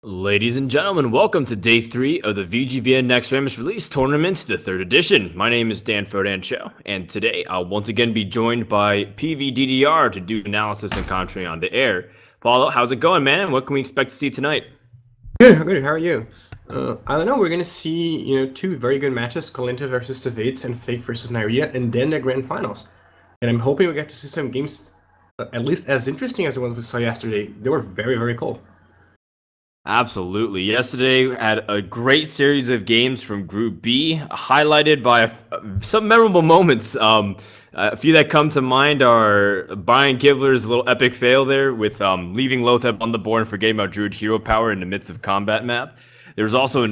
Ladies and gentlemen, welcome to day 3 of the VGVN Next Randomness Release Tournament, the 3rd edition. My name is Dan Fodancho, and today I'll once again be joined by PVDDR to do analysis and commentary on the air. Paulo, how's it going, man? What can we expect to see tonight? Good, good. How are you? I don't know. We're gonna see, two very good matches: Kalinta versus Savades and Fake versus Nyria, and then the grand finals. And I'm hoping we get to see some games at least as interesting as the ones we saw yesterday. They were very, very cool. Absolutely. Yesterday had a great series of games from Group B, highlighted by some memorable moments. A few that come to mind are Brian Kibler's little epic fail there with leaving Lotheb on the board and forgetting about Druid hero power in the midst of combat map. There's also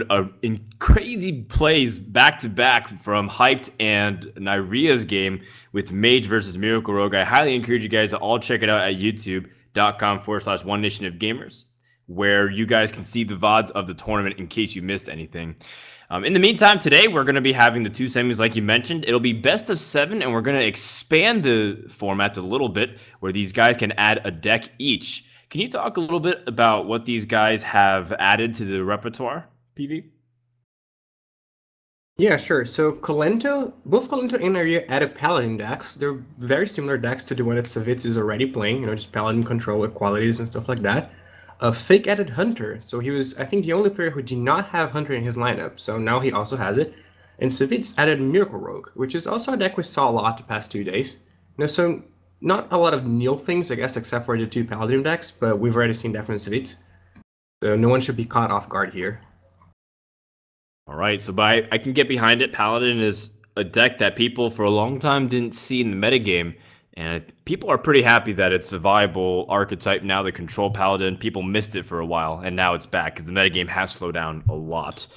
in crazy plays back-to-back from Hyped and Nyria's game with Mage versus Miracle Rogue. I highly encourage you guys to all check it out at youtube.com/OneNationOfGamers, where you guys can see the VODs of the tournament in case you missed anything. In the meantime, today we're going to be having the two semis like you mentioned. It'll be best of 7, and we're going to expand the format a little bit where these guys can add a deck each. Can you talk a little bit about what these guys have added to the repertoire, PV? Yeah, sure. So both Colento and Aria added Paladin decks. They're very similar decks to the one that Savitz is already playing, just Paladin control with qualities and stuff like that. Fake added Hunter, so he was, I think, the only player who did not have Hunter in his lineup, so now he also has it. And Savitz added Miracle Rogue, which is also a deck we saw a lot the past 2 days. So not a lot of new things, I guess, except for the two Paladin decks, but we've already seen that from Savitz. So no one should be caught off guard here. All right, so I can get behind it. Paladin is a deck that people for a long time didn't see in the metagame, and people are pretty happy that it's a viable archetype now. They control Paladin. People missed it for a while, and now it's back because the metagame has slowed down a lot.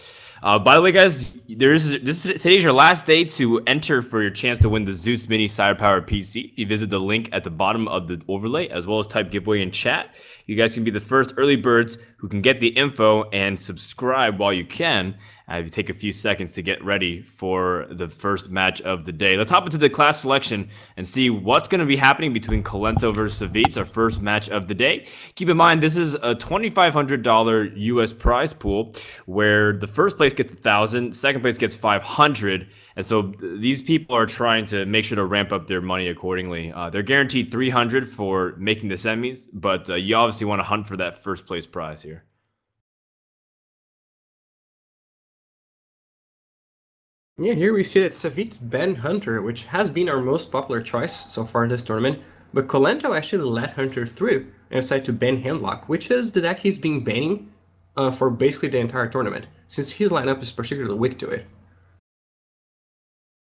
By the way, guys, today's your last day to enter for your chance to win the Zeus Mini Sire Power PC. If you visit the link at the bottom of the overlay, as well as type giveaway in chat, you guys can be the first early birds who can get the info and subscribe while you can. You take a few seconds to get ready for the first match of the day. Let's hop into the class selection and see what's going to be happening between Colento versus Savitz, our first match of the day. Keep in mind, this is a $2,500 US prize pool where the first place gets 1,000, second place gets 500, and so these people are trying to make sure to ramp up their money accordingly. They're guaranteed 300 for making the semis, but you obviously want to hunt for that first place prize here. Yeah, here we see that Savitz banned Hunter, which has been our most popular choice so far in this tournament, but Colento actually let Hunter through and decided to ban Handlock, which is the deck he's been banning for basically the entire tournament, since his lineup is particularly weak to it.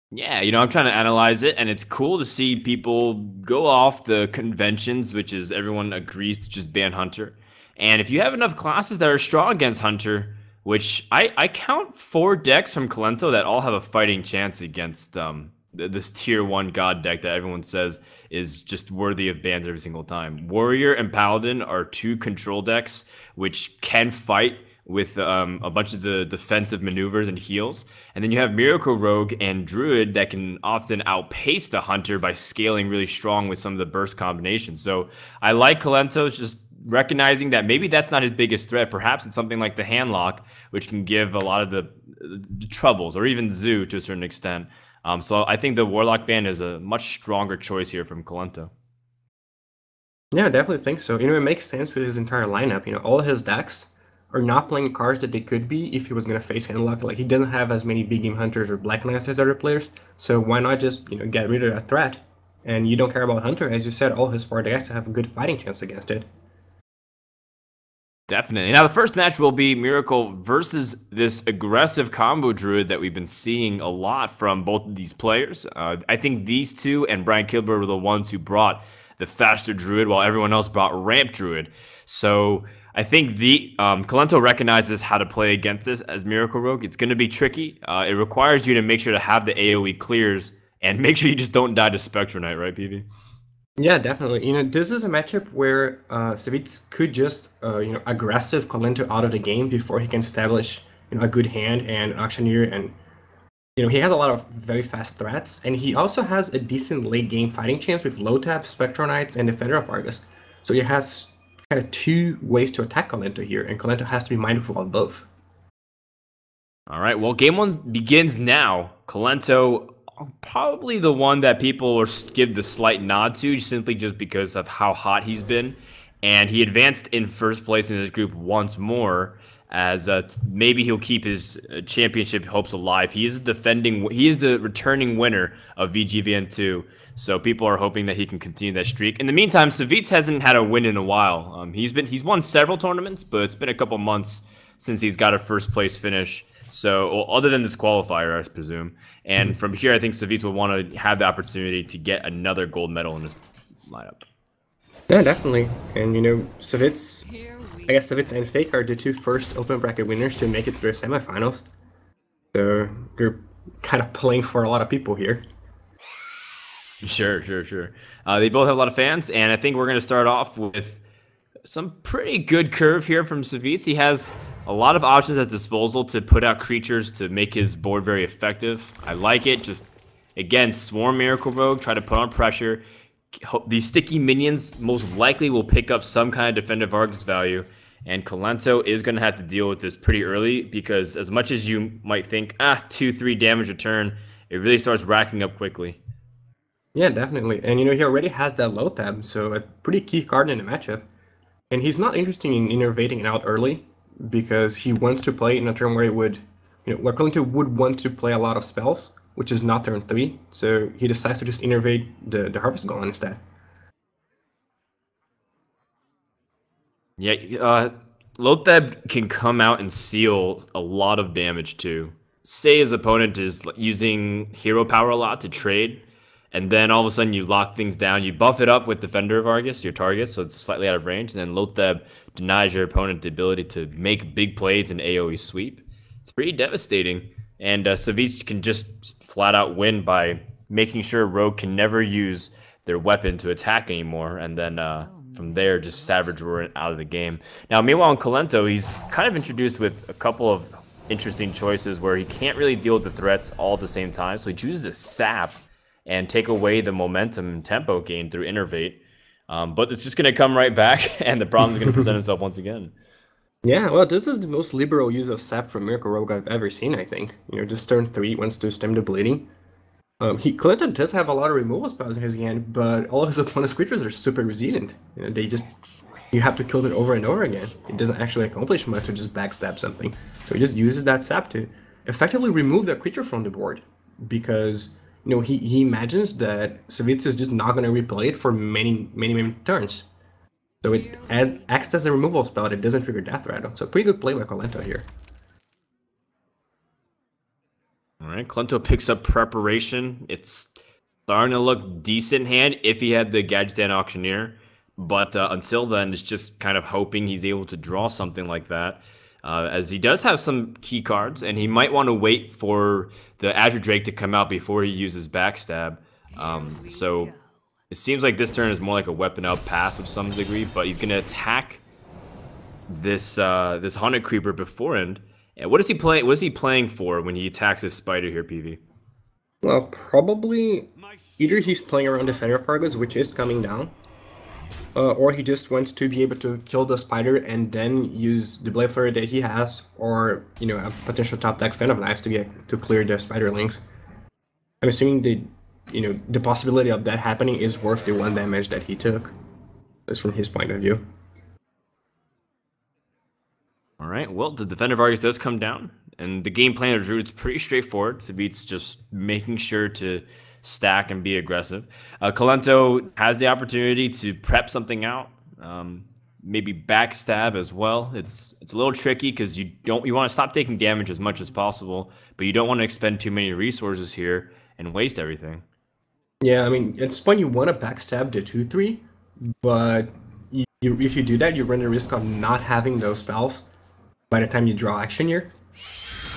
Yeah, I'm trying to analyze it, and it's cool to see people go off the conventions, which is everyone agrees to just ban Hunter. And if you have enough classes that are strong against Hunter, which I count 4 decks from Colento that all have a fighting chance against this tier 1 god deck that everyone says is just worthy of bans every single time. Warrior and Paladin are 2 control decks which can fight with a bunch of the defensive maneuvers and heals. And then you have Miracle Rogue and Druid that can often outpace the Hunter by scaling really strong with some of the burst combinations. So I like Colento's just recognizing that maybe that's not his biggest threat. Perhaps it's something like the Handlock, which can give a lot of the troubles, or even Zoo to a certain extent. So I think the Warlock ban is a much stronger choice here from Colento. Yeah, I definitely think so. It makes sense with his entire lineup. All his decks are not playing cards that they could be if he was going to face Handlock. Like, he doesn't have as many Big Game Hunters or Black Knights as other players, so why not just, get rid of that threat? And you don't care about Hunter. As you said, all his 4 decks have a good fighting chance against it. Definitely. Now, the first match will be Miracle versus this aggressive combo Druid that we've been seeing a lot from both of these players. I think these two and Brian Kilber were the ones who brought the faster Druid, while everyone else brought ramp Druid. So I think the Colento recognizes how to play against this as Miracle Rogue. It's going to be tricky. It requires you to make sure to have the AoE clears and make sure you just don't die to Spectral Knight, right, PV? Yeah, definitely. This is a matchup where Savitz could just, aggressive Colento out of the game before he can establish, a good hand and Auctioneer, and he has a lot of very fast threats, and he also has a decent late game fighting chance with low tap, Spectral Knights, and Defender of Argus. So he has kind of 2 ways to attack Colento here, and Colento has to be mindful of both. All right, well, game 1 begins now. Colento, probably the one that people will give the slight nod to, simply just because of how hot he's been. And he advanced in first place in his group once more, as maybe he'll keep his championship hopes alive. He is the returning winner of VGVN2, so people are hoping that he can continue that streak. In the meantime, Savitz hasn't had a win in a while. He's won several tournaments, but it's been a couple months since he's got a first place finish. So, other than this qualifier, I presume. And from here, I think Savitz will want to have the opportunity to get another gold medal in his lineup. Yeah, definitely. And, Savitz, I guess Savitz and Fake are the 2 first open bracket winners to make it through the semifinals. So, you're kind of playing for a lot of people here. Sure. They both have a lot of fans, and I think we're going to start off with some pretty good curve here from Savitz. He has a lot of options at disposal to put out creatures to make his board very effective. I like it. Just, again, Swarm Miracle Rogue, try to put on pressure. these sticky minions most likely will pick up some kind of defensive Argus value, and Kolento is going to have to deal with this pretty early because as much as you might think, 2-3 damage a turn, it really starts racking up quickly. Yeah, definitely. And he already has that low tab, so a pretty key card in the matchup. And he's not interested in innovating it out early because he wants to play in a turn where it would, where Kolento would want to play a lot of spells, which is not turn 3. So he decides to just innovate the Harvest Golem instead. Yeah, Lotheb can come out and seal a lot of damage too. Say his opponent is using hero power a lot to trade, and then all of a sudden you lock things down. You buff it up with Defender of Argus, your target, so it's slightly out of range, and then Lotheb denies your opponent the ability to make big plays in AoE sweep. It's pretty devastating, and Savitz can just flat out win by making sure Rogue can never use their weapon to attack anymore, and then from there, just Savage Roar out of the game. Now, meanwhile, in Kolento, he's kind of introduced with a couple of interesting choices where he can't really deal with the threats all at the same time, so he chooses to sap and take away the momentum and tempo gain through Innervate. But it's just going to come right back, and the problem is going to present himself once again. Yeah, well, this is the most liberal use of sap from Miracle Rogue I've ever seen, I think. Just turn 3, wants to stem the bleeding. Kolento does have a lot of removal spells in his hand, but all of his opponent's creatures are super resilient. You have to kill it over and over again. It doesn't actually accomplish much to just backstab something. So he just uses that sap to effectively remove that creature from the board, because he imagines that Savitz is just not going to replay it for many turns. So it acts as a removal spell that doesn't trigger Death Rattle. So pretty good play by Kolento here. All right, Kolento picks up Preparation. It's starting to look decent in hand if he had the Gadgetzan Auctioneer. But until then, it's just kind of hoping he's able to draw something like that. As he does have some key cards, and he might want to wait for the Azure Drake to come out before he uses Backstab. So it seems like this turn is more like a weapon out pass of some degree, but he's going to attack this this Haunted Creeper beforehand. And what is he playing? What is he playing for when he attacks his spider here, PV? Well, probably either he's playing around Defender of Argus, which is coming down, or he just wants to be able to kill the spider and then use the Blade Flurry that he has, or a potential top deck Fan of Knives to clear the spiderlings. I'm assuming the possibility of that happening is worth the 1 damage that he took. That's from his point of view. All right, well, the Defender of Argus does come down, and the game plan of Druid's pretty straightforward. Savitz just making sure to stack and be aggressive. Kolento has the opportunity to prep something out, maybe backstab as well. It's a little tricky because you want to stop taking damage as much as possible, but you don't want to expend too many resources here and waste everything. Yeah, I mean, at this point you want to backstab the 2/3, but if you do that, you run the risk of not having those spells by the time you draw action here.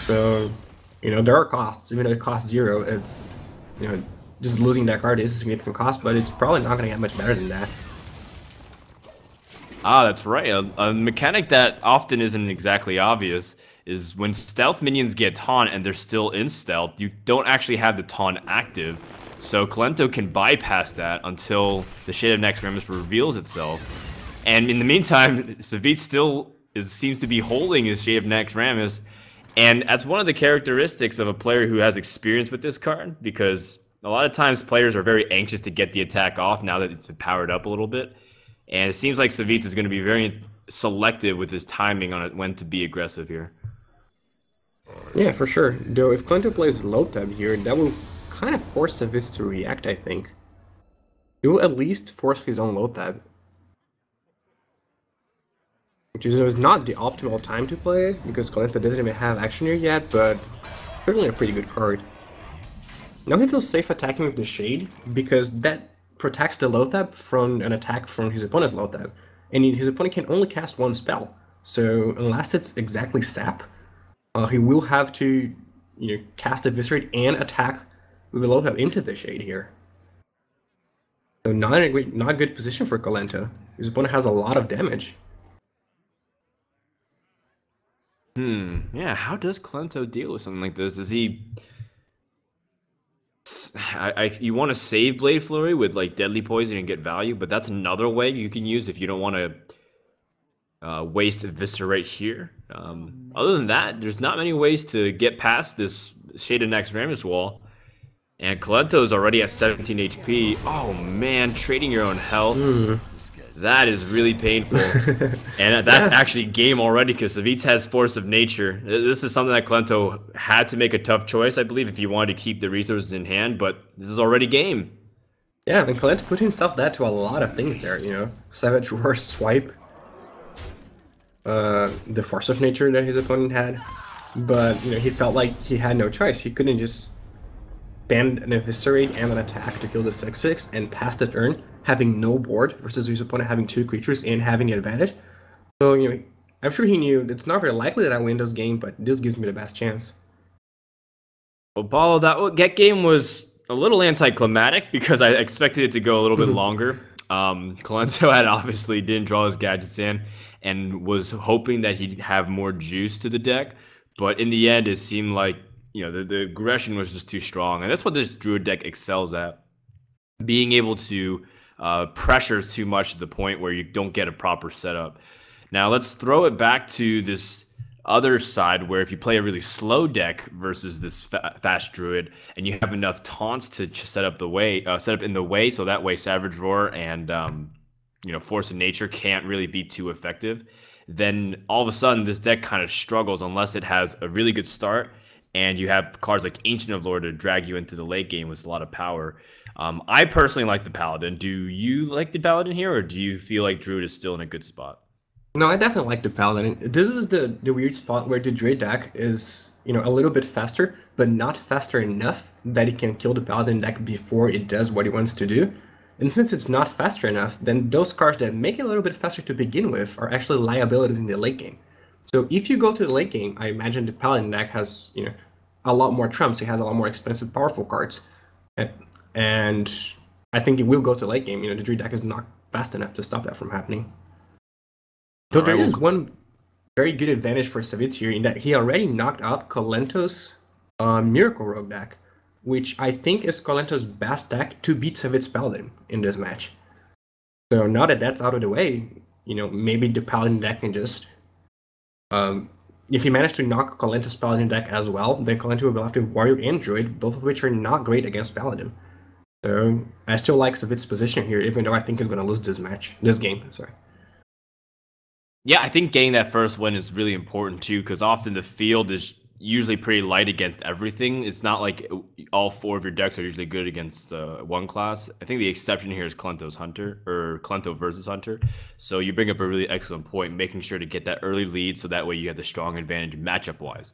So, there are costs. Even though it costs 0, it's, just losing that card is a significant cost, but it's probably not going to get much better than that. That's right. A mechanic that often isn't exactly obvious is when stealth minions get taunt and they're still in stealth, you don't actually have the taunt active. So Kolento can bypass that until the Shade of Naxxramas reveals itself. And in the meantime, Savitz still seems to be holding his Shade of Naxxramas. And that's one of the characteristics of a player who has experience with this card, because a lot of times players are very anxious to get the attack off now that it's been powered up a little bit. And it seems like Savitz is going to be very selective with his timing on it, when to be aggressive here. Yeah, for sure. Though if Kolento plays Lotheb here, that will kind of force Savitz to react, I think. It will at least force his own Lotheb. Which is not the optimal time to play it, because Kolento doesn't even have action here yet, but certainly a pretty good card. Now he feels safe attacking with the Shade, because that protects the Lotheb from an attack from his opponent's Lotheb. And his opponent can only cast 1 spell. So unless it's exactly Sap, he will have to cast Eviscerate and attack with the Lotheb into the Shade here. So not a good position for Kolento. His opponent has a lot of damage. Yeah, how does Kolento deal with something like this? Does he... you want to save Blade Flurry with like Deadly Poison and get value, but that's another way you can use if you don't want to waste Eviscerate here. Other than that, there's not many ways to get past this Shaded Next Rammus wall. And Kalento is already at 17 HP. Oh man, trading your own health. That is really painful. And that's actually game already because Savitz has Force of Nature. This is something that Kalento had to make a tough choice, I believe, if he wanted to keep the resources in hand, but this is already game. Yeah, and Kalento put himself that to a lot of things there, you know. Savage Roar, Swipe, the Force of Nature that his opponent had. But, you know, he felt like he had no choice. He couldn't just spend an Eviscerate and an attack to kill the 6/6 and pass the turn, having no board versus his opponent having 2 creatures and having the advantage. So, you know, I'm sure he knew it's not very likely that I win this game, but this gives me the best chance. Well, Paulo, that game was a little anticlimactic because I expected it to go a little bit longer. Kalento had obviously didn't draw his gadgets in and was hoping that he'd have more juice to the deck, but in the end, it seemed like, you know, the aggression was just too strong, and that's what this Druid deck excels at. Being able to pressure too much to the point where you don't get a proper setup. Now let's throw it back to this other side where if you play a really slow deck versus this fast Druid and you have enough taunts to set up in the way, so that way Savage Roar and you know, Force of Nature can't really be too effective, then all of a sudden this deck kind of struggles unless it has a really good start and you have cards like Ancient of Lore to drag you into the late game with a lot of power. I personally like the Paladin. Do you like the Paladin here, or do you feel like Druid is still in a good spot? No, I definitely like the Paladin. This is the weird spot where the Druid deck is, you know, a little bit faster, but not faster enough that it can kill the Paladin deck before it does what it wants to do. And since it's not faster enough, then those cards that make it a little bit faster to begin with are actually liabilities in the late game. So if you go to the late game, I imagine the Paladin deck has, you know, a lot more trumps. It has a lot more expensive, powerful cards. And I think it will go to late game. You know, the Druid deck is not fast enough to stop that from happening. Though there is one very good advantage for Savitz here in that he already knocked out Kalento's Miracle Rogue deck, which I think is Kalento's best deck to beat Savitz Paladin in this match. So now that that's out of the way, you know, maybe the Paladin deck can just... if he managed to knock Kalento's Paladin deck as well, then Kalento will have to Warrior and Druid, both of which are not great against Paladin. So I still like Savitz's position here, even though I think he's going to lose this game. Sorry. Yeah, I think getting that first win is really important too, because often the field is usually pretty light against everything. It's not like all 4 of your decks are usually good against one class. I think the exception here is Kalento's Hunter, or Kalento versus Hunter. So you bring up a really excellent point, making sure to get that early lead so that way you have the strong advantage matchup-wise.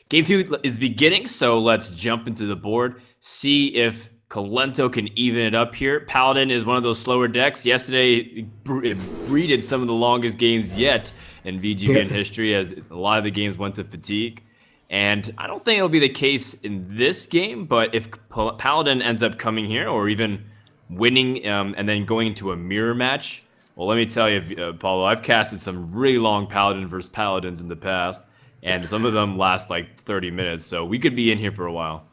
Game 2 is beginning, so let's jump into the board, see if Kalento can even it up here. Paladin is one of those slower decks. Yesterday, it breeded some of the longest games yet in VGVN history, as a lot of the games went to fatigue. And I don't think it'll be the case in this game, but if Paladin ends up coming here, or even winning and then going into a mirror match, well, let me tell you, Paulo, I've casted some really long Paladin versus Paladins in the past, and some of them last like 30 minutes, so we could be in here for a while.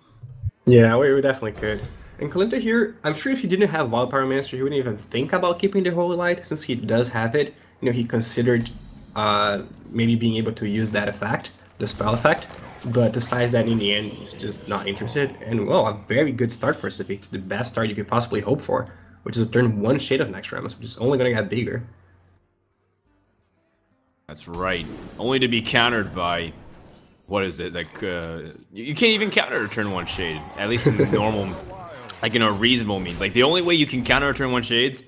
Yeah, we definitely could. And Kalento here, I'm sure if he didn't have Wildfire Master, he wouldn't even think about keeping the Holy Light. Since he does have it, you know, he considered maybe being able to use that effect, the spell effect, but decides that in the end, he's just not interested. And, well, a very good start for Savitz. It's the best start you could possibly hope for, which is a turn 1 Shade of Next Rammus, which is only going to get bigger. That's right. Only to be countered by... What is it? Like, you can't even counter a turn 1 Shade, at least in the normal... Like in a reasonable means. Like the only way you can counter a turn 1 Shades,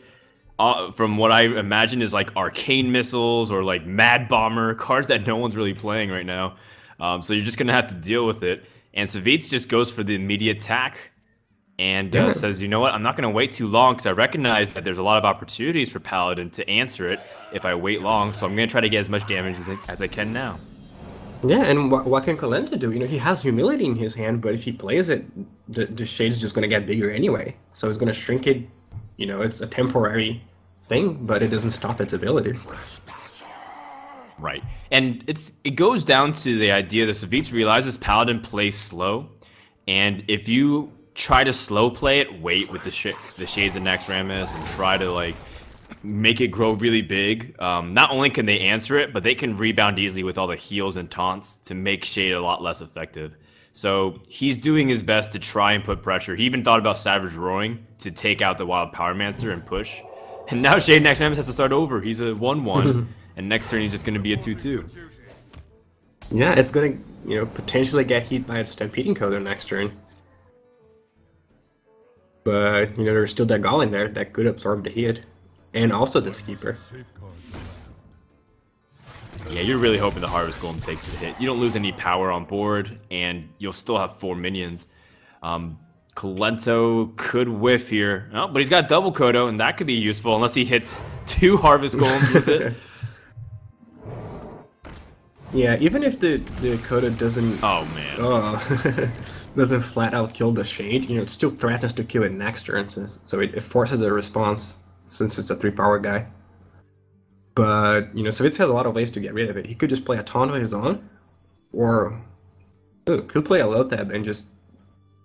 from what I imagine, is like Arcane Missiles or like Mad Bomber, cards that no one's really playing right now. So you're just gonna have to deal with it. And Savitz just goes for the immediate attack and says, you know what, I'm not gonna wait too long because I recognize that there's a lot of opportunities for Paladin to answer it if I wait long. So I'm gonna try to get as much damage as I can now. Yeah, and what can Kalento do? You know, he has Humility in his hand, but if he plays it, the Shade's just going to get bigger anyway. So he's going to shrink it. You know, it's a temporary thing, but it doesn't stop its ability. Right. And it goes down to the idea that Savitz realizes Paladin plays slow, and if you try to slow play it, wait with the Shades of Naxxramas, and try to like make it grow really big. Not only can they answer it, but they can rebound easily with all the heals and taunts to make Shade a lot less effective. So he's doing his best to try and put pressure. He even thought about Savage Roaring to take out the Wild Powermancer and push. And now Shade Naxxramas has to start over. He's a 1-1, and next turn he's just going to be a 2-2. Yeah, it's going to, you know, potentially get hit by a Stampeding Coder next turn. But, you know, there's still that Golem there that could absorb the hit. And also this Keeper. Yeah, you're really hoping the Harvest Golem takes the hit. You don't lose any power on board, and you'll still have 4 minions. Kolento could whiff here. Oh, but he's got double Kodo, and that could be useful, unless he hits 2 Harvest Golems with it. Yeah, even if the Kodo doesn't... Oh, man. Doesn't flat out kill the Shade, you know, it still threatens to kill it next turn, so it forces a response, since it's a 3-power guy. But, you know, Savitz has a lot of ways to get rid of it. He could just play a taunt of his own, or could play a low tab and just,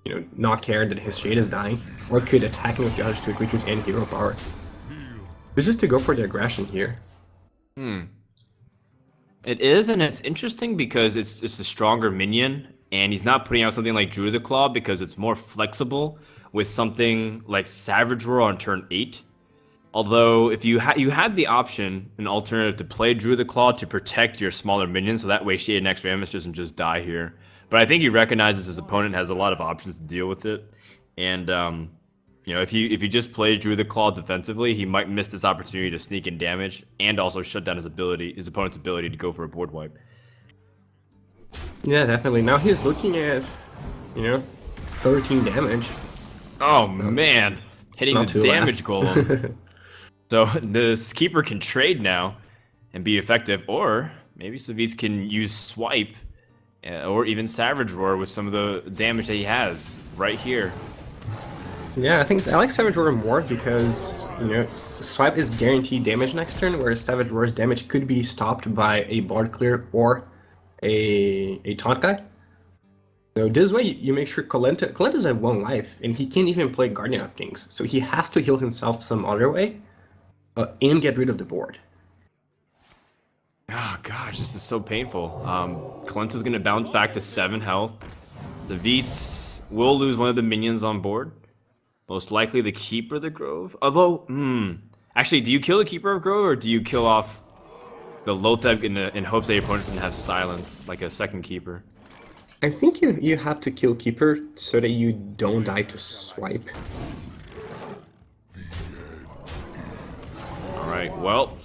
you know, not care that his Shade is dying, or could attack him with the other 2 creatures and hero power. This is to go for the aggression here. It is, and it's interesting because it's just a stronger minion, and he's not putting out something like Druid of the Claw because it's more flexible with something like Savage Roar on turn 8. Although, if you had the option, an alternative, to play Druid of the Claw to protect your smaller minions, so that way Shade Naxxramas doesn't just die here. But I think he recognizes his opponent has a lot of options to deal with it, and you know, if you just play Druid of the Claw defensively, he might miss this opportunity to sneak in damage and also shut down his opponent's ability to go for a board wipe. Yeah, definitely. Now he's looking at, you know, 13 damage. Oh man, hitting the damage golem. So this Keeper can trade now and be effective, or maybe Savitz can use Swipe or even Savage Roar with some of the damage that he has right here. Yeah, I like Savage Roar more because, you know, Swipe is guaranteed damage next turn, whereas Savage Roar's damage could be stopped by a board clear or a taunt guy. So this way you make sure Kolento's at 1 life, and he can't even play Guardian of Kings, so he has to heal himself some other way and get rid of the board. Oh gosh, this is so painful. Kolento's gonna bounce back to 7 health. The Veets will lose one of the minions on board. Most likely the Keeper of the Grove. Although, actually, do you kill the Keeper of Grove, or do you kill off the Lotheb in hopes that your opponent can have silence, like a second Keeper? I think you have to kill Keeper so that you don't die to Swipe. Alright, well,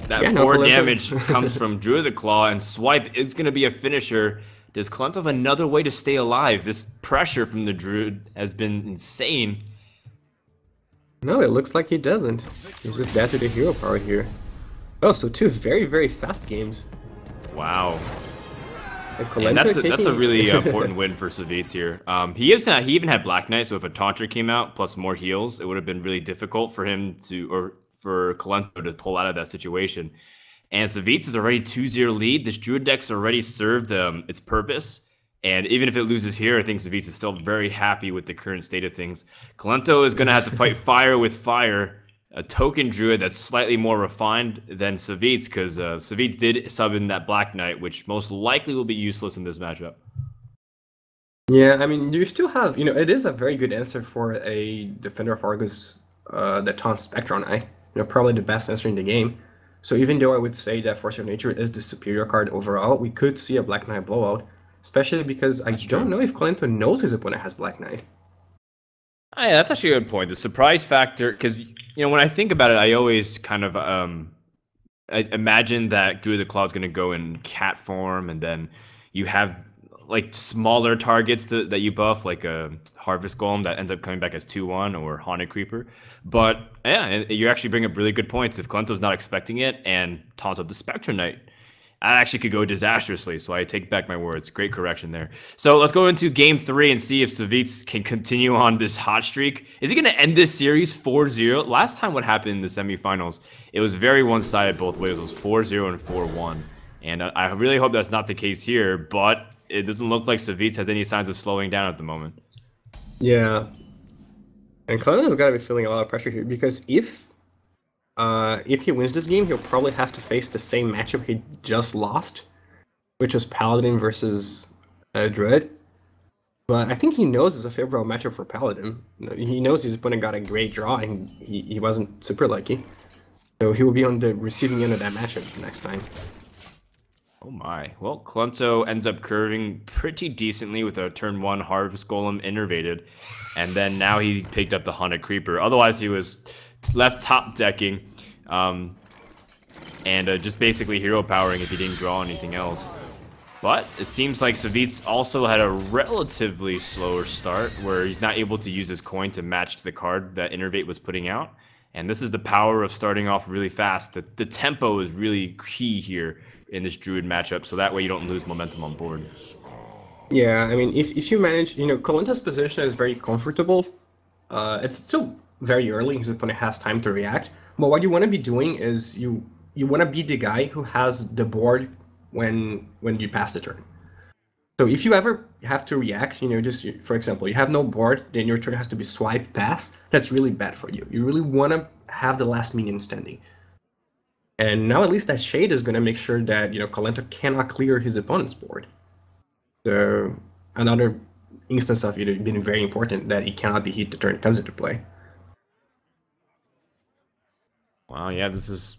that 4 damage comes from Druid of the Claw, and Swipe is going to be a finisher. Does Kolento have another way to stay alive? This pressure from the Druid has been insane. No, it looks like he doesn't. He's just dead to the hero power here. Oh, so 2 very, very fast games. Wow. And that's a really important win for Savitz here. He even had Black Knight, so if a Taunter came out plus more heals, it would have been really difficult for him for Kolento to pull out of that situation. And Savitz is already 2-0 lead. This Druid deck's already served its purpose. And even if it loses here, I think Savitz is still very happy with the current state of things. Kolento is going to have to fight fire with fire. A token Druid that's slightly more refined than Savitz, because Savitz did sub in that Black Knight, which most likely will be useless in this matchup. Yeah, I mean, you still have, you know, it is a very good answer for a Defender of Argus that taunts Spectron Eye. You know, probably the best answer in the game. So even though I would say that Force of Nature is the superior card overall, we could see a Black Knight blowout, especially because I don't know if Kolento knows his opponent has Black Knight. Yeah, that's actually a good point. The surprise factor, because, you know, when I think about it, I always kind of I imagine that Druid of the Claw is going to go in cat form, and then you have like smaller targets that you buff, like a Harvest Golem that ends up coming back as 2-1 or Haunted Creeper. But yeah, you actually bring up really good points. If Kolento's not expecting it and taunts up the Spectrum Knight, that actually could go disastrously, so I take back my words. Great correction there. So let's go into Game 3 and see if Savitz can continue on this hot streak. Is he going to end this series 4-0? Last time what happened in the semifinals, it was very one-sided both ways. It was 4-0 and 4-1. And I really hope that's not the case here, but it doesn't look like Savitz has any signs of slowing down at the moment. Yeah, and Colin's got to be feeling a lot of pressure here because if he wins this game, he'll probably have to face the same matchup he just lost, which was Paladin versus Druid. But I think he knows it's a favorable matchup for Paladin. He knows his opponent got a great draw and he wasn't super lucky. So he will be on the receiving end of that matchup next time. Oh my. Well, Colento ends up curving pretty decently with a turn 1 Harvest Golem innervated. And then now he picked up the Haunted Creeper. Otherwise, he was left top decking. And just basically hero powering if he didn't draw anything else. But it seems like Savitz also had a relatively slower start where he's not able to use his coin to match the card that Innervate was putting out. And this is the power of starting off really fast. The tempo is really key here in this Druid matchup, so that way you don't lose momentum on board. Yeah, I mean, if you manage, Colento's position is very comfortable. It's still very early, his opponent has time to react. But what you want to be doing is you want to be the guy who has the board when you pass the turn. So if you ever have to react, just for example, you have no board, then your turn has to be swipe pass. That's really bad for you. You really want to have the last minion standing. And now at least that Shade is going to make sure that Colento cannot clear his opponent's board. So another instance of it being very important that he cannot be hit the turn it comes into play. Wow, yeah, this is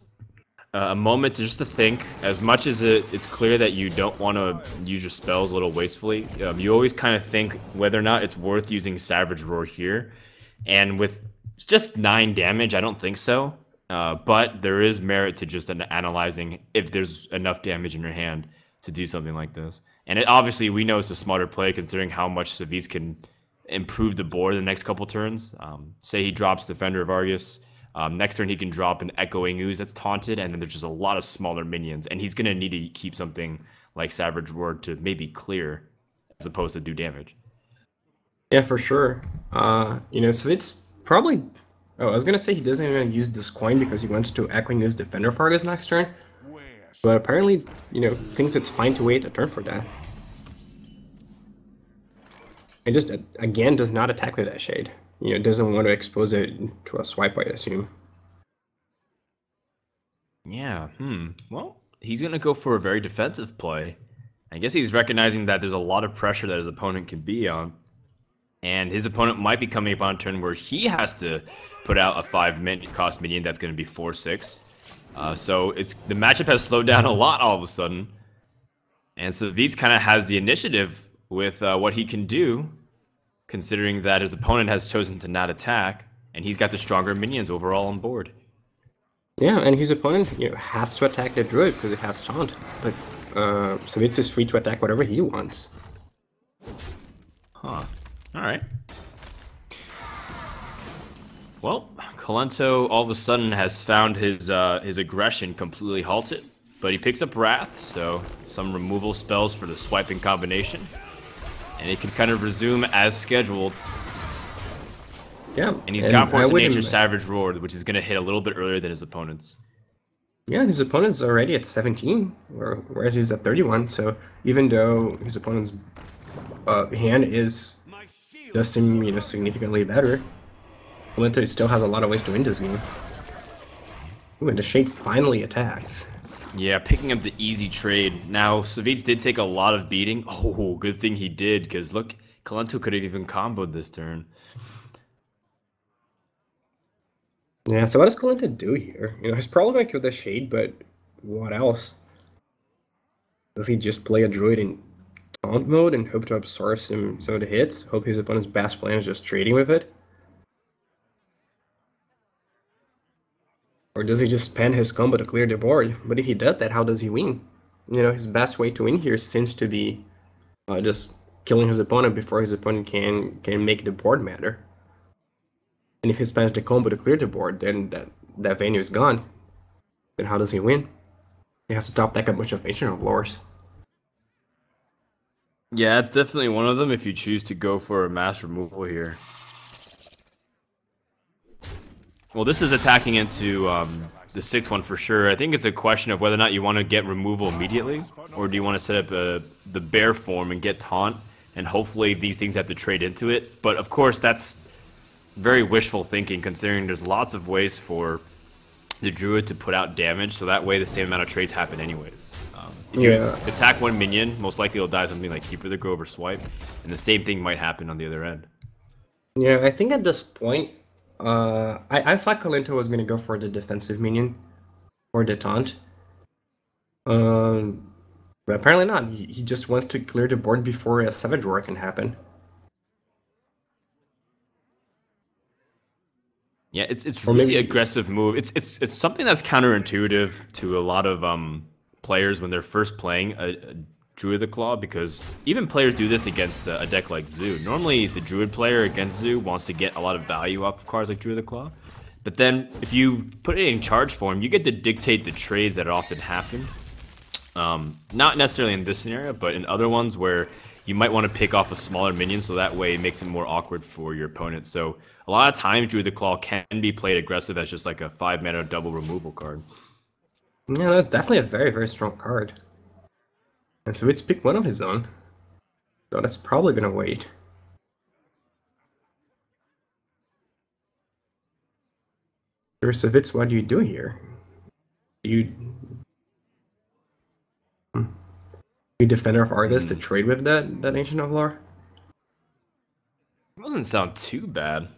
a moment just to think. As much as it's clear that you don't want to use your spells a little wastefully, you always kind of think whether or not it's worth using Savage Roar here. And with just 9 damage, I don't think so. But there is merit to just analyzing if there's enough damage in your hand to do something like this. And obviously, we know it's a smarter play considering how much Savitz can improve the board the next couple turns. Say he drops Defender of Argus. Next turn, he can drop an Echoing Ooze that's taunted, and then there's just a lot of smaller minions. And he's going to need to keep something like Savage Roar to maybe clear as opposed to do damage. Yeah, for sure. Savitz probably... Oh, I was going to say he doesn't even use this coin because he wants to Echoing Ooze Defender of Argus next turn. But apparently, thinks it's fine to wait a turn for that. It just, again, does not attack with that Shade. Doesn't want to expose it to a swipe, I assume. Yeah, well, he's going to go for a very defensive play. I guess he's recognizing that there's a lot of pressure that his opponent can be on. And his opponent might be coming up on a turn where he has to put out a 5-cost minion that's going to be 4/6. So the matchup has slowed down a lot all of a sudden. And Savitz kind of has the initiative with what he can do, considering that his opponent has chosen to not attack, and he's got the stronger minions overall on board. Yeah, and his opponent has to attack the Druid because it has taunt, but Savitz is free to attack whatever he wants. Huh. Alright. Well, Colento all of a sudden has found his aggression completely halted, but he picks up Wrath, so some removal spells for the swiping combination. And he can kind of resume as scheduled. Yeah. And he's got Force of Nature Savage Roar, which is going to hit a little bit earlier than his opponent's. Yeah, his opponent's already at 17, whereas he's at 31. So even though his opponent's hand does seem significantly better, Colento still has a lot of ways to win this game. Ooh, and the Shade finally attacks. Yeah, picking up the easy trade. Now, Savitz did take a lot of beating. Oh, good thing he did, because look, Colento could have even comboed this turn. Yeah, so what does Colento do here? He's probably going to kill the Shade, but what else? Does he just play a Druid in taunt mode and hope to absorb some of the hits? Hope his opponent's best plan is just trading with it? Or does he just spend his combo to clear the board? But if he does that, how does he win? His best way to win here seems to be just killing his opponent before his opponent can make the board matter. And if he spends the combo to clear the board, then that venue is gone. Then how does he win? He has to top deck a bunch of Ancient of Lores. Yeah, it's definitely one of them if you choose to go for a mass removal here. Well, this is attacking into the 6-1 for sure. I think it's a question of whether or not you want to get removal immediately, or do you want to set up the bear form and get taunt, and hopefully these things have to trade into it. But of course, that's very wishful thinking, considering there's lots of ways for the druid to put out damage, so that way the same amount of trades happen anyways. If you attack one minion, most likely it'll die something like Keeper the Grove or Swipe, and the same thing might happen on the other end. Yeah, I think at this point, I thought Kolento was going to go for the defensive minion, or the taunt. But apparently not. He just wants to clear the board before a Savage Roar can happen. Yeah, it's really aggressive move. It's something that's counterintuitive to a lot of players when they're first playing a Druid the Claw, because even players do this against a deck like Zoo. Normally, the Druid player against Zoo wants to get a lot of value off of cards like Druid the Claw. But then, if you put it in charge form, you get to dictate the trades that often happen. Not necessarily in this scenario, but in other ones where you might want to pick off a smaller minion, so that way it makes it more awkward for your opponent. So a lot of times, Druid the Claw can be played aggressive as just like a 5-mana double removal card. Yeah, that's definitely a very, very strong card. And so it's picked one of his own. So that's probably going to wait. Savitz, what do you do here? You Defender of Argus to trade with that Ancient of Lore? It doesn't sound too bad.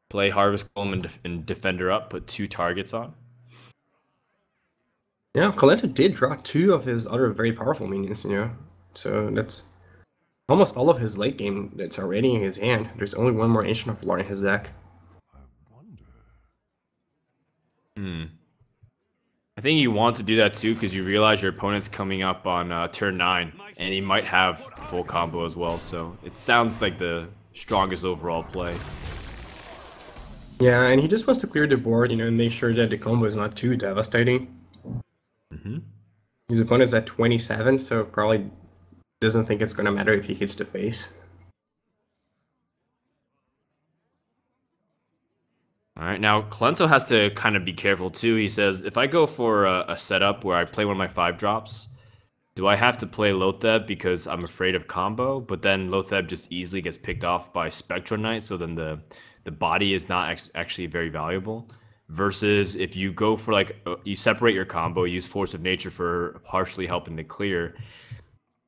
Play Harvest Golem and Defender up, put 2 targets on. Yeah, Kolento did draw 2 of his other very powerful minions, so that's almost all of his late game that's already in his hand. There's only one more Ancient of Lore in his deck. I think you want to do that too, because you realize your opponent's coming up on turn 9, and he might have full combo as well, so it sounds like the strongest overall play. Yeah, and he just wants to clear the board, and make sure that the combo is not too devastating. His opponent's at 27, so probably doesn't think it's going to matter if he hits the face. Alright, now Kolento has to kind of be careful too. He says, if I go for a setup where I play one of my 5-drops, do I have to play Lotheb because I'm afraid of combo? But then Lotheb just easily gets picked off by Spectral Knight, so then the body is not actually very valuable. Versus if you go for you separate your combo, use Force of Nature for partially helping to clear.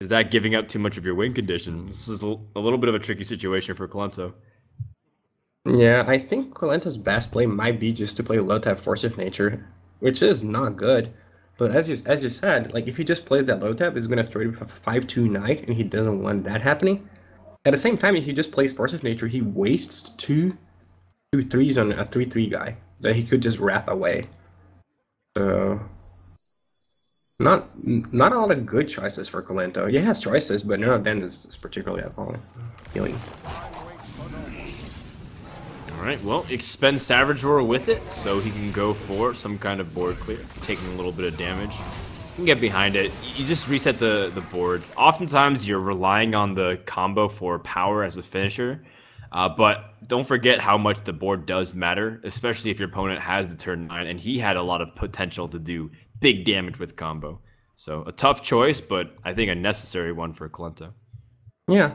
Is that giving up too much of your win condition? This is a little bit of a tricky situation for Kolento. Yeah, I think Kolento's best play might be just to play Lotheb Force of Nature, which is not good. But as you said, if he just plays that Lotheb, he's gonna trade with a 5/2 Knight, and he doesn't want that happening. At the same time, if he just plays Force of Nature, he wastes two 3s on a 3/3 guy that he could just wrath away. So not a lot of good choices for Kolento. He has choices, but none of them is particularly appealing. Alright, well, expend Savage Roar with it, so he can go for some kind of board clear, taking a little bit of damage. You can get behind it. You just reset the board. Oftentimes, you're relying on the combo for power as a finisher, but don't forget how much the board does matter, especially if your opponent has the turn 9, and he had a lot of potential to do big damage with combo. So, a tough choice, but I think a necessary one for Kolento. Yeah.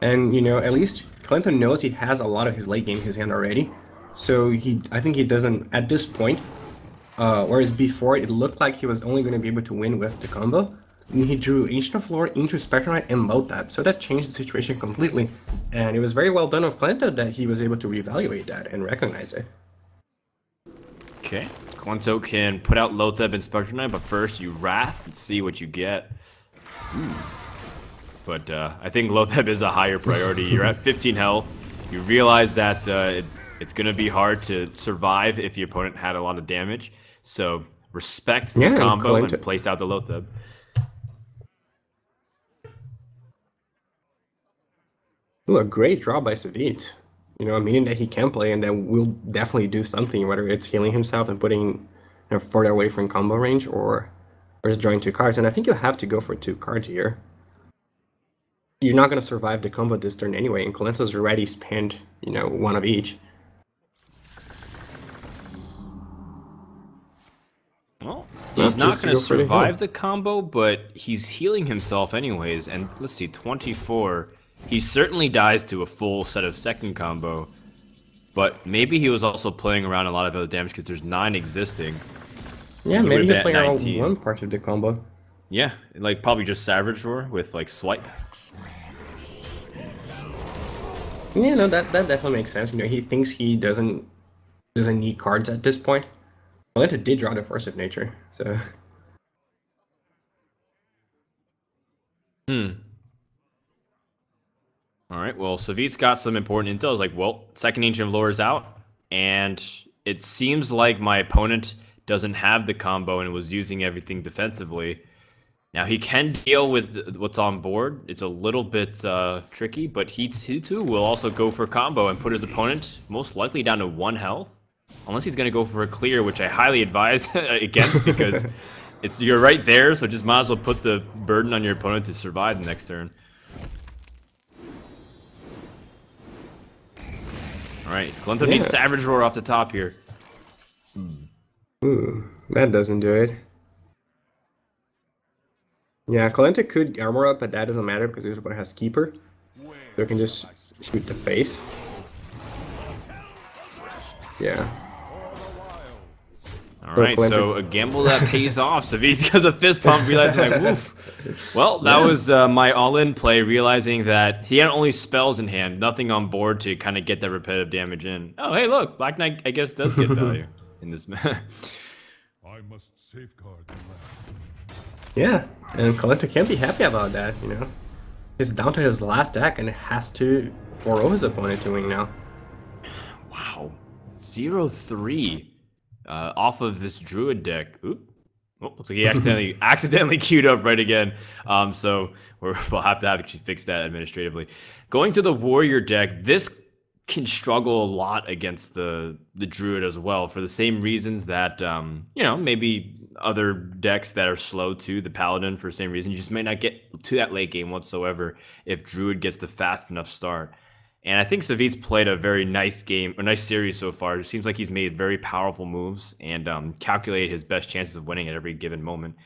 And, at least Kolento knows he has a lot of his late game in his hand already. So I think he doesn't, at this point, whereas before it looked like he was only going to be able to win with the combo, and he drew Ancient of Lore into Spectral Knight and Lotheb. So that changed the situation completely. And it was very well done of Kolento that he was able to reevaluate that and recognize it. Okay, Kolento can put out Lotheb and Spectral Knight, but first you Wrath and see what you get. But I think Lotheb is a higher priority. You're at 15 health. You realize that it's going to be hard to survive if your opponent had a lot of damage. So respect the combo and place out the Lotheb. Ooh, a great draw by Savit. Meaning that he can play and that will definitely do something, whether it's healing himself and putting further away from combo range or just drawing 2 cards. And I think you have to go for 2 cards here. You're not going to survive the combo this turn anyway, and Kolento's already spent, one of each. He's not just going to go for the survive heal. the combo, but he's healing himself anyways. And let's see, 24. He certainly dies to a full set of second combo. But maybe he was also playing around a lot of other damage because there's 9 existing. Yeah, He maybe would've he's been at playing around 19. one part of the combo. Yeah, like probably just Savage Roar with like Swipe. Yeah, no, that definitely makes sense. You know, he thinks he doesn't need cards at this point. Atlanta did draw the Force of Nature, so Alright, well, Savit's got some important intel. It's like, well, second Ancient of Lore is out, and it seems like my opponent doesn't have the combo and was using everything defensively. Now, he can deal with what's on board. It's a little bit tricky, but he too will also go for a combo and put his opponent most likely down to 1 health. Unless he's going to go for a clear, which I highly advise against because you're right there, so just might as well put the burden on your opponent to survive the next turn. Alright, Glento needs Savage Roar off the top here. ooh, that doesn't do it. Yeah, Colenta could armor up, but that doesn't matter because his opponent has Keeper. So he can just shoot the face. Yeah. Alright, so a gamble that pays off. Savit's because of fist pump, realizing like, woof. Well, that was my all-in play, realizing that he had only spells in hand, nothing on board to kind of get that repetitive damage in. Oh, hey, look, Black Knight, I guess, does get value in this match. I must safeguard the land. Yeah, and Colenta can't be happy about that, you know. It's down to his last deck and has to 4-0 his opponent to win now. Wow. 0-3 off of this Druid deck. Oop. Oh, looks like he accidentally queued up right again. So we'll have to actually fix that administratively. Going to the Warrior deck, this can struggle a lot against the Druid as well for the same reasons that, you know, maybe other decks that are slow to the Paladin for the same reason. You just may not get to that late game whatsoever if Druid gets the fast enough start. And I think Savit's played a very nice game, a nice series so far. It seems like he's made very powerful moves and calculated his best chances of winning at every given moment.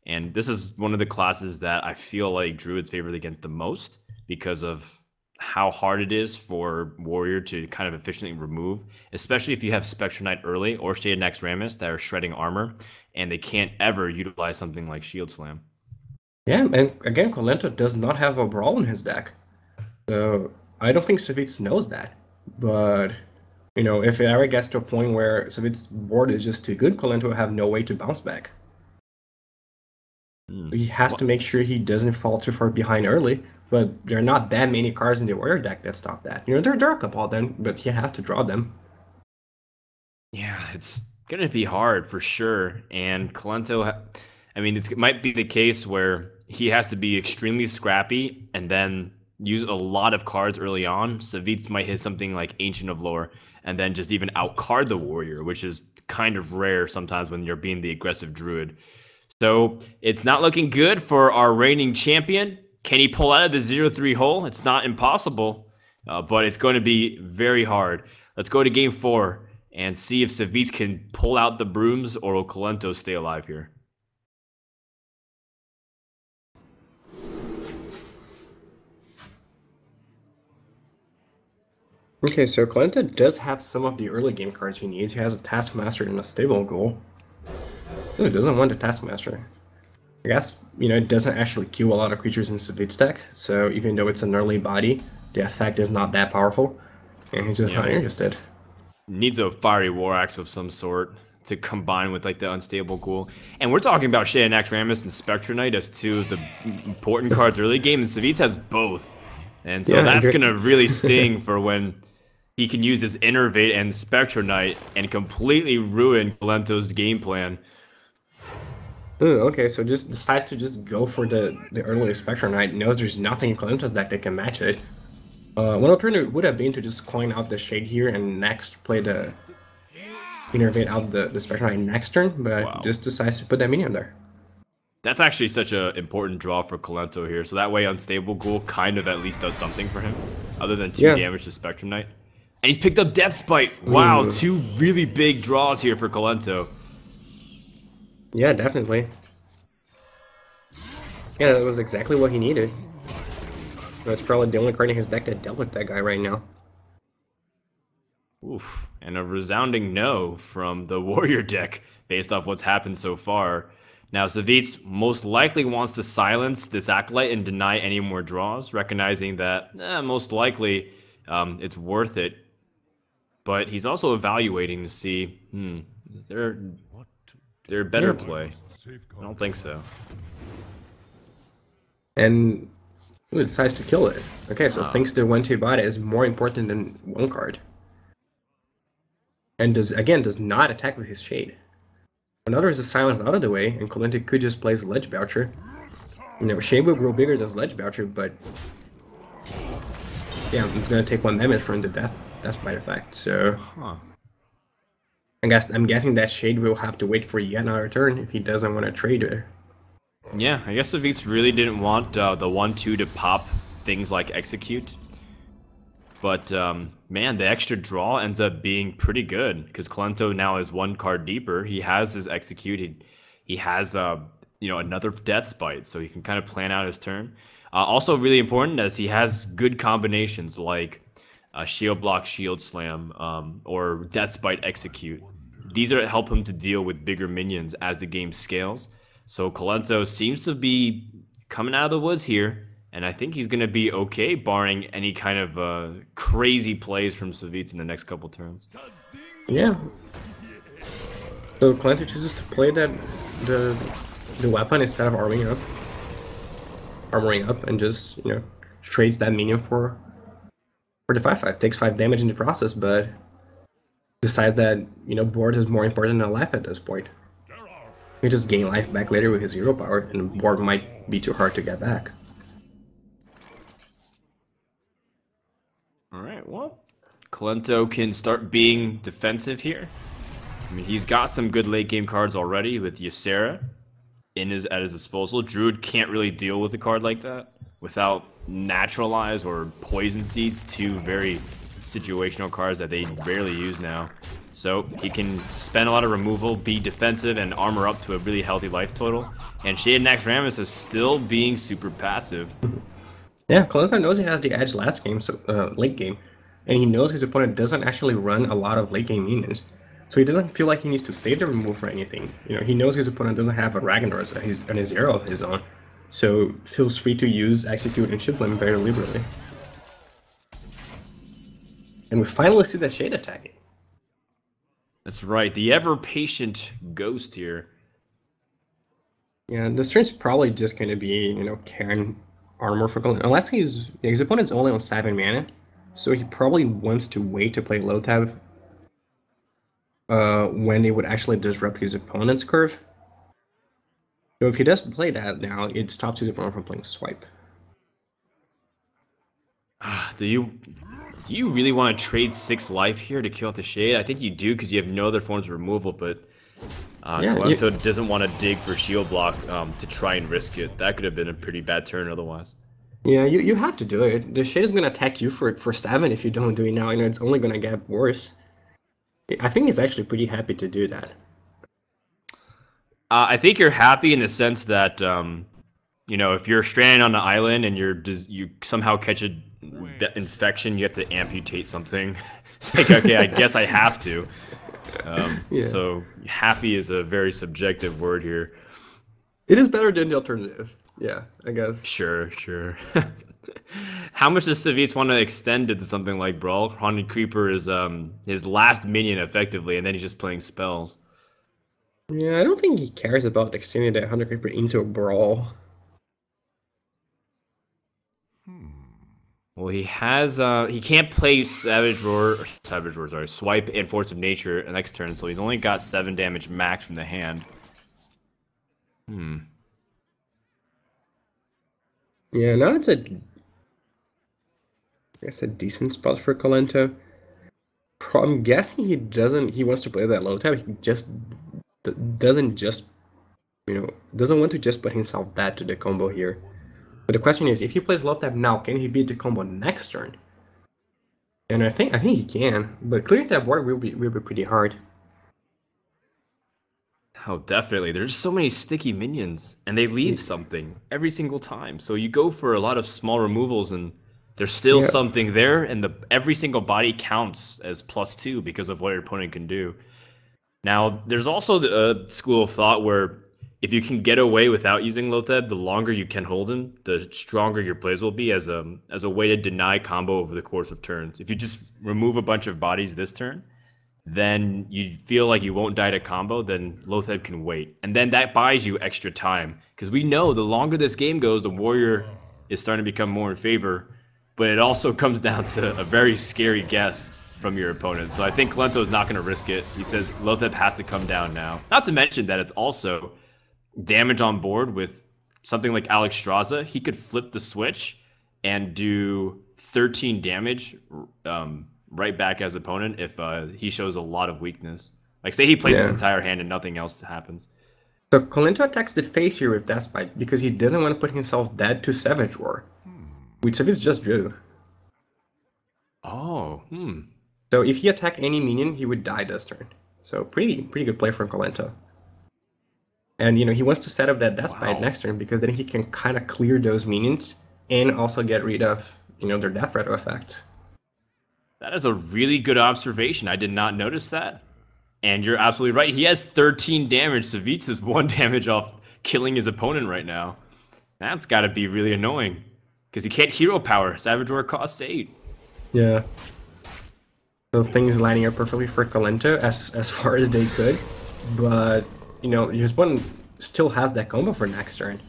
And this is one of the classes that I feel like Druid's favored against the most because of how hard it is for Warrior to kind of efficiently remove, especially if you have Spectre Knight early or Shaded Naxxramas that are shredding armor, and they can't ever utilize something like Shield Slam. Yeah, and again, Colenta does not have a Brawl in his deck. So I don't think Savitz knows that. But, you know, if it ever gets to a point where Savitz's board is just too good, Colenta will have no way to bounce back. He has to make sure he doesn't fall too far behind early, but there are not that many cards in the Warrior deck that stop that. You know, there are a couple of them, but he has to draw them. Yeah, it's going to be hard for sure. And Colento, I mean, it might be the case where he has to be extremely scrappy and then use a lot of cards early on. Savitz might hit something like Ancient of Lore and then just even outcard the Warrior, which is kind of rare sometimes when you're being the aggressive Druid. So it's not looking good for our reigning champion. Can he pull out of the 0-3 hole? It's not impossible, but it's going to be very hard. Let's go to game 4 and see if Savitz can pull out the brooms or will Colento stay alive here. Okay, so Colenta does have some of the early game cards he needs. He has a Taskmaster and a Stable Goal. He doesn't want a Taskmaster. I guess, you know, it doesn't actually kill a lot of creatures in Savitz's deck, so even though it's an early body, the effect is not that powerful, and he's just not interested. Needs a Fiery War Axe of some sort to combine with like the Unstable Ghoul. And we're talking about Shaded Naxxramas and Spectre Knight as two of the important cards early game, and Savitz has both. And so that's going to really sting for when he can use his Innervate and Spectre Knight and completely ruin Colento's game plan. Ooh, okay, so just decides to just go for the early Spectre Knight, knows there's nothing in Colento's deck that can match it. One alternative would have been to just coin out the Shade here and next play the Innervate out the Spectre Knight next turn, but just decides to put that minion there. That's actually such an important draw for Colento here, so that way Unstable Ghoul kind of at least does something for him, other than 2 damage to Spectrum Knight. And he's picked up Death Spite! Wow, 2 really big draws here for Colento. Yeah, definitely. Yeah, that was exactly what he needed. That's probably the only card in his deck that dealt with that guy right now. Oof. And a resounding no from the Warrior deck based off what's happened so far. Now, Savitz most likely wants to silence this Acolyte and deny any more draws, recognizing that most likely it's worth it. But he's also evaluating to see, is there a better Yeah. play? I don't think so. And ooh, it decides to kill it. Okay, so thinks the when to buy it is more important than one card. And does not attack with his Shade. Another is a silence out of the way, and Colente could just place Ledge Boucher. You know, Shade will grow bigger than Ledge Boucher, but yeah, it's gonna take 1 damage from the death bite effect. So I'm guessing that Shade will have to wait for yet another turn if he doesn't want to trade her. Yeah, I guess Savitz really didn't want the 1/2 to pop things like Execute. But, man, the extra draw ends up being pretty good, because Colento now is 1 card deeper. He has his Execute. He has, you know, another Death Bite, so he can kind of plan out his turn. Also really important as he has good combinations like Shield Block, Shield Slam, or Death Bite Execute. These are help him to deal with bigger minions as the game scales. So Colento seems to be coming out of the woods here, and I think he's going to be okay, barring any kind of crazy plays from Savitz in the next couple turns. Yeah. So Colento chooses to play the weapon instead of armoring up, and just, you know, trades that minion for the 5/5. Takes 5 damage in the process, but decides that, you know, board is more important than life at this point. He just gain life back later with his 0 power, and board might be too hard to get back. Alright, well, Colento can start being defensive here. I mean, he's got some good late game cards already with Ysera at his disposal. Druid can't really deal with a card like that without Naturalize or Poison Seeds, 2 very situational cards that they rarely use now. So he can spend a lot of removal, be defensive, and armor up to a really healthy life total. And Shade Naxxramas is still being super passive. Yeah, Colento knows he has the edge last game, so late game, and he knows his opponent doesn't actually run a lot of late game minions, so he doesn't feel like he needs to save the removal for anything. You know, he knows his opponent doesn't have a Ragnar and his arrow of his own, so feels free to use Execute and Shield Slam very liberally. And we finally see that Shade attacking. That's right, the ever-patient Ghost here. Yeah, this turn's probably just going to be, you know, Karen armor for Colento, unless his opponent's only on 7 mana, so he probably wants to wait to play low tab when it would actually disrupt his opponent's curve. So if he does play that now, it stops his opponent from playing Swipe. Do you really want to trade 6 life here to kill off the Shade? I think you do, because you have no other forms of removal, but Colento doesn't want to dig for Shield Block to try and risk it. That could have been a pretty bad turn otherwise. Yeah, you have to do it. The Shade is going to attack you for 7 if you don't do it now. You know, it's only going to get worse. I think he's actually pretty happy to do that. I think you're happy in the sense that, you know, if you're stranded on an island and you somehow catch a infection, you have to amputate something. It's like, okay, I guess I have to. Yeah. So happy is a very subjective word here. It is better than the alternative. Yeah, I guess. Sure. How much does Savitz want to extend it to something like Brawl? Haunted Creeper is his last minion effectively, and then he's just playing spells. Yeah, I don't think he cares about extending that 100 Creeper into a Brawl. Well, he has he can't play Swipe and Force of Nature next turn, so he's only got 7 damage max from the hand. Yeah, now it's I guess a decent spot for Colento. I'm guessing he wants to play that low tab. He just doesn't want to just put himself bad to the combo here. But the question is, if he plays low tab now, can he beat the combo next turn? And I think he can, but clearing that board will be pretty hard. Oh, definitely. There's so many sticky minions, and they leave something every single time. So you go for a lot of small removals, and there's still Yeah. something there, and every single body counts as +2 because of what your opponent can do. Now, there's also a school of thought where if you can get away without using Lotheb, the longer you can hold him, the stronger your plays will be as a way to deny combo over the course of turns. If you just remove a bunch of bodies this turn, then you feel like you won't die to combo, then Lotheb can wait. And then that buys you extra time. Because we know the longer this game goes, the warrior is starting to become more in favor. But it also comes down to a very scary guess from your opponent. So I think Kalento's not going to risk it. He says Lotheb has to come down now. Not to mention that it's also damage on board with something like Alex Straza. He could flip the switch and do 13 damage right back as opponent if he shows a lot of weakness. Like, say he plays his entire hand and nothing else happens. So Kolento attacks the face here with Deathbite because he doesn't want to put himself dead to Savage War, which Savage just drew. Oh, So if he attacked any minion, he would die this turn. So pretty good play from Kolento. And he wants to set up that Deathbite next turn because then he can kind of clear those minions and also get rid of their Death Rattle effect. That is a really good observation. I did not notice that. And you're absolutely right. He has 13 damage. Savitz is 1 damage off killing his opponent right now. That's got to be really annoying. Because he can't hero power. Savage War costs 8. Yeah. So things lining up perfectly for Kolento as far as they could. But, his opponent still has that combo for next turn.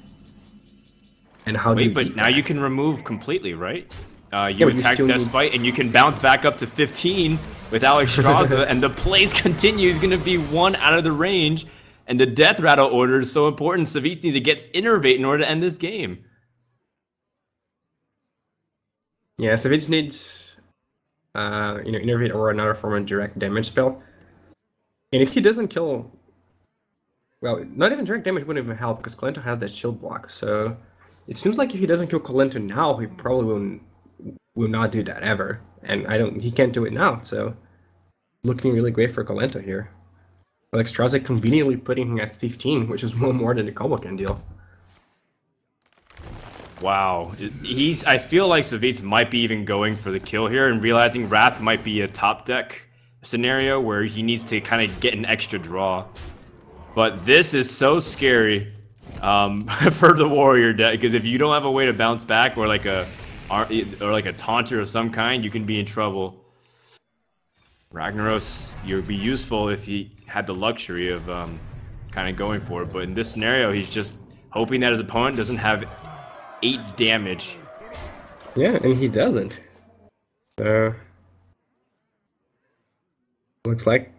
And how do you but now that? you can remove completely, right? You attack Deathbite, and you can bounce back up to 15 with Alex Straza, and the plays continue. He's going to be 1 out of the range, and the Death Rattle order is so important. Savitz needs to get Innervate in order to end this game. Yeah, Savitz needs, Innervate or another form of direct damage spell. And if he doesn't kill, well, not even direct damage wouldn't even help because Kolento has that shield block. So it seems like if he doesn't kill Kolento now, he probably will not do that ever. And he can't do it now. So looking really great for Kolento here. Alex Straza conveniently putting him at 15, which is one more than the combo can deal. Wow. I feel like Savitz might be even going for the kill here and realizing Wrath might be a top deck scenario where he needs to kind of get an extra draw. But this is so scary for the warrior deck, because if you don't have a way to bounce back or like a taunter of some kind, you can be in trouble. Ragnaros, it would be useful if he had the luxury of kind of going for it, but in this scenario, he's just hoping that his opponent doesn't have 8 damage. Yeah, and he doesn't. So looks like,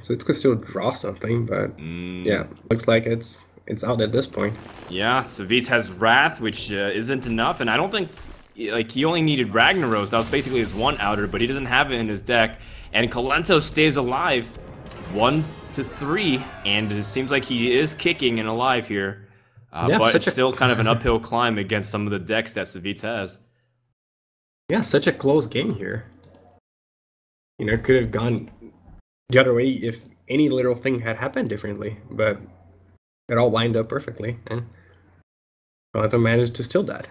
so it could still draw something, but yeah, looks like it's out at this point. Yeah, Savitz has Wrath, which isn't enough, and I don't think, like, he only needed Ragnaros. That was basically his 1 outer, but he doesn't have it in his deck. And Kolento stays alive, 1-3, and it seems like he is kicking and alive here. But it's still kind of an uphill climb against some of the decks that Savitz has. Yeah, such a close game here. It could have gone the other way if any little thing had happened differently, but it all lined up perfectly, and Kolento managed to steal that.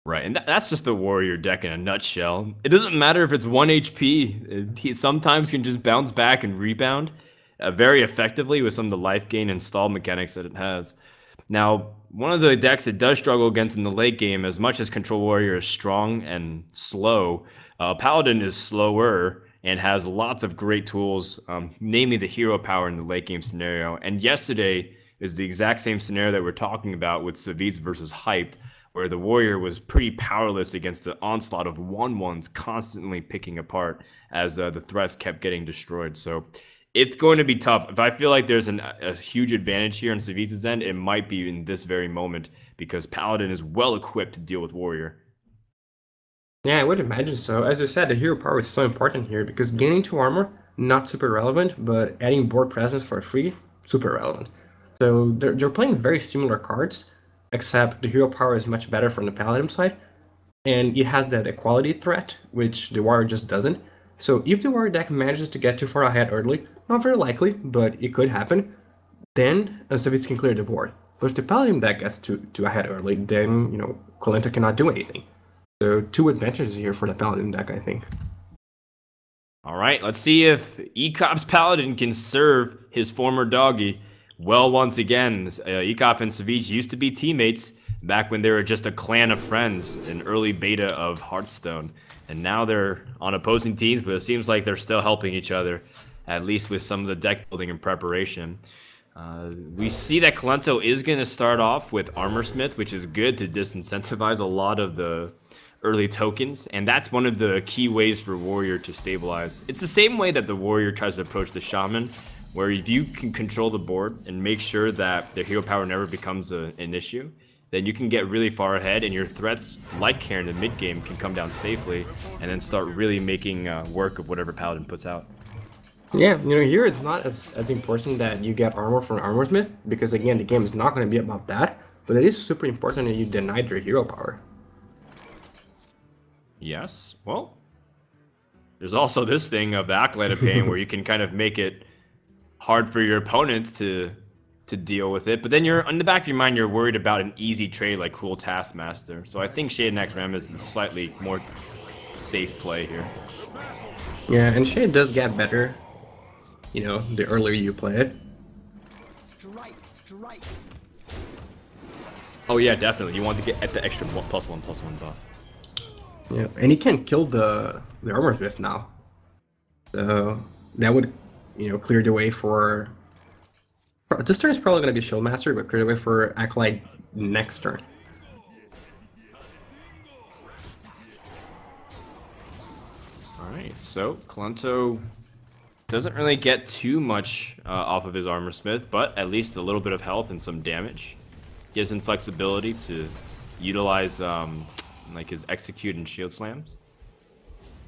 Right, and that's just the warrior deck in a nutshell. It doesn't matter if it's 1 HP. He sometimes can just bounce back and rebound very effectively with some of the life gain and stall mechanics that it has. Now, one of the decks it does struggle against in the late game, as much as Control Warrior is strong and slow, Paladin is slower and has lots of great tools, namely the hero power in the late game scenario. And yesterday is the exact same scenario that we're talking about with Savitz versus Hyped, where the warrior was pretty powerless against the onslaught of 1/1s constantly picking apart as the threats kept getting destroyed. So it's going to be tough. If I feel like there's a huge advantage here on Savitz's end, it might be in this very moment, because Paladin is well equipped to deal with warrior. Yeah, I would imagine so. As I said, the hero power is so important here because gaining 2 armor, not super relevant, but adding board presence for free, super relevant. So they're playing very similar cards, except the hero power is much better from the Paladin side, and it has that equality threat, which the warrior just doesn't. So if the warrior deck manages to get too far ahead early, Not very likely, but it could happen. Then Savitz can clear the board. But if the Paladin deck gets too ahead early, then, Kolenta cannot do anything. So 2 advantages here for the Paladin deck, I think. All right, let's see if Ecop's Paladin can serve his former doggy well once again. Ecop and Savage used to be teammates back when they were just a clan of friends in early beta of Hearthstone. And now they're on opposing teams, but it seems like they're still helping each other, at least with some of the deck building and preparation. We see that Kolento is going to start off with Armorsmith, which is good to disincentivize a lot of the early tokens, and that's one of the key ways for Warrior to stabilize. It's the same way that the Warrior tries to approach the Shaman, where if you can control the board and make sure that their hero power never becomes an issue, then you can get really far ahead, and your threats, like Karen in the mid game, can come down safely, and then start really making work of whatever Paladin puts out. Yeah, here it's not as important that you get armor from Armorsmith, because again, the game is not going to be about that, but it is super important that you deny their hero power. Yes, well, there's also this thing of the Acolyte of Pain where you can kind of make it hard for your opponent to deal with it, but then you're, in the back of your mind, you're worried about an easy trade like Cruel Taskmaster. So I think Shade Next Ram is a slightly more safe play here. Yeah, and Shade does get better, the earlier you play it. Strike. Oh yeah, definitely. You want to get at the extra +1/+1 buff. Yeah, and he can kill the Armorsmith now. So that would, clear the way for... This turn is probably going to be Shieldmaster, but clear the way for Acolyte next turn. Alright, so Kolento doesn't really get too much off of his Armorsmith, but at least a little bit of health and some damage. Gives him flexibility to utilize like his Execute and Shield Slams.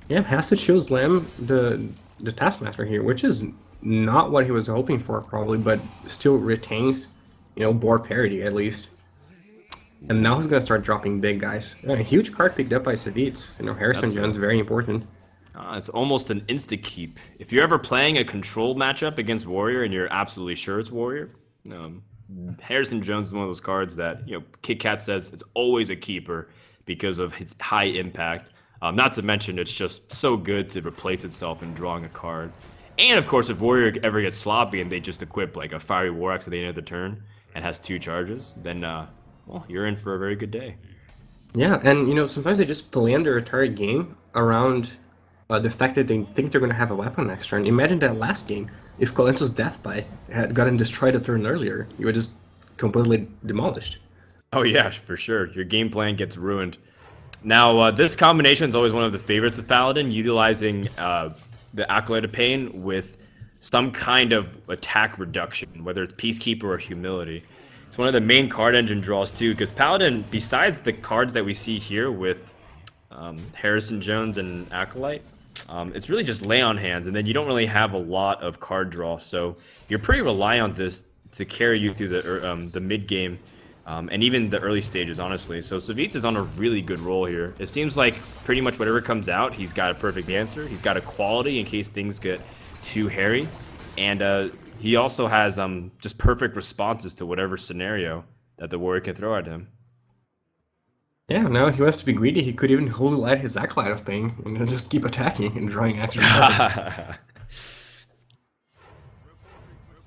Yeah, has to Shield Slam the Taskmaster here, which is not what he was hoping for probably, but still retains, board parity at least. And now he's gonna start dropping big guys. A huge card picked up by Savitz. Harrison Jones, very important. It's almost an insta-keep. If you're ever playing a control matchup against Warrior and you're absolutely sure it's Warrior, Harrison Jones is one of those cards that, Kit Kat says it's always a keeper because of its high impact. Not to mention it's just so good to replace itself in drawing a card. And of course, if Warrior ever gets sloppy and they just equip like a Fiery War Axe at the end of the turn and has 2 charges, then well, you're in for a very good day. Yeah, and sometimes they just plan their entire game around the fact that they think they're going to have a weapon next turn. Imagine that last game. If Kolento's Death Bite had gotten destroyed a turn earlier, you were just completely demolished. Oh yeah, for sure. Your game plan gets ruined. Now, this combination is always one of the favorites of Paladin, utilizing the Acolyte of Pain with some kind of attack reduction, whether it's Peacekeeper or Humility. It's one of the main card engine draws too, because Paladin, besides the cards that we see here with Harrison Jones and Acolyte, it's really just lay on hands, and then you don't really have a lot of card draw, so you're pretty reliant on this to carry you through the mid game and even the early stages, honestly. So Savitz is on a really good roll here. It seems like pretty much whatever comes out, he's got a perfect answer. He's got a quality in case things get too hairy, and he also has just perfect responses to whatever scenario that the Warrior can throw at him. Yeah, now if he wants to be greedy, he could even Holy Light his Acolyte of Pain and then just keep attacking and drawing extra cards.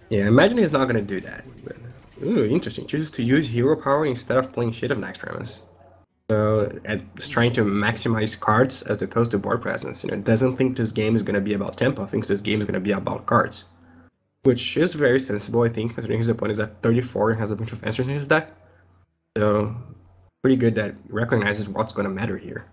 Yeah, imagine he's not going to do that. But, ooh, interesting. Chooses to use hero power instead of playing Shade of Naxxramas. So it's trying to maximize cards as opposed to board presence. Doesn't think this game is going to be about tempo. Thinks this game is going to be about cards. Which is very sensible, I think, considering his opponent is at 34 and has a bunch of answers in his deck. So pretty good that he recognizes what's going to matter here.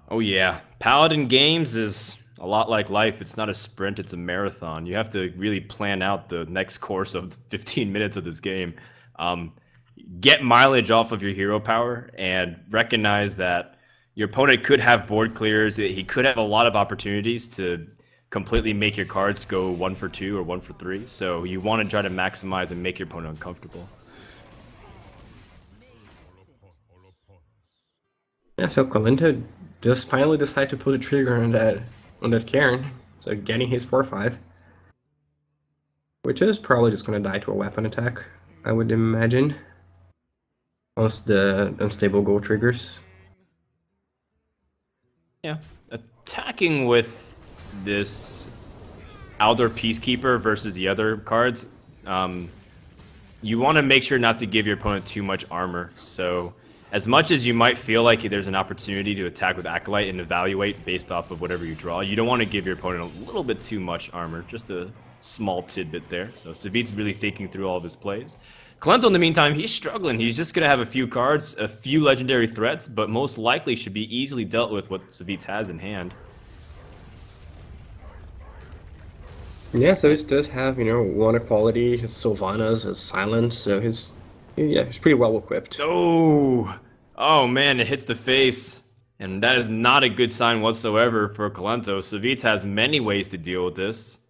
Oh yeah, Paladin games is a lot like life. It's not a sprint, it's a marathon. You have to really plan out the next course of 15 minutes of this game. Get mileage off of your hero power and recognize that your opponent could have board clears. He could have a lot of opportunities to completely make your cards go 1 for 2 or 1 for 3. So you want to try to maximize and make your opponent uncomfortable. Yeah, so Kolento just finally decided to pull the trigger on that Karen. So getting his 4/5. which is probably just going to die to a weapon attack, I would imagine. Once the unstable goal triggers. Yeah, attacking with this Aldor Peacekeeper versus the other cards, you want to make sure not to give your opponent too much armor. So as much as you might feel like there's an opportunity to attack with Acolyte and evaluate based off of whatever you draw, you don't want to give your opponent a little bit too much armor, just a small tidbit there. So Savit's really thinking through all of his plays. Kolento, in the meantime, he's struggling. He's just going to have a few cards, a few legendary threats, but most likely should be easily dealt with what Savitz has in hand. Yeah, so he does have, one equality, his Sylvanas, his Silence, so he's pretty well equipped. Oh man, it hits the face. And that is not a good sign whatsoever for Kolento. Savitz has many ways to deal with this.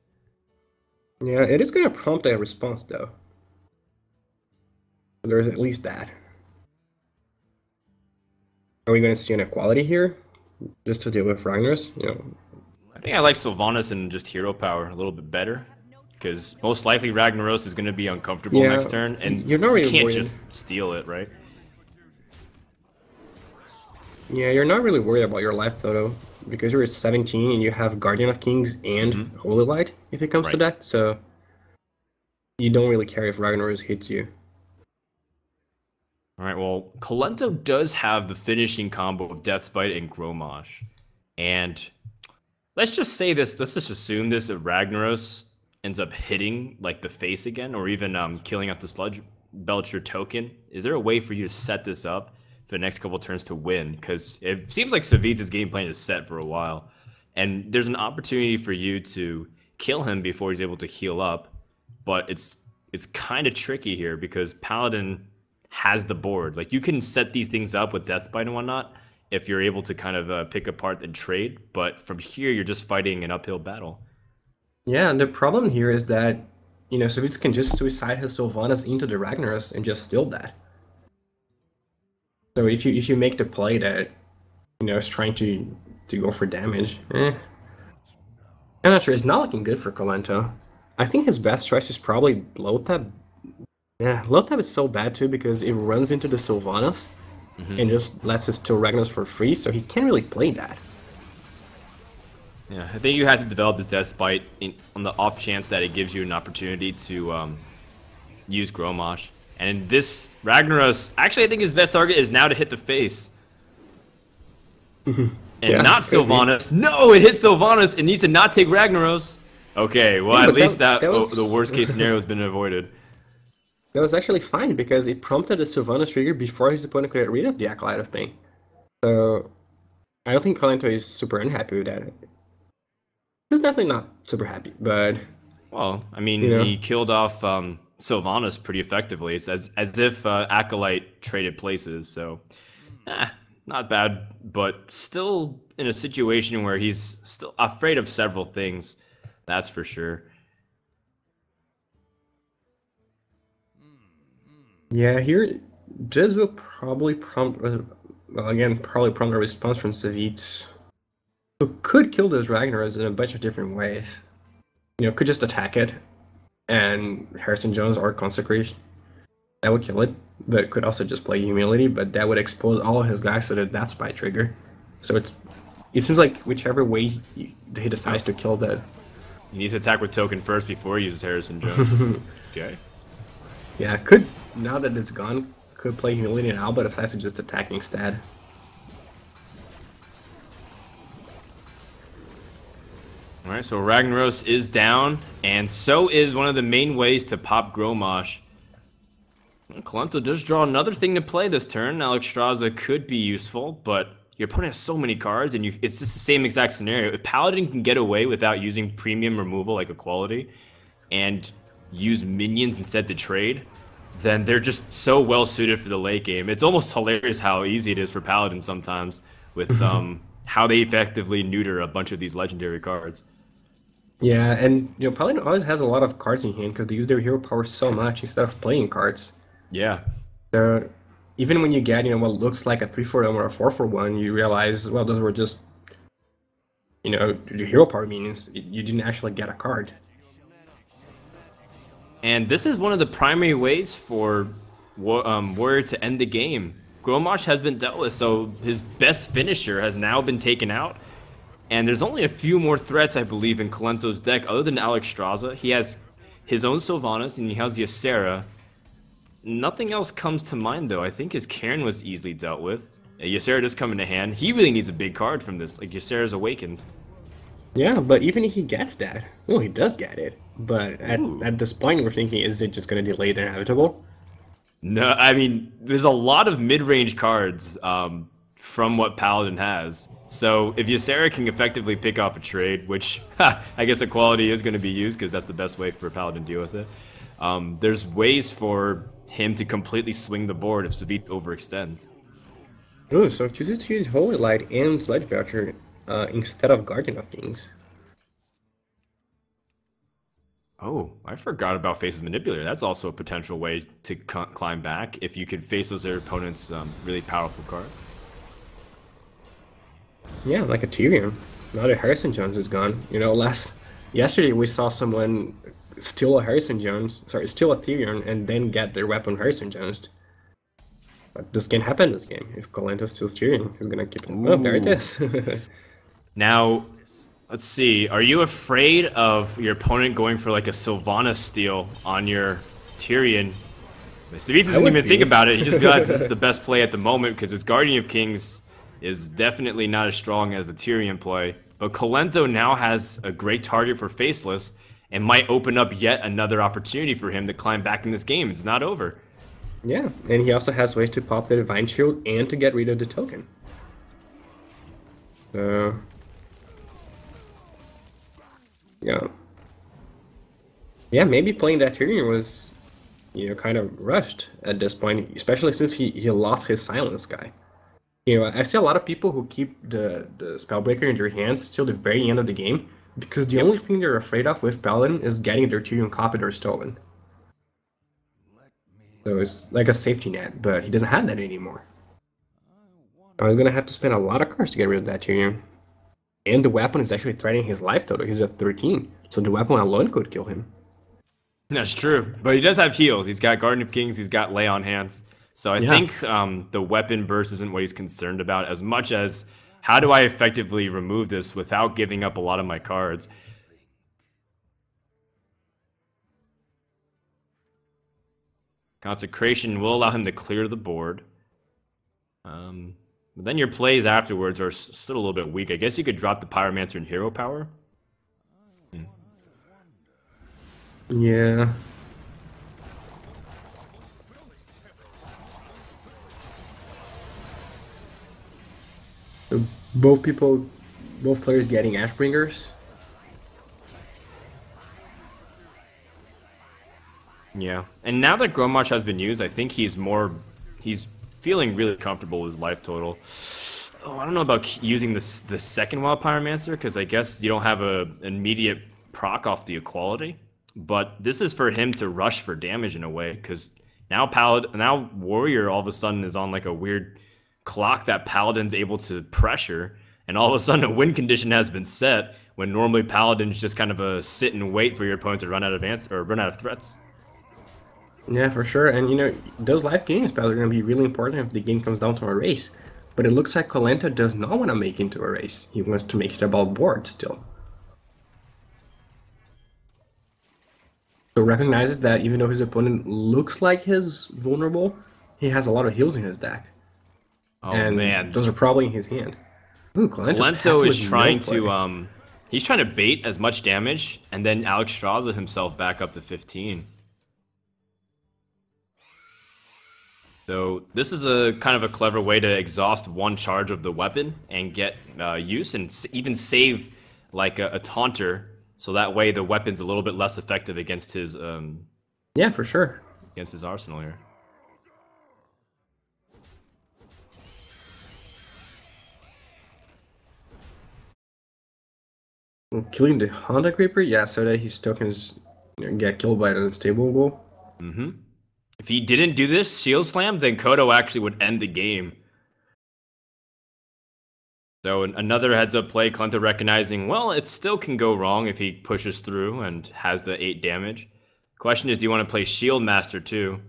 Yeah, it is going to prompt a response, though. There's at least that. Are we going to see an equality here? Just to deal with Ragnar's? I think I like Sylvanas and just hero power a little bit better. Because most likely Ragnaros is going to be uncomfortable next turn. And you're not really you can't worried. just steal it, right? Yeah, you're not really worried about your life, though. Because you're at 17 and you have Guardian of Kings and Holy Light, if it comes to that. So you don't really care if Ragnaros hits you. Alright, well, Kolento does have the finishing combo of Deathbite and Grommash. And let's just say this, let's just assume this, if Ragnaros ends up hitting like the face again, or even killing out the Sludge Belcher token. Is there a way for you to set this up for the next couple turns to win? Because it seems like Savitz's game plan is set for a while. And there's an opportunity for you to kill him before he's able to heal up. But it's kind of tricky here because Paladin has the board. Like, you can set these things up with Deathbite and whatnot if you're able to kind of pick apart and trade, but from here you're just fighting an uphill battle. Yeah, and the problem here is that, Savitz can just suicide his Sylvanas into the Ragnaros and just steal that. So if you make the play that, is trying to go for damage, I'm not sure. It's not looking good for Kolento. I think his best choice is probably Low Tab. Yeah, Low Tab is so bad too because it runs into the Sylvanas and just lets us steal Ragnaros for free, so he can't really play that. Yeah, I think you have to develop this Deathbite on the off chance that it gives you an opportunity to use Grommash. And in this Ragnaros, actually I think his best target is now to hit the face. And not Sylvanas. No, it hits Sylvanas. It needs to not take Ragnaros. Okay, well, at least that was... the worst case scenario has been avoided. That was actually fine because it prompted the Sylvanas trigger before his opponent could get rid of the Acolyte of Pain. So I don't think Kolento is super unhappy with that. He's definitely not super happy, but... Well, I mean, he killed off Sylvanas pretty effectively. It's as if Acolyte traded places, so... not bad, but still in a situation where he's still afraid of several things. That's for sure. Yeah, here, Jez will probably prompt a response from Savitz, who could kill those Ragnaros in a bunch of different ways. Could just attack it, and Harrison Jones or Consecration. That would kill it, but could also just play Humility, but that would expose all of his guys to the Deathbite trigger. So it seems like whichever way he decides to kill that. He needs to attack with Token first before he uses Harrison Jones. Okay. Yeah, now that it's gone, could play Humility now, but decides to just attack instead. Alright, so Ragnaros is down, and so is one of the main ways to pop Grommash. Kolento does draw another thing to play this turn. Alexstrasza could be useful, but your opponent has so many cards, and it's just the same exact scenario. If Paladin can get away without using premium removal like Equality, and use minions instead to trade, then they're just so well suited for the late game. It's almost hilarious how easy it is for Paladin sometimes with how they effectively neuter a bunch of these legendary cards. Yeah, and Paladin always has a lot of cards in hand because they use their hero power so much instead of playing cards. Yeah. So even when you get what looks like a 3-for-1 or a 4-for-1, you realize, well, those were just your hero power means you didn't actually get a card. And this is one of the primary ways for Warrior to end the game. Grommash has been dealt with, so his best finisher has now been taken out. And there's only a few more threats, I believe, in Colento's deck, other than Alexstrasza. He has his own Sylvanas, and he has Ysera. Nothing else comes to mind, though. I think his Cairn was easily dealt with. Ysera does come into hand. He really needs a big card from this, like Ysera's Awakens. Yeah, but even if he gets that, well, he does get it. But at this point, we're thinking, is it just going to delay the inevitable? No, I mean, there's a lot of mid-range cards from what Paladin has. So if Ysera can effectively pick off a trade, which I guess equality is going to be used because that's the best way for Paladin to deal with it, there's ways for him to completely swing the board if Savith overextends. Oh, so chooses to use Holy Light and Sledge Belcher instead of Guardian of Kings. Oh, I forgot about Face's Manipulator. That's also a potential way to climb back if you could face those other opponents' really powerful cards. Yeah, like a Tyrion. Now that Harrison Jones is gone. You know, yesterday we saw someone steal a steal a Tyrion and then get their weapon Harrison Jones. But this can happen in this game. If Colento steals Tyrion, he's gonna keep him. Oh, there it is. Now, let's see. Are you afraid of your opponent going for like a Sylvanas steal on your Tyrion? Savith doesn't even think about it. He just realizes this is the best play at the moment because his Guardian of Kings is definitely not as strong as the Tyrion play. But Colento now has a great target for Faceless and might open up yet another opportunity for him to climb back in this game. It's not over. Yeah, and he also has ways to pop the Divine Shield and to get rid of the token. So... Yeah, maybe playing that Tyrion was, you know, kind of rushed at this point, especially since he lost his Silence guy. You know, I see a lot of people who keep the Spellbreaker in their hands till the very end of the game, because the only thing they're afraid of with Paladin is getting their Tyrion copied or stolen. So it's like a safety net, but he doesn't have that anymore. I was gonna have to spend a lot of cards to get rid of that Tyrion. And the weapon is actually threatening his life total. He's at 13, so the weapon alone could kill him. That's true, but he does have heals. He's got Guardian of Kings, he's got Lay on Hands. So I think the weapon burst isn't what he's concerned about as much as how do I effectively remove this without giving up a lot of my cards. Consecration will allow him to clear the board. But then your plays afterwards are still a little bit weak. I guess you could drop the Pyromancer and Hero Power. Yeah. So both players getting Ashbringers. Yeah, and now that Grommash has been used, I think he's feeling really comfortable with his life total. Oh, I don't know about using the second Wild Pyromancer, because I guess you don't have an immediate proc off the equality. But this is for him to rush for damage in a way, because now Warrior all of a sudden is on like a weird clock that Paladin's able to pressure, and all of a sudden a win condition has been set when normally Paladin's just kind of a sit and wait for your opponent to run out of threats. Yeah, for sure. And, you know, those live game spells are going to be really important if the game comes down to a race. But it looks like Colento does not want to make it into a race. He wants to make it about board still. So recognizes that even though his opponent looks like he's vulnerable, he has a lot of heals in his deck. Oh, and man. Those are probably in his hand. Ooh, Colento is trying to, he's trying to bait as much damage, and then Alexstrasza himself back up to 15. So this is a kind of a clever way to exhaust one charge of the weapon and get use and even save like a taunter, so that way the weapon's a little bit less effective against his yeah, for sure, against his arsenal here. Killing the Honda Creeper, yeah, so that his tokens get killed by an unstable goal. Mm-hmm. If he didn't do this Shield Slam, then Kodo actually would end the game. So another heads-up play, Colento recognizing, well, it still can go wrong if he pushes through and has the 8 damage. Question is, do you want to play Shield Master too?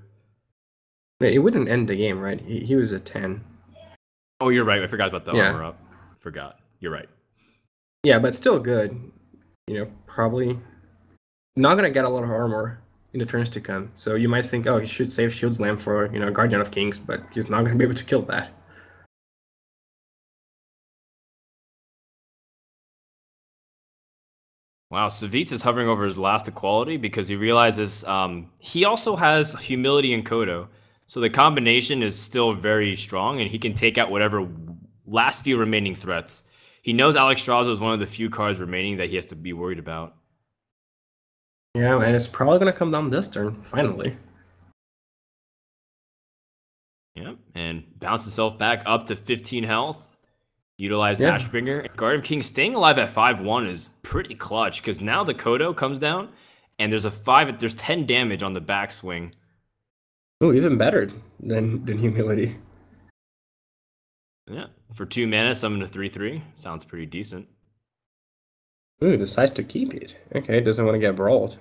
It wouldn't end the game, right? He was a 10. Oh, you're right. I forgot about the Yeah. armor up. Forgot. You're right. Yeah, but still good. Probably not gonna get a lot of armor in the turns to come. So you might think, oh, he should save Shield Slam for, Guardian of Kings, but he's not gonna be able to kill that. Wow, Savitz is hovering over his last equality because he realizes he also has Humility and Kodo. So the combination is still very strong, and he can take out whatever last few remaining threats. He knows Alex Straza is one of the few cards remaining that he has to be worried about. Yeah, and it's probably gonna come down this turn, finally. Yep, and bounce himself back up to 15 health. Utilize Yeah. Ashbringer. Guardian King staying alive at 5-1 is pretty clutch because now the Kodo comes down and there's 10 damage on the backswing. Oh, even better than Humility. Yeah, for 2 mana, summon a 3/3. Sounds pretty decent. Ooh, decides to keep it. Okay, doesn't want to get brawled.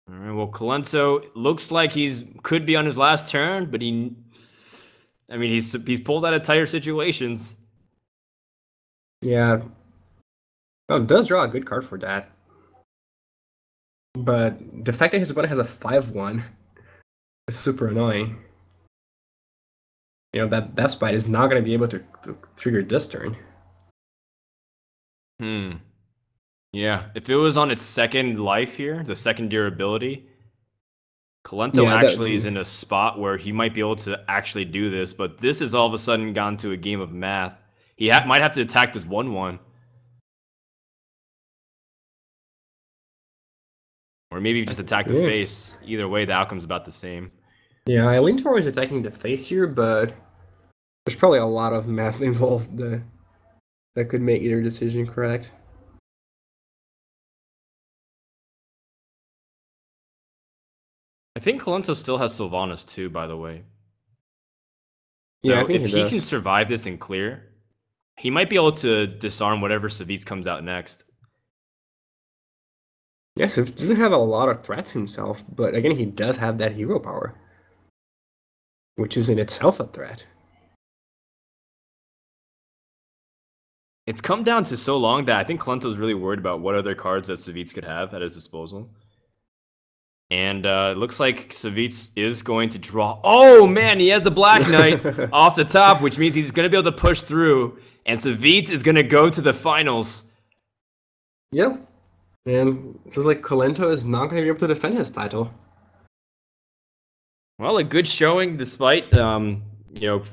All right, well, Colenso looks like could be on his last turn, but he's pulled out of tighter situations. Yeah. Oh, does draw a good card for that. But the fact that his opponent has a 5-1 is super annoying. That Death Spite is not going to be able to trigger this turn. Yeah, if it was on its second life here, the second durability, Colento actually is in a spot where he might be able to actually do this, but this has all of a sudden gone to a game of math. He might have to attack this 1/1. Or maybe just attack the face. Either way, the outcome's about the same. Yeah, I lean towards attacking the face here, but there's probably a lot of math involved that could make either decision correct. I think Colento still has Sylvanas too, by the way. Yeah, so I think if he can survive this and clear, he might be able to disarm whatever Savitz comes out next. Yes, he doesn't have a lot of threats himself, but again, he does have that hero power, which is in itself a threat. It's come down to so long that I think Colento's really worried about what other cards that Savitz could have at his disposal. And it looks like Savitz is going to draw. Oh, man, he has the Black Knight off the top, which means he's going to be able to push through. And Savitz is going to go to the finals. Yep. And it feels like Colento is not going to be able to defend his title. Well, a good showing despite,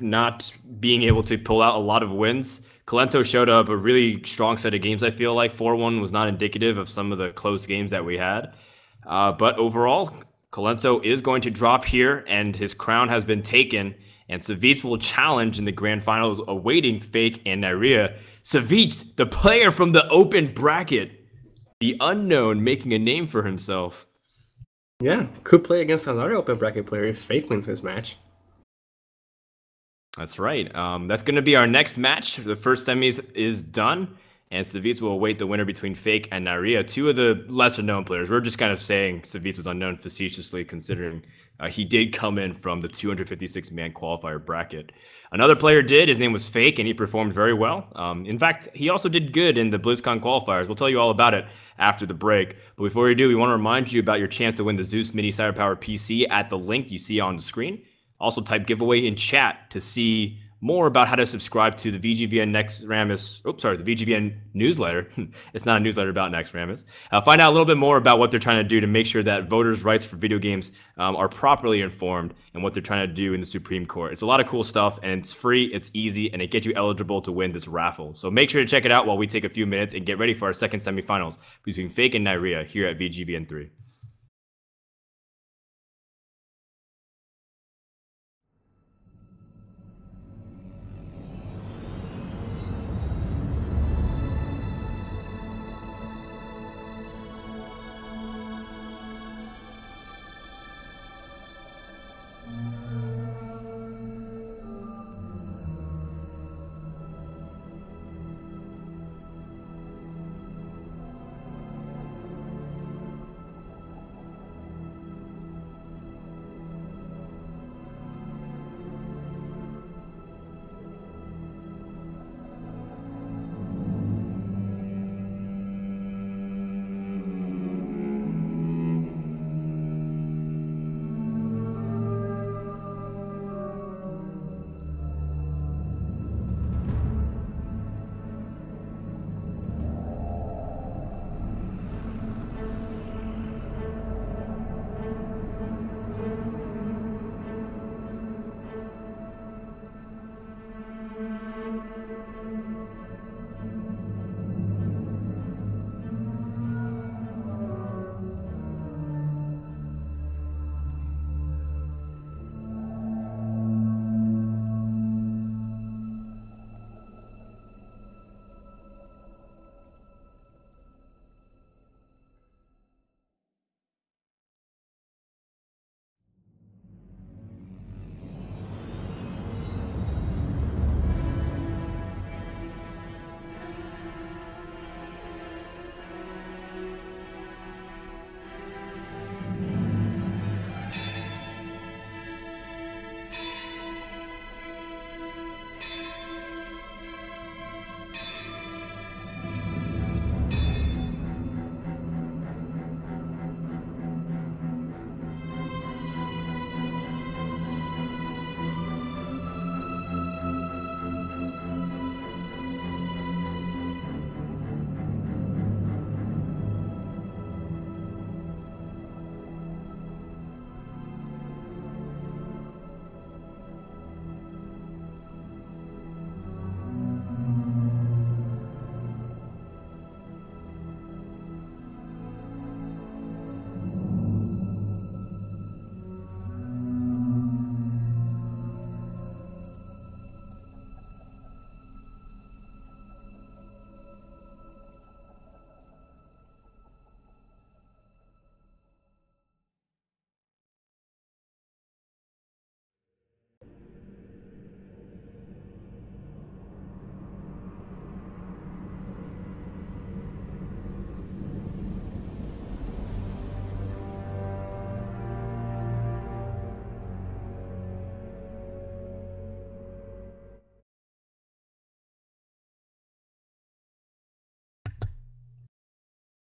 not being able to pull out a lot of wins. Colento showed up a really strong set of games, I feel like. 4-1 was not indicative of some of the close games that we had. But overall, Colento is going to drop here, and his crown has been taken. And Savitz will challenge in the grand finals, awaiting Fake and Nyria. Savitz, the player from the open bracket, the unknown, making a name for himself. Yeah, could play against another open bracket player if Fake wins his match. That's right. That's going to be our next match. The first semis is done, and Savitz will await the winner between Fake and Nyria, two of the lesser-known players. We're just kind of saying Savitz was unknown facetiously, considering he did come in from the 256-man qualifier bracket. Another player did. His name was Fake, and he performed very well. In fact, he also did good in the BlizzCon qualifiers. We'll tell you all about it after the break. But before we do, we want to remind you about your chance to win the Zeus Mini Cyberpower PC at the link you see on the screen. Also, type giveaway in chat to see more about how to subscribe to the VGVN the VGVN newsletter. It's not a newsletter about Naxxramas. Find out a little bit more about what they're trying to do to make sure that voters' rights for video games are properly informed and what they're trying to do in the Supreme Court. It's a lot of cool stuff, and it's free, it's easy, and it gets you eligible to win this raffle. So make sure to check it out while we take a few minutes and get ready for our second semifinals between Fake and Nyria here at VGVN3.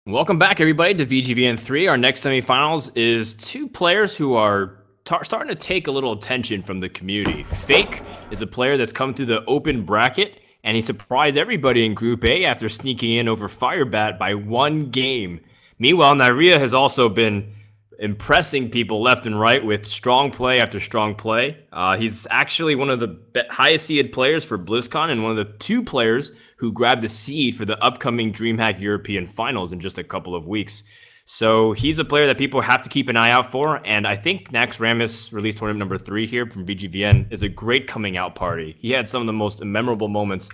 Welcome back, everybody, to VGVN3. Our next semifinals is two players who are starting to take a little attention from the community. Fake is a player that's come through the open bracket, and he surprised everybody in Group A after sneaking in over Firebat by 1 game. Meanwhile, Nyria has also been impressing people left and right with strong play after strong play. He's actually one of the highest seeded players for BlizzCon and one of the 2 players who grabbed the seed for the upcoming DreamHack European Finals in just a couple of weeks. So he's a player that people have to keep an eye out for, and I think Nax Ramus release tournament number 3 here from VGVN is a great coming out party. He had some of the most memorable moments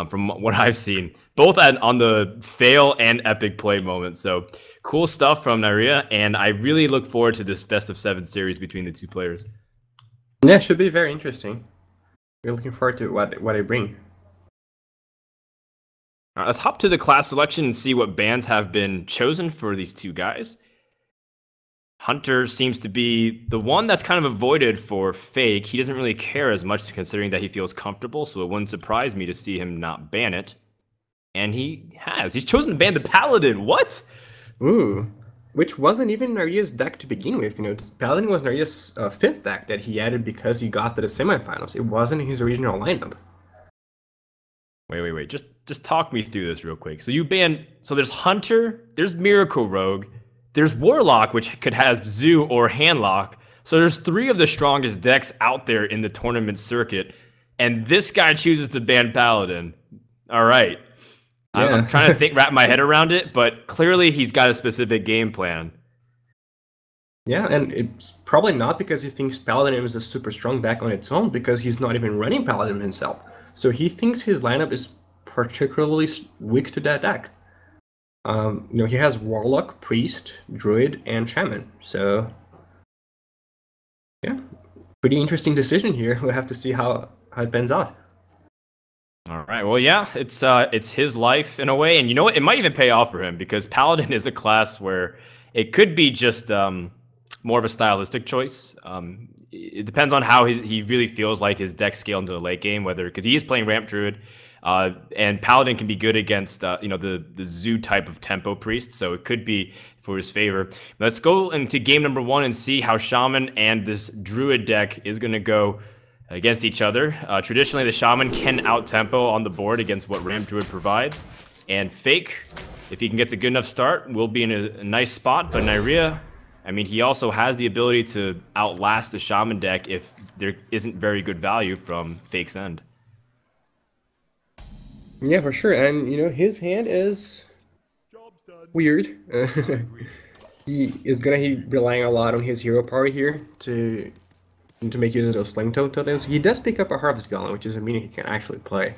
from what I've seen, both on the fail and epic play moments. So cool stuff from Nyria, and I really look forward to this best of 7 series between the 2 players. Yeah, it should be very interesting. We're looking forward to what they bring. All right, let's hop to the class selection and see what bans have been chosen for these 2 guys. Hunter seems to be the one that's kind of avoided for Fake. He doesn't really care as much, considering that he feels comfortable, so it wouldn't surprise me to see him not ban it. And he has. He's chosen to ban the Paladin. What? Ooh. Which wasn't even Nyria's deck to begin with. You know, Paladin was Nyria's 5th deck that he added because he got to the semifinals. It wasn't his original lineup. Wait. Just talk me through this real quick. So you ban. So there's Hunter, there's Miracle Rogue, there's Warlock, which could have Zoo or Handlock. So there's 3 of the strongest decks out there in the tournament circuit, and this guy chooses to ban Paladin. All right. Yeah. I'm trying to wrap my head around it, but clearly he's got a specific game plan. Yeah, and it's probably not because he thinks Paladin is a super strong deck on its own, because he's not even running Paladin himself. So he thinks his lineup is particularly weak to that deck. You know, he has Warlock, Priest, Druid, and Shaman. So, yeah, pretty interesting decision here. We'll have to see how it pans out. All right. Well, yeah, it's his life in a way, and you know what? It might even pay off for him, because Paladin is a class where it could be just more of a stylistic choice. It depends on how he really feels like his deck scale into the late game, whether because he is playing Ramp Druid. And Paladin can be good against you know, the Zoo type of tempo priest, so it could be for his favor. Let's go into game number 1 and see how Shaman and this Druid deck is going to go against each other. Traditionally, the Shaman can out-tempo on the board against what Ramp Druid provides, and Fake, if he can get a good enough start, will be in a nice spot. But Nyria, I mean, he also has the ability to outlast the Shaman deck if there isn't very good value from Fake's end. Yeah, for sure. And, you know, his hand is weird. He is going to be relying a lot on his hero power here to make use of those Sling Totems. He does pick up a Harvest Golem, which is a meaning he can actually play.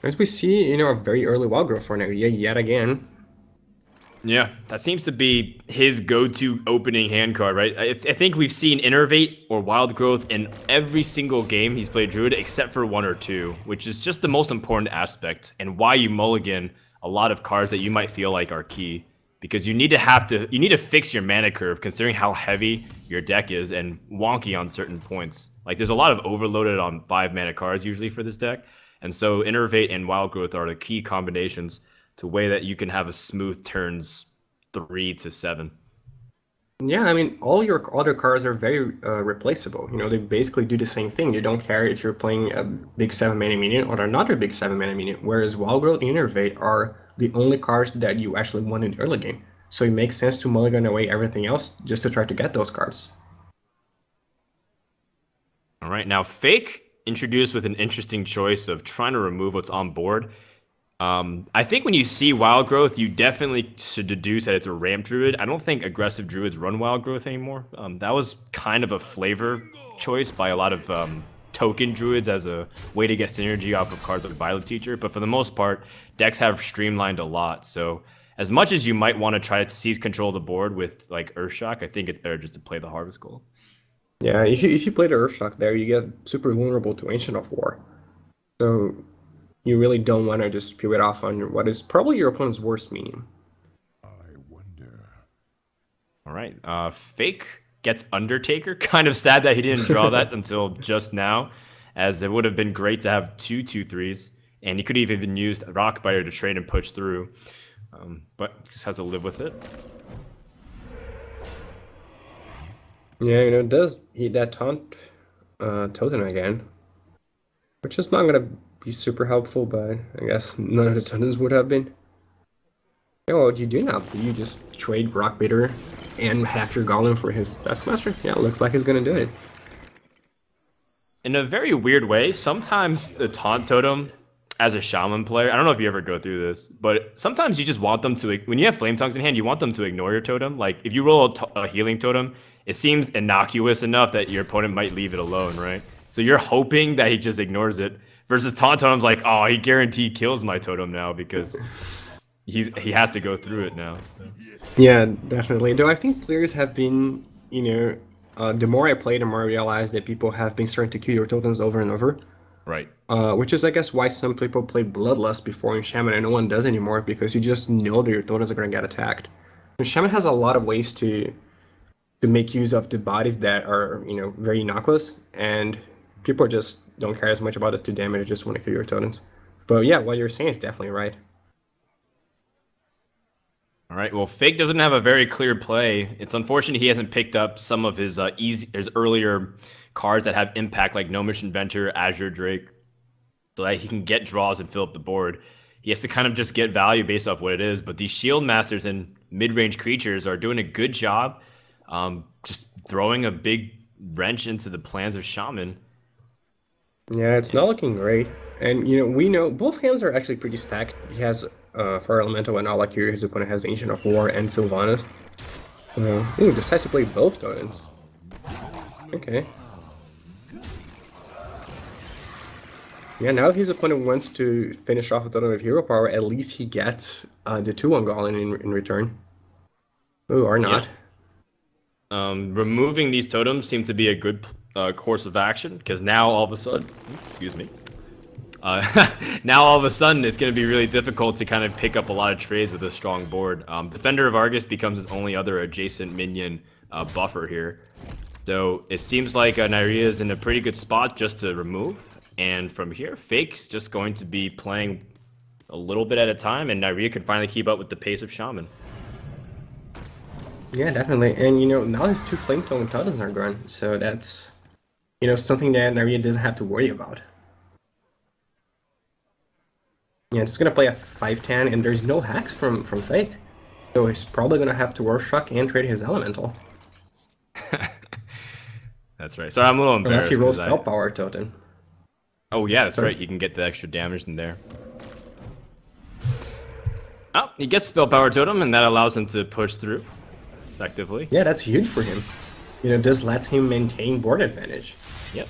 As we see, you know, a very early wild growth for Nyria yet again. Yeah, that seems to be his go-to opening hand card, right? I think we've seen Innervate or Wild Growth in every single game he's played Druid, except for 1 or 2, which is just the most important aspect, and why you mulligan a lot of cards that you might feel like are key, because you need to fix your mana curve, considering how heavy your deck is and wonky on certain points. Like, there's a lot of overloaded on 5 mana cards usually for this deck, and so Innervate and Wild Growth are the key combinations to way that you can have a smooth turns 3 to 7. Yeah, I mean, all your other cards are very replaceable. You know, they basically do the same thing. You don't care if you're playing a big 7 mana minion or another big 7 mana minion, whereas Wild Growth and Innervate are the only cards that you actually want in the early game. So it makes sense to mulligan away everything else just to try to get those cards. All right, now Fake introduced with an interesting choice of trying to remove what's on board. I think when you see Wild Growth, you definitely should deduce that it's a Ramp Druid. I don't think aggressive Druids run Wild Growth anymore. That was kind of a flavor choice by a lot of token Druids as a way to get synergy off of cards like Violet Teacher. But for the most part, decks have streamlined a lot. So as much as you might want to try to seize control of the board with like Earthshock, I think it's better just to play the Harvest Golem. Yeah, if you play the Earthshock there, you get super vulnerable to Ancient of War. So you really don't want to just spew it off on what is probably your opponent's worst minion. I wonder. All right, Fake gets Undertaker. Kind of sad that he didn't draw that until just now, as it would have been great to have 2 2/3s. and he could have even used Rock Biter to trade and push through, but just has to live with it. Yeah, it does eat that taunt totem again, which is not gonna be super helpful, but I guess none of the totems would have been. Yeah, what do you do now? Do you just trade Rock Biter and half your Golem for his Taskmaster? Yeah, looks like he's gonna do it. In a very weird way, sometimes the taunt totem as a shaman player, I don't know if you ever go through this, but sometimes you just want them to, when you have flame tongues in hand, you want them to ignore your totem. Like if you roll a healing totem, it seems innocuous enough that your opponent might leave it alone, right? So you're hoping that he just ignores it. Versus taunt totem's like, oh, he guaranteed kills my totem now because he has to go through it now. So. Yeah, definitely. Though I think players have been, the more I play, the more I realize that people have been starting to kill your totems over and over. Right. Which is, I guess, why some people play Bloodlust before in Shaman and no one does anymore, because you just know that your totems are going to get attacked. And Shaman has a lot of ways to make use of the bodies that are, very innocuous, and people just don't care as much about the 2 damage, they just want to kill your totems. But yeah, what you're saying is definitely right. All right, well, Fake doesn't have a very clear play. It's unfortunate he hasn't picked up some of his his earlier cards that have impact, like Gnomish Inventor, Azure Drake, so that he can get draws and fill up the board. He has to kind of just get value based off what it is, but these Shield Masters and mid-range creatures are doing a good job just throwing a big wrench into the plans of Shaman. Yeah, it's not looking great. And, we know both hands are actually pretty stacked. He has Fire Elemental and Alakir, his opponent has Ancient of War and Sylvanas. Ooh, decides to play both totems. Okay. Yeah, now if his opponent wants to finish off a totem with hero power, at least he gets the 2-1 Golem in return. Ooh, or not. Yeah. Removing these totems seem to be a good course of action, because now all of a sudden, excuse me, now all of a sudden it's going to be really difficult to kind of pick up a lot of trades with a strong board. Defender of Argus becomes his only other adjacent minion buffer here. So it seems like Nyria is in a pretty good spot just to remove. And from here, Fake's just going to be playing a little bit at a time, and Nyria can finally keep up with the pace of Shaman. Yeah, definitely. And, now his 2 Flame Tone totems are gone, so that's, something that Nyria doesn't have to worry about. Yeah, just gonna play a 5/10, and there's no hacks from Fake. So he's probably gonna have to Warshock and trade his Elemental. That's right. So I'm a little embarrassed. Unless he rolls Spell Power Totem. Oh yeah, that's right. He can get the extra damage in there. Oh, he gets Spell Power Totem, and that allows him to push through effectively. Yeah, that's huge for him. This lets him maintain board advantage. Yep.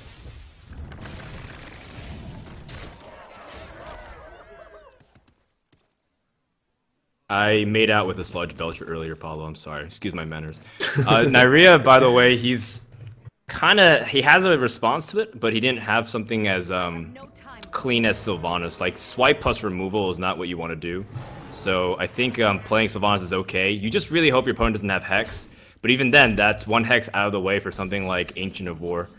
I made out with a Sludge Belcher earlier, Paulo. I'm sorry. Excuse my manners. Nyria, by the way, he has a response to it, but he didn't have something as clean as Sylvanas. Like, swipe plus removal is not what you want to do. So I think playing Sylvanas is okay. You just really hope your opponent doesn't have Hex. But even then, that's 1 Hex out of the way for something like Ancient of War.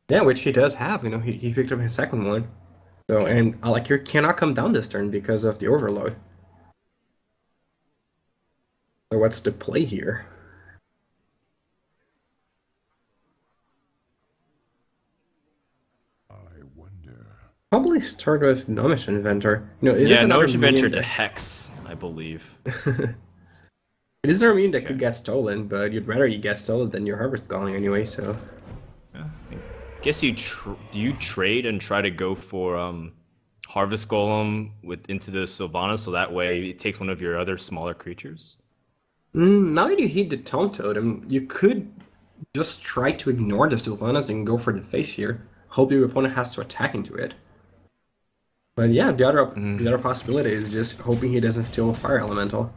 Yeah, which he does have. He picked up his 2nd one. So, and Alakir cannot come down this turn because of the overload. So what's the play here? I wonder. Probably start with Gnomish Inventor. Yeah, Gnomish Inventor to Hex, I believe. It is a minion that could get stolen, but you'd rather you get stolen than your Harvest Golem anyway, so... Yeah, I guess do you trade and try to go for Harvest Golem into the Sylvanas, so that way it takes one of your other smaller creatures? Now that you hit the Taunt Totem, you could just try to ignore the Sylvanas and go for the face here. Hope your opponent has to attack into it. But yeah, the other possibility is just hoping he doesn't steal a Fire Elemental.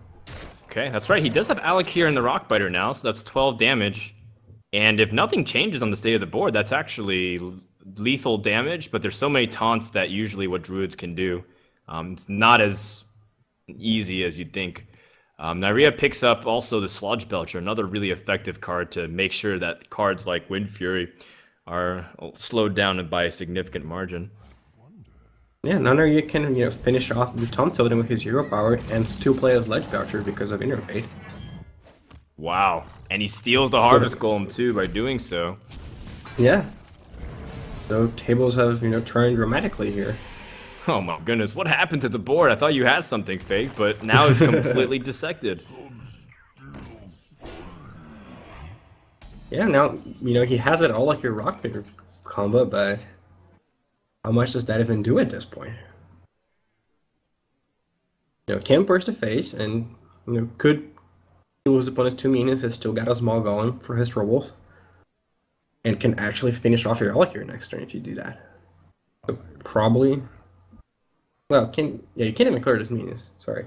Okay, that's right. He does have Alakir and the Rock Biter now, so that's 12 damage. And if nothing changes on the state of the board, that's actually lethal damage, but there's so many taunts that usually what Druids can do. It's not as easy as you'd think. Nyria picks up also the Sludge Belcher, another really effective card to make sure that cards like Wind Fury are slowed down by a significant margin. Yeah, now you can finish off the Tom Totem with his hero power and still play as Ledge Boucher because of Innervate. Wow. And he steals the Harvest Golem too by doing so. Yeah. So tables have, turned dramatically here. Oh my goodness, what happened to the board? I thought you had something fake, but now it's completely dissected. Yeah, now, he has it all like your Rock Picker combo, but how much does that even do at this point? Can burst the face and, could kill his opponent's 2 minions, has still got a small golem for his troubles. And can actually finish off your Alakir next turn if you do that. So probably... Well, you can't even clear his minions, sorry.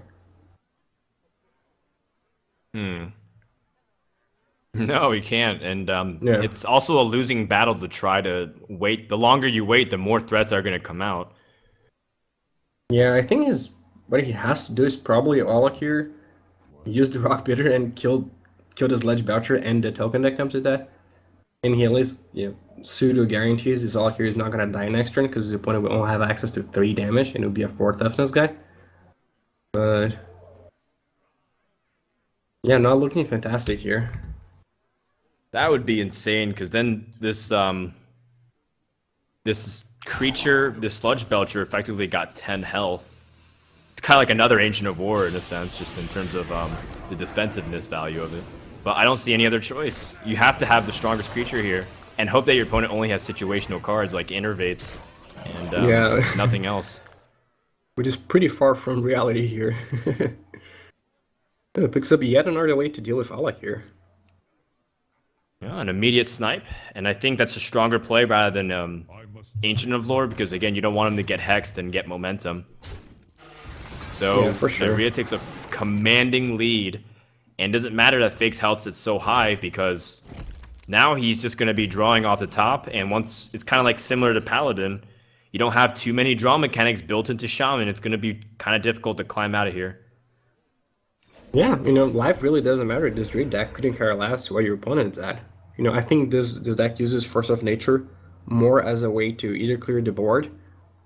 No, he can't, and Yeah. it's also a losing battle to try to wait. The longer you wait, the more threats are going to come out. Yeah, I think what he has to do is probably Alakir, use the Rock Bitter and kill his Ledge Boucher and the token that comes with that. And he at least, pseudo guarantees his Alakir is not going to die next turn because his opponent will only have access to 3 damage and it will be a 4 toughness guy. But yeah, not looking fantastic here. That would be insane, because then this creature, this Sludge Belcher, effectively got 10 health. It's kind of like another Ancient of War in a sense, just in terms of the defensiveness value of it. But I don't see any other choice. You have to have the strongest creature here, and hope that your opponent only has situational cards like Innervates and nothing else. Which is pretty far from reality here. It picks up yet another way to deal with Alakir. Yeah, an immediate snipe, and I think that's a stronger play rather than Ancient of Lore, because again, you don't want him to get hexed and get momentum. So yeah, for sure. Rhea takes a commanding lead, and doesn't matter that Fake's health sits so high, because now he's just going to be drawing off the top, and once it's kind of like similar to Paladin, you don't have too many draw mechanics built into Shaman. It's going to be kind of difficult to climb out of here. Yeah, life really doesn't matter. This Druid deck couldn't care less where your opponent's at. I think this deck uses Force of Nature more as a way to either clear the board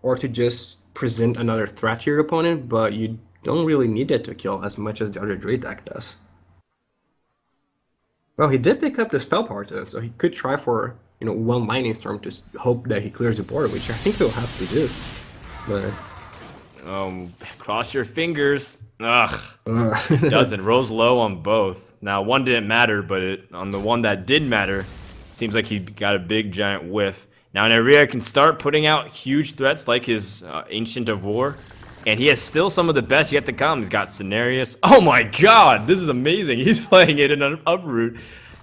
or to just present another threat to your opponent, but you don't really need it to kill as much as the other Druid deck does. Well, he did pick up the spell power to it, so he could try for, one Lightning Storm to hope that he clears the board, which I think he'll have to do. But cross your fingers. Ugh. Doesn't. Rolls low on both. Now, one didn't matter, but on the one that did matter, seems like he got a big giant whiff. Now, Nerea can start putting out huge threats like his Ancient of War, and he has still some of the best yet to come. He's got Cenarius. Oh my god, this is amazing. He's playing it in an uproot.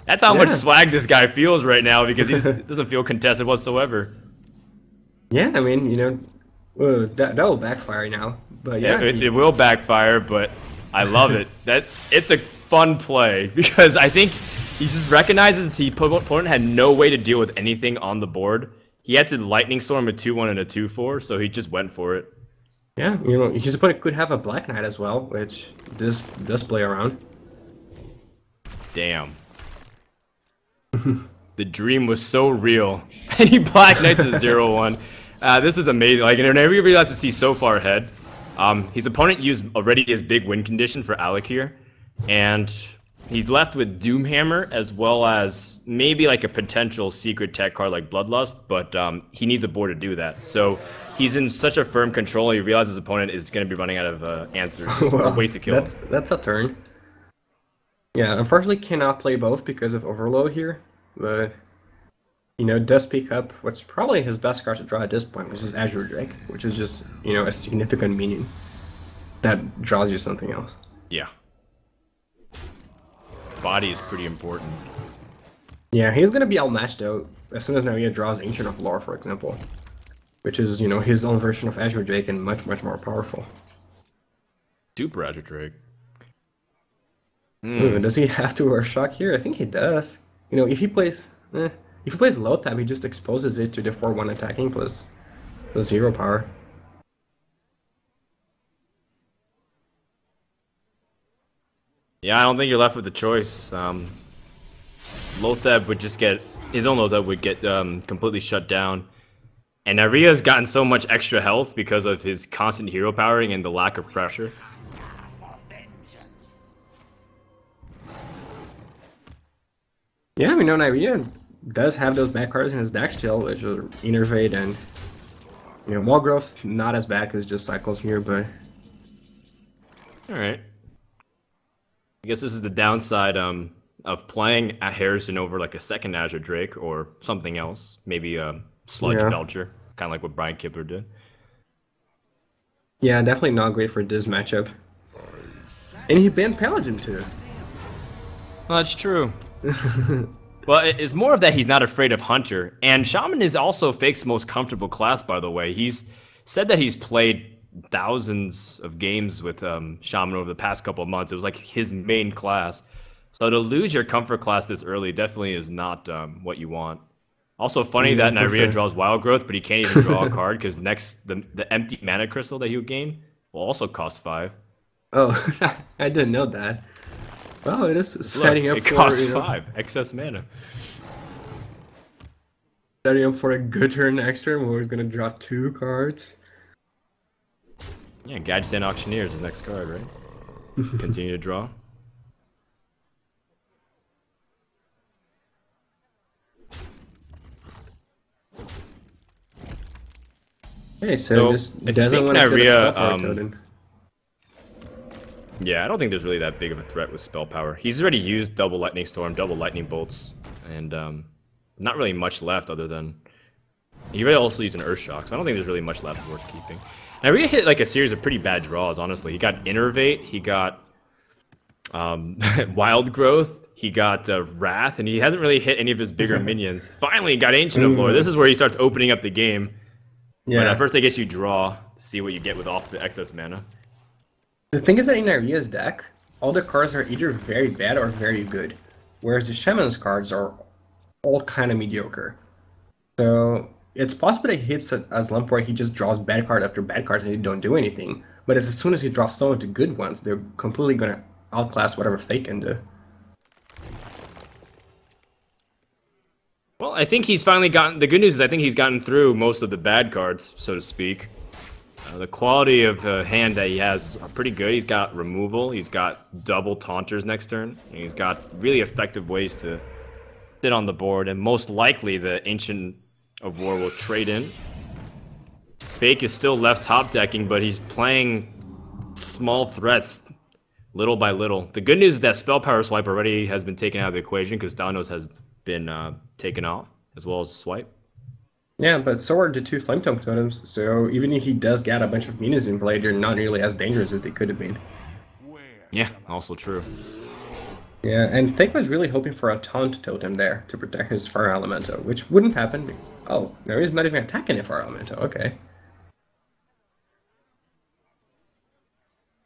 That's how much swag this guy feels right now, because he just doesn't feel contested whatsoever. Yeah, I mean, that will backfire now. But yeah, it will backfire, but I love it. It's a fun play, because I think he just recognizes his opponent had no way to deal with anything on the board. He had to Lightning Storm a 2-1 and a 2-4, so he just went for it. Yeah, his opponent could have a Black Knight as well, which does play around. Damn. The dream was so real. And he Black Knights a 0-1. This is amazing. Like, and I never realized to see so far ahead. His opponent used already his big win condition for Alakir, and he's left with Doomhammer as well as maybe like a potential secret tech card like Bloodlust, but he needs a board to do that. So he's in such a firm control, he realizes his opponent is going to be running out of answers, or ways to kill. That's a turn. Yeah, unfortunately cannot play both because of Overload here, but does pick up what's probably his best card to draw at this point, which is Azure Drake, which is just, a significant minion that draws you something else. Yeah. Body is pretty important. Yeah, he's going to be outmatched, though, as soon as Naria draws Ancient of Lore, for example, which is, his own version of Azure Drake and much, much more powerful. Super Azure Drake. Ooh, does he have to wear Shock here? I think he does. If he plays low tab, he just exposes it to the 4-1 attacking plus 0 power. Yeah, I don't think you're left with a choice. Lotheb would just get his own Lotheb would get completely shut down, And Naria's gotten so much extra health because of his constant hero powering and the lack of pressure. Yeah, we know Naria does have those bad cards in his deck still, which are Innervate and Wall Growth. Not as bad because it just cycles here, but all right. I guess this is the downside of playing a Harrison over like a second Azure Drake or something else, maybe a Sludge Belcher, kind of like what Brian Kibler did. Yeah, definitely not great for this matchup. And he banned Paladin too. Well, that's true. Well, it's more of that he's not afraid of Hunter. And Shaman is also Fake's most comfortable class, by the way. He's said that he's played thousands of games with Shaman over the past couple of months. It was like his main class. So to lose your comfort class this early definitely is not what you want. Also funny that Nairia draws Wild Growth, but he can't even draw a card because the empty mana crystal that he would gain will also cost 5. Oh, I didn't know that. Well, it is setting up it for... It costs 5, excess mana. Setting up for a good turn next turn where he's going to draw 2 cards. Yeah, Gadsden Auctioneer is the next card, right? Continue to draw. Hey, so just doesn't want to kill the Spell Totem. Yeah, I don't think there's really that big of a threat with Spell Power. He's already used double Lightning Storm, double Lightning Bolts, and not really much left other than... He really also used an Earth Shock, so I don't think there's really much left worth keeping. And I really hit like a series of pretty bad draws, honestly. He got Innervate, he got Wild Growth, he got Wrath, and he hasn't really hit any of his bigger minions. Finally, he got Ancient of Lore. This is where he starts opening up the game. Yeah. But at first, I guess you draw, see what you get with off the excess mana. The thing is that in Naria's deck, all the cards are either very bad or very good, whereas the Shaman's cards are all kind of mediocre. So it's possible that he hits a slump where he just draws bad card after bad cards and they don't do anything. But as soon as he draws some of the good ones, they're completely going to outclass whatever Fake can do. Well, I think he's finally gotten... The good news is I think he's gotten through most of the bad cards, so to speak. The quality of hand that he has is pretty good. He's got removal, he's got double Taunters next turn, and he's got really effective ways to sit on the board, and most likely the Ancient of War will trade in. Fake is still left top decking, but he's playing small threats little by little. The good news is that Spell Power Swipe already has been taken out of the equation because Thanos has been taken off, as well as Swipe. Yeah, but so are the 2 Flame Tome Totems, so even if he does get a bunch of minions in play, they're not nearly as dangerous as they could have been. Yeah, also true. Yeah, and Fake was really hoping for a Taunt Totem there to protect his Fire Elemental, which wouldn't happen. Oh, no, he's not even attacking a Fire Elemental, okay.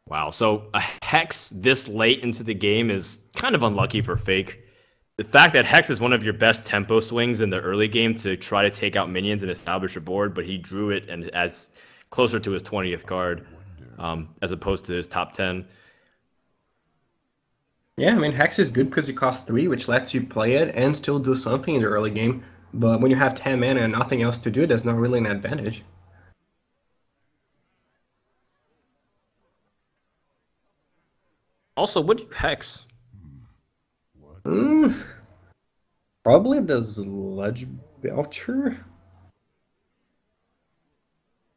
Wow, so a Hex this late into the game is kind of unlucky for Fake. The fact that Hex is one of your best tempo swings in the early game to try to take out minions and establish a board, but he drew it and as closer to his 20th card as opposed to his top 10. Yeah, I mean, Hex is good because it costs 3, which lets you play it and still do something in the early game. But when you have 10 mana and nothing else to do, that's not really an advantage. Also, what do you Hex? Probably the Sludge Belcher.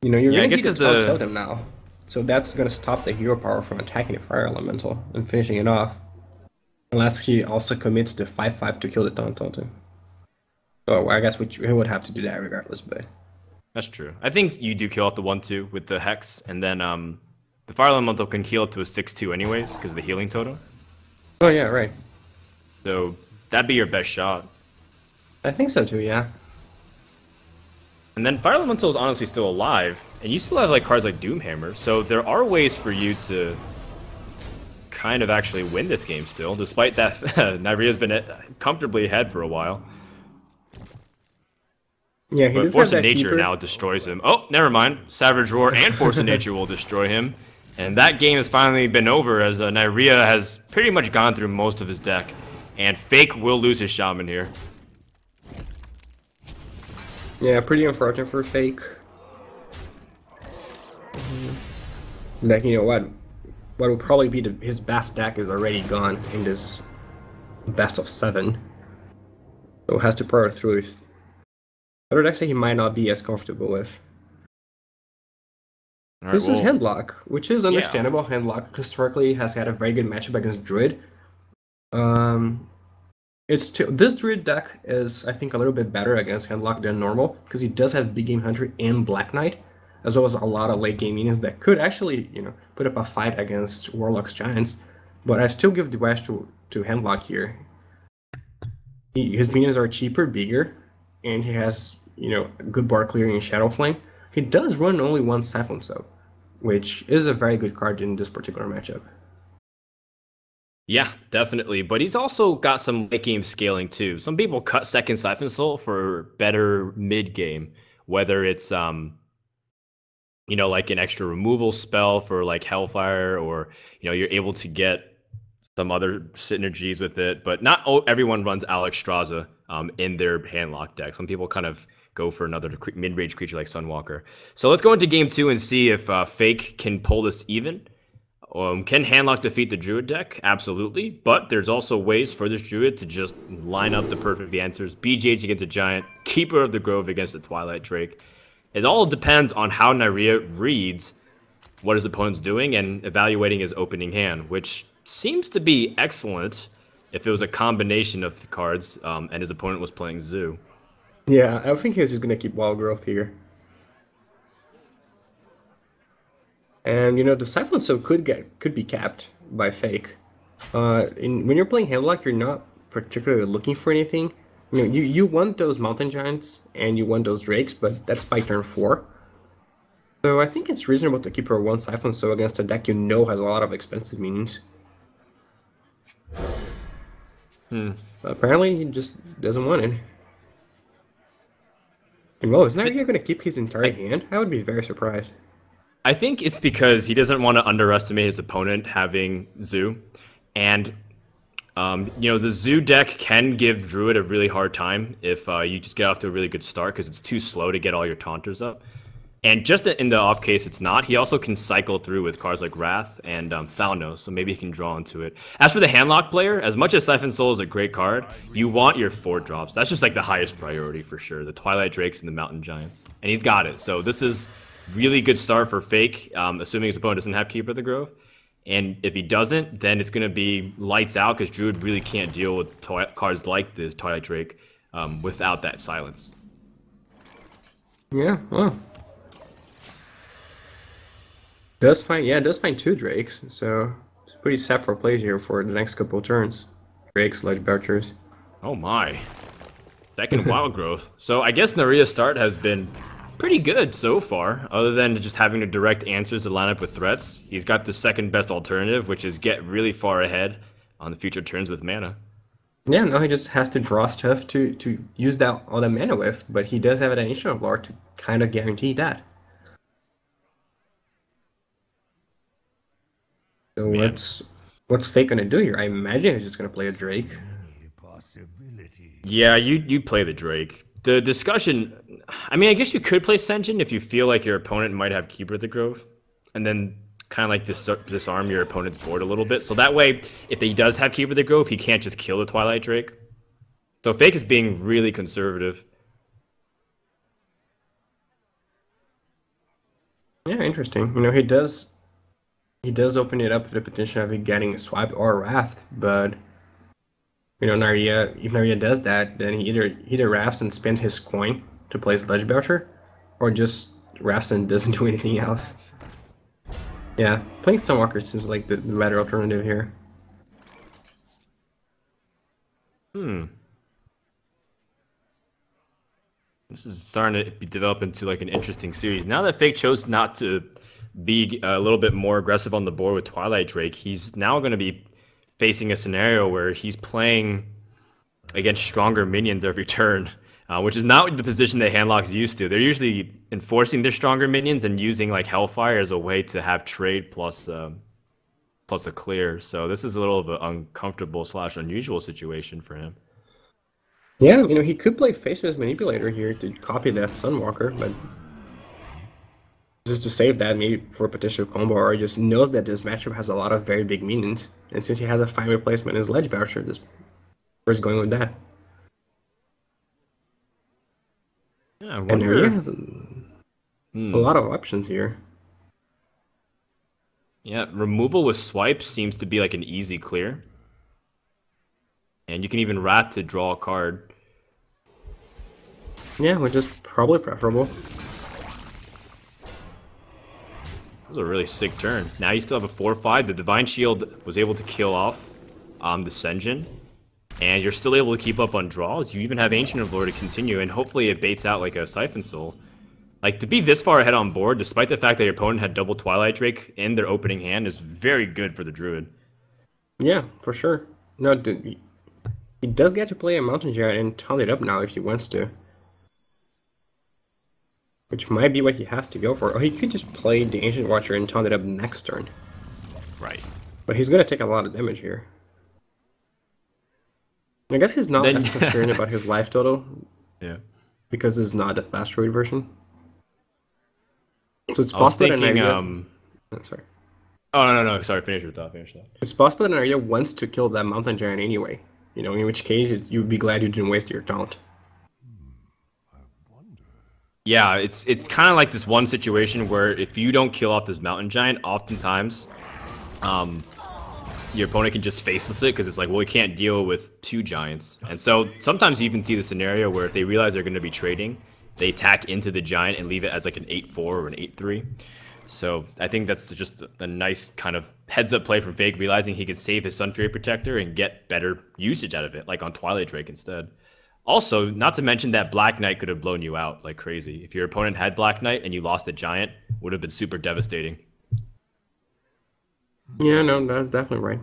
You know, you're gonna get a Taunt Totem now, so that's gonna stop the hero power from attacking the Fire Elemental and finishing it off, unless he also commits the 5/5 to kill the Taunt Totem. Oh, I guess he would have to do that regardless, but that's true. I think you do kill off the 1/2 with the Hex, and then the Fire Elemental can heal up to a 6/2 anyways because of the healing totem. Oh yeah, right. So that'd be your best shot. I think so too, yeah. And then Fire Elemental is honestly still alive, and you still have like cards like Doomhammer, so there are ways for you to kind of actually win this game still, despite that Naria's been comfortably ahead for a while. Yeah, he but does Force have of that Nature keeper. now destroys him. Oh, never mind. Savage Roar and Force of Nature will destroy him. And that game has finally been over as Nairia has pretty much gone through most of his deck. And Fake will lose his Shaman here. Yeah, pretty unfortunate for Fake. Like, you know what will probably be his best deck is already gone in this best of 7. So has to power through his other decks that he might not be as comfortable with. All right, This is well, Handlock, which is understandable. Handlock historically has had a very good matchup against Druid. This Druid deck is, I think, a little bit better against Handlock than normal because he does have Big Game Hunter and Black Knight, as well as a lot of late game minions that could actually, put up a fight against Warlock's Giants. But I still give the edge to Handlock here. His minions are cheaper, bigger, and he has, good bar clearing and Shadow Flame. He does run only one Siphon though, which is a very good card in this particular matchup. Yeah, definitely. But he's also got some late game scaling too. Some people cut second Siphon Soul for better mid game, whether it's like an extra removal spell for like Hellfire, or you're able to get some other synergies with it. But not everyone runs Alex Straza in their Handlock deck. Some people kind of go for another mid-range creature like Sunwalker. So let's go into game 2 and see if Fake can pull this even. Can Handlock defeat the Druid deck? Absolutely. But there's also ways for this Druid to just line up the perfect answers. BGH against a Giant, Keeper of the Grove against the Twilight Drake. It all depends on how Nairia reads what his opponent's doing and evaluating his opening hand, which seems to be excellent if it was a combination of the cards and his opponent was playing Zoo. Yeah, I think he's just going to keep Wild Growth here. And the Siphon Soul could be capped by Fake. When you're playing Handlock, you're not particularly looking for anything. You want those Mountain Giants and you want those Drakes, but that's by turn 4. So I think it's reasonable to keep her one Siphon Soul against a deck has a lot of expensive minions. Apparently he just doesn't want it. And well, is Nairia going to keep his entire hand? I would be very surprised. I think it's because he doesn't want to underestimate his opponent having Zoo. And, the Zoo deck can give Druid a really hard time if you just get off to a really good start because it's too slow to get all your Taunters up. And just in the off case it's not, he also can cycle through with cards like Wrath and Thalnos, so maybe he can draw into it. As for the Handlock player, as much as Siphon Soul is a great card, you want your 4 drops. That's just like the highest priority for sure. The Twilight Drakes and the Mountain Giants. And he's got it. So this is really good start for Fake, assuming his opponent doesn't have Keeper of the Grove. And if he doesn't, then it's going to be lights out because Druid really can't deal with cards like this Twilight Drake without that silence. Yeah, well. Does find 2 Drakes, so it's pretty set for plays here for the next couple of turns. Drakes, Ledge Belchers. Oh my. Second Wild Growth. So I guess Nairia's start has been pretty good so far, other than just having to direct answers to line up with threats. He's got the second best alternative, which is get really far ahead on the future turns with mana. Yeah, no, he just has to draw stuff to use all that mana with, but he does have an Initiative Lord to kind of guarantee that. So what's Fake gonna do here? I imagine he's just gonna play a Drake. Yeah, you play the Drake. The discussion, I mean, I guess you could play Sen'jin if you feel like your opponent might have Keeper of the Grove, and then kind of like disarm your opponent's board a little bit. So that way, if he does have Keeper of the Grove, he can't just kill the Twilight Drake. So Fake is being really conservative. Yeah, interesting. He does open it up to the potential of it getting swiped or wrathed, but if Nairia does that, then he either wraths and spends his coin to place Ledge Belcher, or just wraths and doesn't do anything else. Yeah, playing Sunwalker seems like the better alternative here. This is starting to develop into like an interesting series. Now that Fake chose not to be a little bit more aggressive on the board with Twilight Drake, he's now going to be facing a scenario where he's playing against stronger minions every turn, which is not the position that Handlock's used to. They're usually enforcing their stronger minions and using like Hellfire as a way to have trade plus a clear. So this is a little of an uncomfortable / unusual situation for him. Yeah, he could play Faceless Manipulator here to copy that Sunwalker, but just to save that, maybe for a potential combo, or he just knows that this matchup has a lot of very big minions, and since he has a 5 replacement as Ledge Belcher, just first going with that. Yeah, I And wonder. Naria has a lot of options here. Yeah, removal with swipe seems to be like an easy clear. And you can even rat to draw a card. Yeah, which is probably preferable. That was a really sick turn. Now you still have a 4-5. The Divine Shield was able to kill off the Senjin. And you're still able to keep up on draws. You even have Ancient of Lore to continue, and hopefully it baits out like a Siphon Soul. Like, to be this far ahead on board, despite the fact that your opponent had double Twilight Drake in their opening hand, is very good for the Druid. Yeah, for sure. No, dude, he does get to play a Mountain Giant and taunt it up now if he wants to. Which might be what he has to go for. Or he could just play the Ancient Watcher and taunt it up next turn. Right. But he's gonna take a lot of damage here. I guess he's not as concerned about his life total. Yeah. Because it's not a fast roid version. So it's I was possible thinking, sorry. Oh, no. Sorry, finish your thought. It's possible that Narya wants to kill that Mountain Giant anyway. In which case you'd be glad you didn't waste your taunt. Yeah, it's kind of like this one situation where if you don't kill off this Mountain Giant, oftentimes, your opponent can just faceless it because it's like, well, we can't deal with 2 giants. And so sometimes you even see the scenario where if they realize they're going to be trading, they attack into the giant and leave it as like an 8-4 or an 8-3. So I think that's just a nice kind of heads-up play from Fake, realizing he could save his Sun Fury Protector and get better usage out of it, like on Twilight Drake instead. Also, not to mention that Black Knight could have blown you out like crazy. If your opponent had Black Knight and you lost the giant, would have been super devastating. Yeah, no, that's definitely right.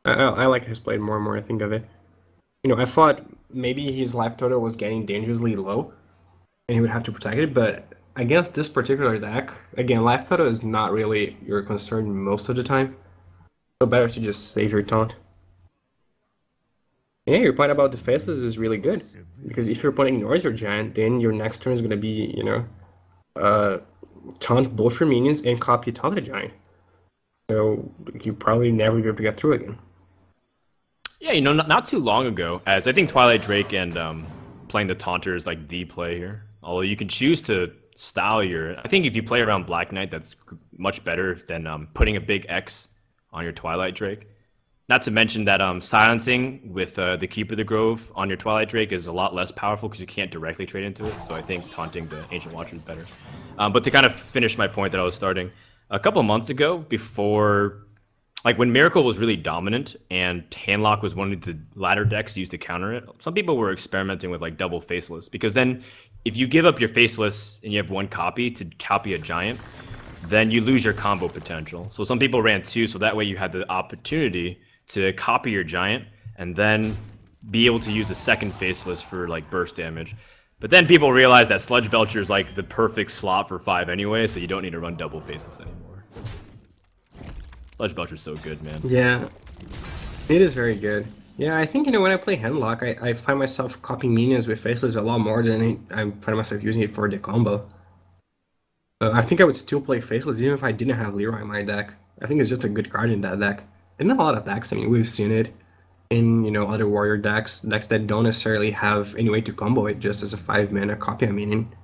I like his play more and more I think of it. I thought maybe his life total was getting dangerously low, and he would have to protect it, but against this particular deck, again, life total is not really your concern most of the time. So better to just save your taunt. Yeah, your point about the faceless is really good, because if your opponent ignores your giant, then your next turn is going to be, taunt both your minions and copy taunted giant. So you probably never be able to get through again. Yeah, not too long ago, as I think Twilight Drake and playing the Taunter is like the play here. Although you can choose to style your... I think if you play around Black Knight, that's much better than putting a big X on your Twilight Drake. Not to mention that silencing with the Keeper of the Grove on your Twilight Drake is a lot less powerful because you can't directly trade into it. So I think taunting the Ancient Watcher is better. But to kind of finish my point that I was starting, a couple months ago, before... Like when Miracle was really dominant and Handlock was one of the ladder decks used to counter it, some people were experimenting with like double Faceless, because then if you give up your Faceless and you have 1 copy to copy a giant, then you lose your combo potential. So some people ran 2, so that way you had the opportunity to copy your giant and then be able to use a second Faceless for like burst damage. But then people realized that Sludge Belcher is like the perfect slot for 5 anyway, so you don't need to run double Faceless anymore. Sludge Belcher's so good, man. Yeah, it is very good. Yeah, I think, when I play Handlock, I find myself copying minions with Faceless a lot more than I find myself using it for the combo. I think I would still play Faceless even if I didn't have Leroy in my deck. I think it's just a good card in that deck. And in a lot of decks, we've seen it in, other warrior decks that don't necessarily have any way to combo it just as a 5-mana copy a minion.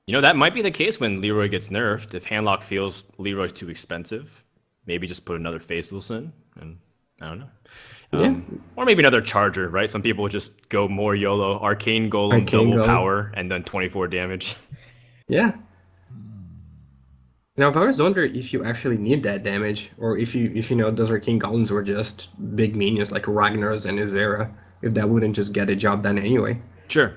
That might be the case when Leroy gets nerfed. If Handlock feels Leroy's too expensive, maybe just put another Faceless in, and I don't know. Yeah. Or maybe another Charger, right? Some people just go more YOLO, Arcane Golem, double power, and then 24 damage. Yeah. Now, I always wonder if you actually need that damage, or if those Arcane Golems were just big minions like Ragnar's and Azera, if that wouldn't just get the job done anyway. Sure.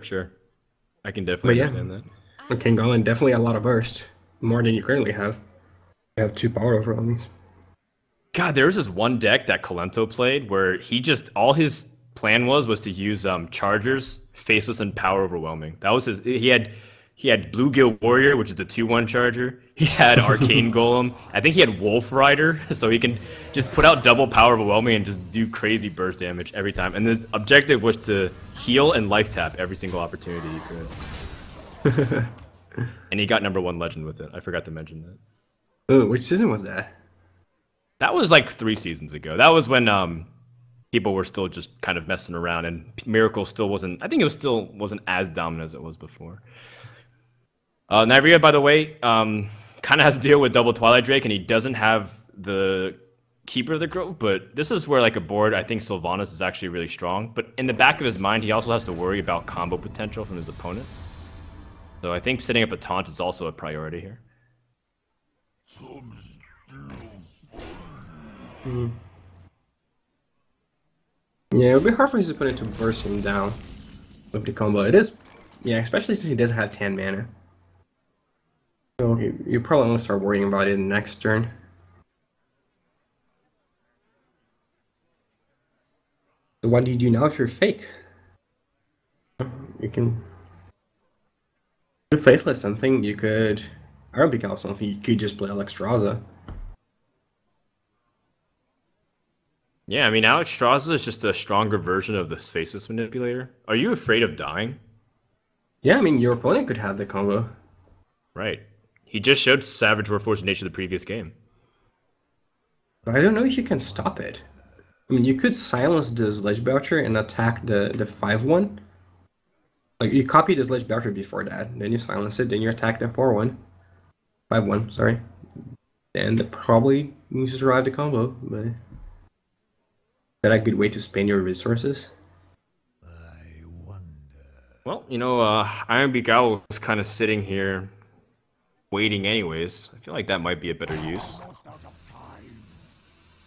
I can definitely understand that. Arcane Golem, definitely a lot of burst. More than you currently have. You have 2 power overwhelmings. God, there was this one deck that Colento played where all his plan was to use Chargers, Faceless, and Power Overwhelming. That was his. He had Bluegill Warrior, which is the 2/1 Charger. He had Arcane Golem. I think he had Wolf Rider, so he can just put out double power overwhelming and just do crazy burst damage every time. And the objective was to heal and life tap every single opportunity he could. And he got #1 legend with it. I forgot to mention that. Oh, which season was that? That was like 3 seasons ago. That was when people were still just kind of messing around, and Miracle still wasn't. I think it still wasn't as dominant as it was before. Nyrea, by the way, kind of has to deal with double Twilight Drake, and he doesn't have the Keeper of the Grove, but this is where, like, a board, I think Sylvanas is actually really strong, but in the back of his mind, he also has to worry about combo potential from his opponent. So I think setting up a taunt is also a priority here. Yeah, it would be hard for his opponent to burst him down with the combo. It is, yeah, especially since he doesn't have 10 mana. So you probably want to start worrying about it next turn. So what do you do now if you're fake? You can do faceless something. You could, I don't pick out something. You could just play Alexstrasza. Yeah, I mean, Alexstrasza is just a stronger version of this Faceless Manipulator. Are you afraid of dying? Yeah, I mean, your opponent could have the combo. Right. He just showed Savage Warforged Nature the previous game. But I don't know if you can stop it. I mean, you could silence the Sledge Belcher and attack the 5-1. Like, you copy the Sledge Belcher before that, then you silence it, then you attack the 4-1. 5-1, sorry. And that probably needs to survive the combo, but... Is that a good way to spend your resources? I wonder. Well, you know, Ironbeak Owl was kind of sitting here waiting anyways. I feel like that might be a better use.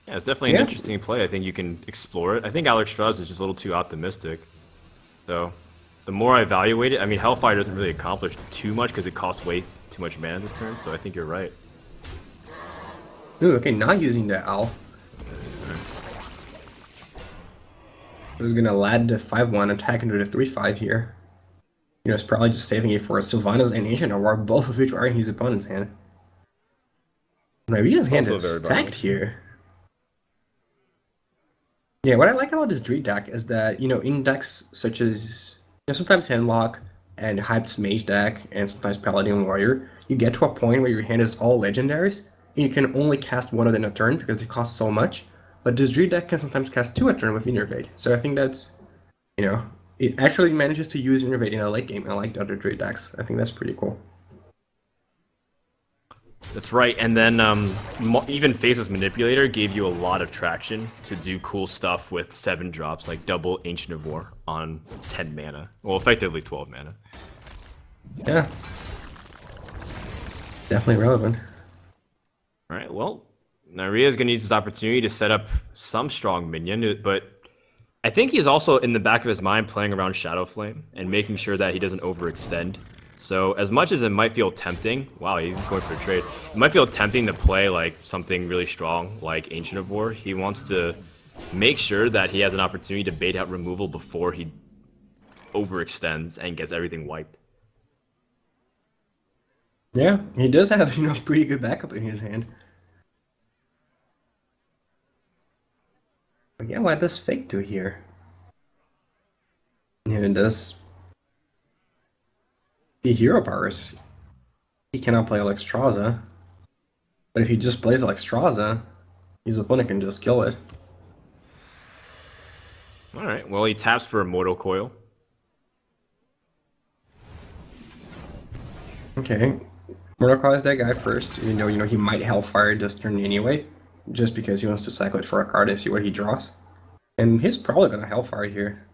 Yeah, it's definitely an interesting play. I think you can explore it. I think Alexstrasza is just a little too optimistic. So, the more I evaluate it, I mean, Hellfire doesn't really accomplish too much because it costs way too much mana this turn, so I think you're right. Ooh, okay, not using the Owl. I was gonna lad the 5-1 attack into the 3-5 here. You know, it's probably just saving it for Sylvanas and Ancient War, both of which are in his opponent's hand. Maybe his hand is stacked here. Yeah, what I like about this Druid deck is that, you know, in decks such as, you know, sometimes Handlock and Hyped Mage deck and sometimes Paladin Warrior, you get to a point where your hand is all legendaries, and you can only cast one of them a turn because they cost so much. But this Druid deck can sometimes cast 2 a turn with Innervate. So I think that's, you know, it actually manages to use Innervate in a late game, unlike the other Druid decks. I think that's pretty cool. That's right, and then even Faceless Manipulator gave you a lot of traction to do cool stuff with 7 drops, like double Ancient of War on 10 mana. Well, effectively 12 mana. Yeah. Definitely relevant. Alright, well, Nyrea is going to use this opportunity to set up some strong minion, but I think he's also in the back of his mind playing around Shadow Flame and making sure that he doesn't overextend. So as much as it might feel tempting, wow, he's just going for a trade. It might feel tempting to play like something really strong like Ancient of War. He wants to make sure that he has an opportunity to bait out removal before he overextends and gets everything wiped. Yeah, he does have, you know, pretty good backup in his hand. But yeah, what does Fake do here? Yeah, it does. He hero powers. He cannot play Alexstrasza. But if he just plays Alexstrasza, his opponent can just kill it. Alright, well, he taps for a Mortal Coil. Okay. Mortal Coil is that guy first, even though, you know, he might Hellfire this turn anyway, just because he wants to cycle it for a card and see what he draws. And he's probably gonna Hellfire here.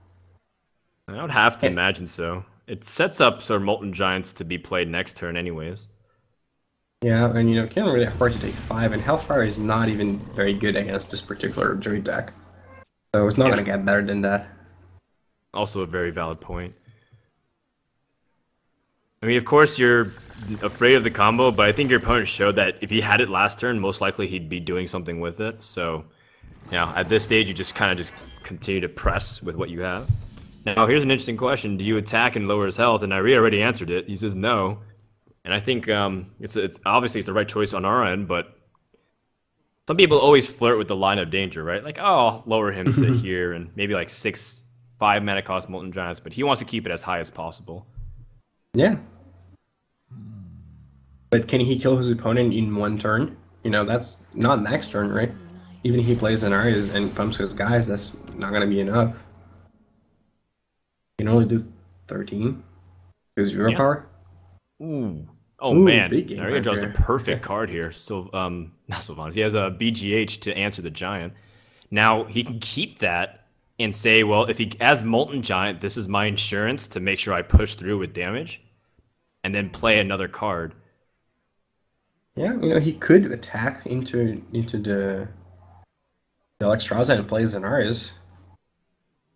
I would have to imagine so. It sets up sort of Molten Giants to be played next turn anyways. Yeah, and you know, can't really afford to take 5, and Hellfire is not even very good against this particular Druid deck. So it's not gonna get better than that. Also a very valid point. I mean, of course you're afraid of the combo, but I think your opponent showed that if he had it last turn, most likely he'd be doing something with it. So, yeah, at this stage, you just kind of just continue to press with what you have. Now, here's an interesting question. Do you attack and lower his health? And Nyrea already answered it. He says no. And I think it's obviously it's the right choice on our end, but some people always flirt with the line of danger, right? Like, oh, I'll lower him to here and maybe like 5 mana cost Molten Giants, but he wants to keep it as high as possible. Yeah. But can he kill his opponent in one turn? You know, that's not next turn, right? Even if he plays an Arias and pumps his guys, that's not going to be enough. You can only do 13. Because zero power. Ooh. Oh, Ooh, man. Big game Aria draws here. the perfect card here. So, not Sylvanas. He has a BGH to answer the Giant. Now, he can keep that and say, well, if he has Molten Giant, this is my insurance to make sure I push through with damage. And then play another card. Yeah, you know, he could attack into the Alexstrasza and play Zanarias.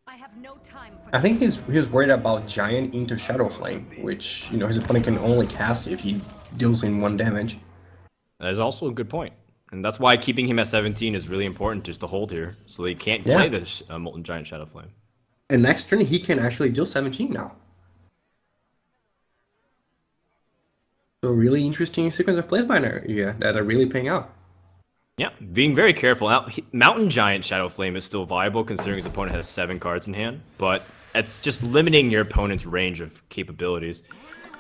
I have no time for I think he was worried about Giant into Shadow Flame, which, you know, his opponent can only cast if he deals in 1 damage. That is also a good point. And that's why keeping him at 17 is really important just to hold here. So he can't play this Molten Giant Shadow Flame. And next turn, he can actually deal 17 now. So really interesting sequence of plays by Naria that are really paying out. Yeah, being very careful. Now, Mountain Giant Shadow Flame is still viable considering his opponent has 7 cards in hand, but it's just limiting your opponent's range of capabilities.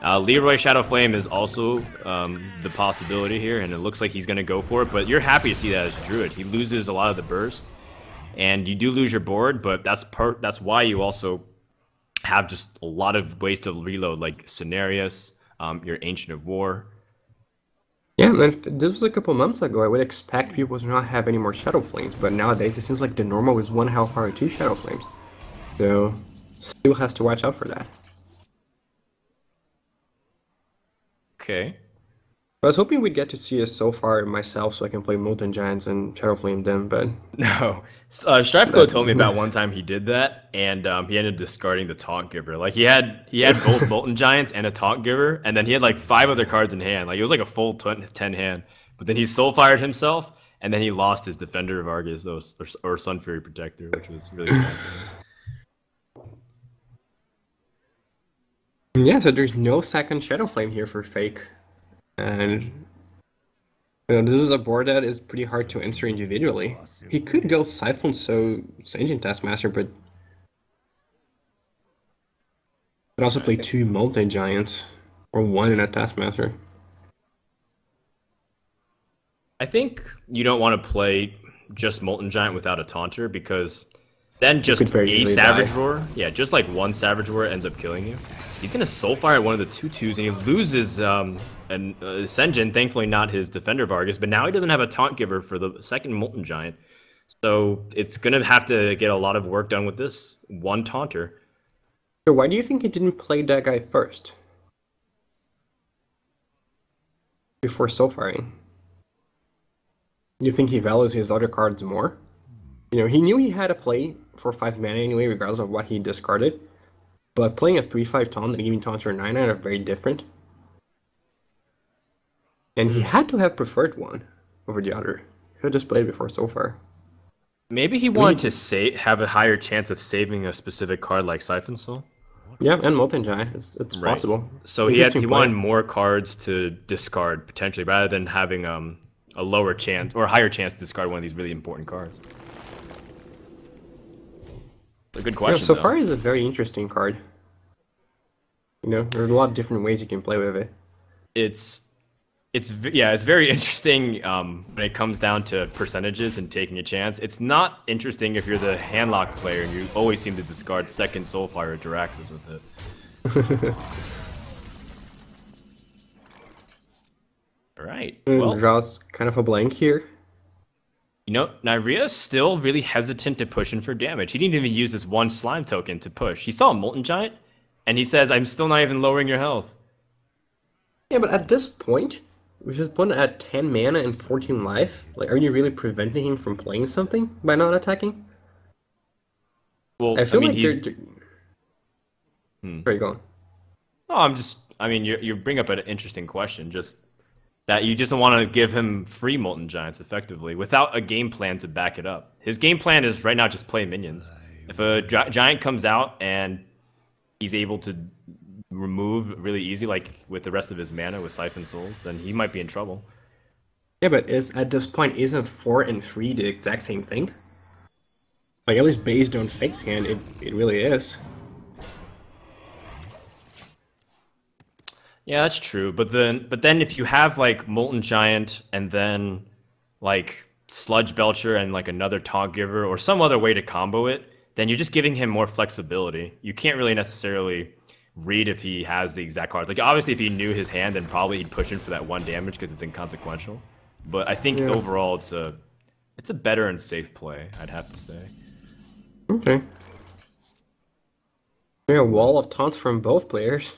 Leroy Shadow Flame is also the possibility here, and it looks like he's going to go for it, but you're happy to see that as Druid. He loses a lot of the burst, and you do lose your board, but that's why you also have just a lot of ways to reload, like Cenarius, your Ancient of War. Yeah, man, this was a couple months ago. I would expect people to not have any more Shadow Flames, but nowadays it seems like the normal is 1 Hellfire, 2 Shadow Flames. So, still has to watch out for that. Okay. I was hoping we'd get to see a Soulfire myself so I can play Molten Giants and Shadow Flame them, but... No. Strifeco told me about one time he did that, and he ended up discarding the Taunt Giver. Like, he had both Molten Giants and a Taunt Giver, and then he had like 5 other cards in hand. Like, it was like a full 10 hand. But then he Soulfired himself, and then he lost his Defender of Argus or Sun Fury Protector, which was really sad. Yeah, so there's no second Shadow Flame here for Fake. And you know, this is a board that is pretty hard to answer individually. He could go Siphon so Ancient Taskmaster, but also play 2 Molten Giants or 1 in a Taskmaster. I think you don't want to play just Molten Giant without a Taunter, because then just a Savage Roar, yeah, just like 1 Savage Roar ends up killing you. He's going to Soulfire one of the 2/2s, and he loses Sen'jin, thankfully not his Defender of Argus, but now he doesn't have a Taunt Giver for the second Molten Giant. So it's going to have to get a lot of work done with this 1 Taunter. So why do you think he didn't play that guy first? Before Soulfiring? You think he values his other cards more? You know, he knew he had a play for 5 mana anyway, regardless of what he discarded. But playing a 3/5 taunt and giving taunts for 9 are very different. And he had to have preferred one over the other. He could have just played before Soulfire. Maybe he wanted to have a higher chance of saving a specific card like Siphon Soul. Yeah, and Molten Giant. It's Right. possible. So he wanted more cards to discard, potentially, rather than having a lower chance or a higher chance to discard one of these really important cards. It's a good question. Yeah, Soulfire is a very interesting card. You know, there are a lot of different ways you can play with it. It's very interesting when it comes down to percentages and taking a chance. It's not interesting if you're the handlock player and you always seem to discard second Soulfire or Jiraxis with it. All right. Well, draws kind of a blank here. You know, Nyriea's still really hesitant to push in for damage. He didn't even use this 1 slime token to push. He saw a Molten Giant, and he says, I'm still not even lowering your health. Yeah, but at this point, with his opponent at 10 mana and 14 life, like, are you really preventing him from playing something by not attacking? Well, I feel mean, like he's... Where are you going? Oh, you bring up an interesting question, just that you just don't want to give him free Molten Giants, effectively, without a game plan to back it up. His game plan is right now just play minions. If a giant comes out and he's able to remove really easy, like with the rest of his mana with Siphon Souls, then he might be in trouble. Yeah, but at this point, isn't 4 and 3 the exact same thing? Like, at least based on Fake's hand, it really is. Yeah, that's true. But then if you have like Molten Giant and then like Sludge Belcher and like another Taunt Giver or some other way to combo it, then you're just giving him more flexibility. You can't really necessarily read if he has the exact cards. Like obviously if he knew his hand, then probably he'd push in for that 1 damage because it's inconsequential. But I think overall it's a better and safe play, I'd have to say. Okay. A wall of taunts from both players.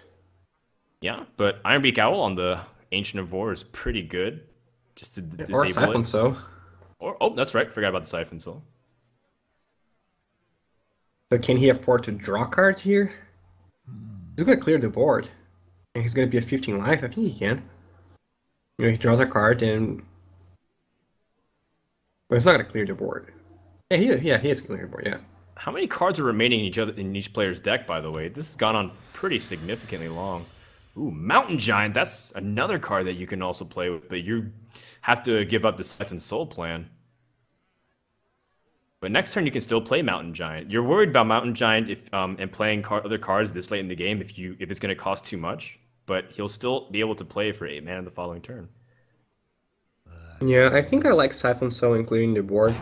Yeah, but Ironbeak Owl on the Ancient of War is pretty good. Just to disable or Siphon it. Soul. Or oh, that's right. Forgot about the Siphon Soul. So can he afford to draw cards here? He's gonna clear the board. And he's gonna be at 15 life. I think he can. You know, he draws a card and... But it's not gonna clear the board. Yeah, he is clear the board, yeah. How many cards are remaining in each player's deck, by the way? This has gone on pretty significantly long. Ooh, Mountain Giant. That's another card that you can also play with, but you have to give up the Siphon Soul plan. But next turn you can still play Mountain Giant. You're worried about Mountain Giant if and playing other cards this late in the game if it's going to cost too much, but he'll still be able to play for 8 mana the following turn. Yeah, I think I like Siphon Soul including the board.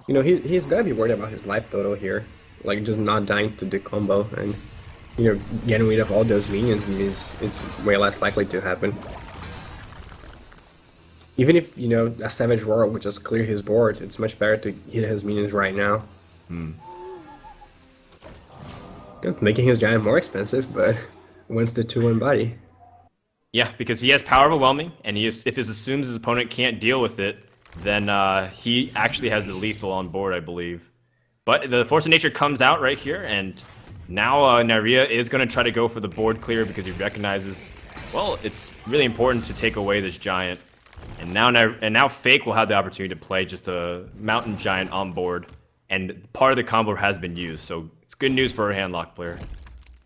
You know, he's gotta be worried about his life total here. Like, just not dying to the combo, and, you know, getting rid of all those minions means it's way less likely to happen. Even if, you know, a Savage Roar would just clear his board, it's much better to hit his minions right now. Making his giant more expensive, but wins the 2-1 body. Yeah, because he has Power Overwhelming, and if he assumes his opponent can't deal with it, then he actually has the lethal on board, I believe. But the Force of Nature comes out right here, and now Naria is going to try to go for the board clear because he recognizes, well, it's really important to take away this giant. And now Fake will have the opportunity to play just a Mountain Giant on board, and part of the combo has been used, so it's good news for a handlock player.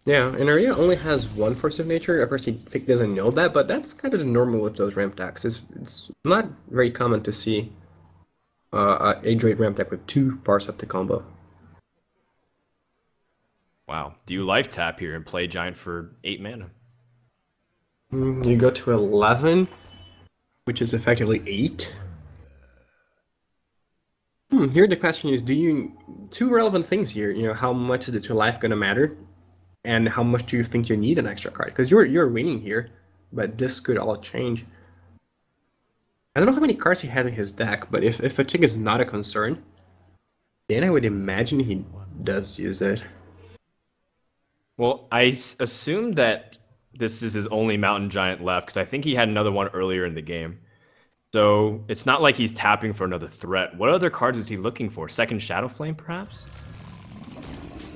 Yeah, and Naria only has 1 Force of Nature. Of course, Fake doesn't know that, but that's kind of the normal with those ramp decks. It's not very common to see a Age-Rate ramp deck with 2 parts of the combo. Wow. Do you life tap here and play Giant for 8 mana? You go to 11, which is effectively 8. Here the question is, two relevant things here. You know, how much is the 2 life going to matter? And how much do you think you need an extra card? Because you're winning here, but this could all change. I don't know how many cards he has in his deck, but if fatigue is not a concern, then I would imagine he does use it. Well, I assume that this is his only Mountain Giant left, because I think he had another one earlier in the game. So it's not like he's tapping for another threat. What other cards is he looking for? Second Shadow Flame, perhaps?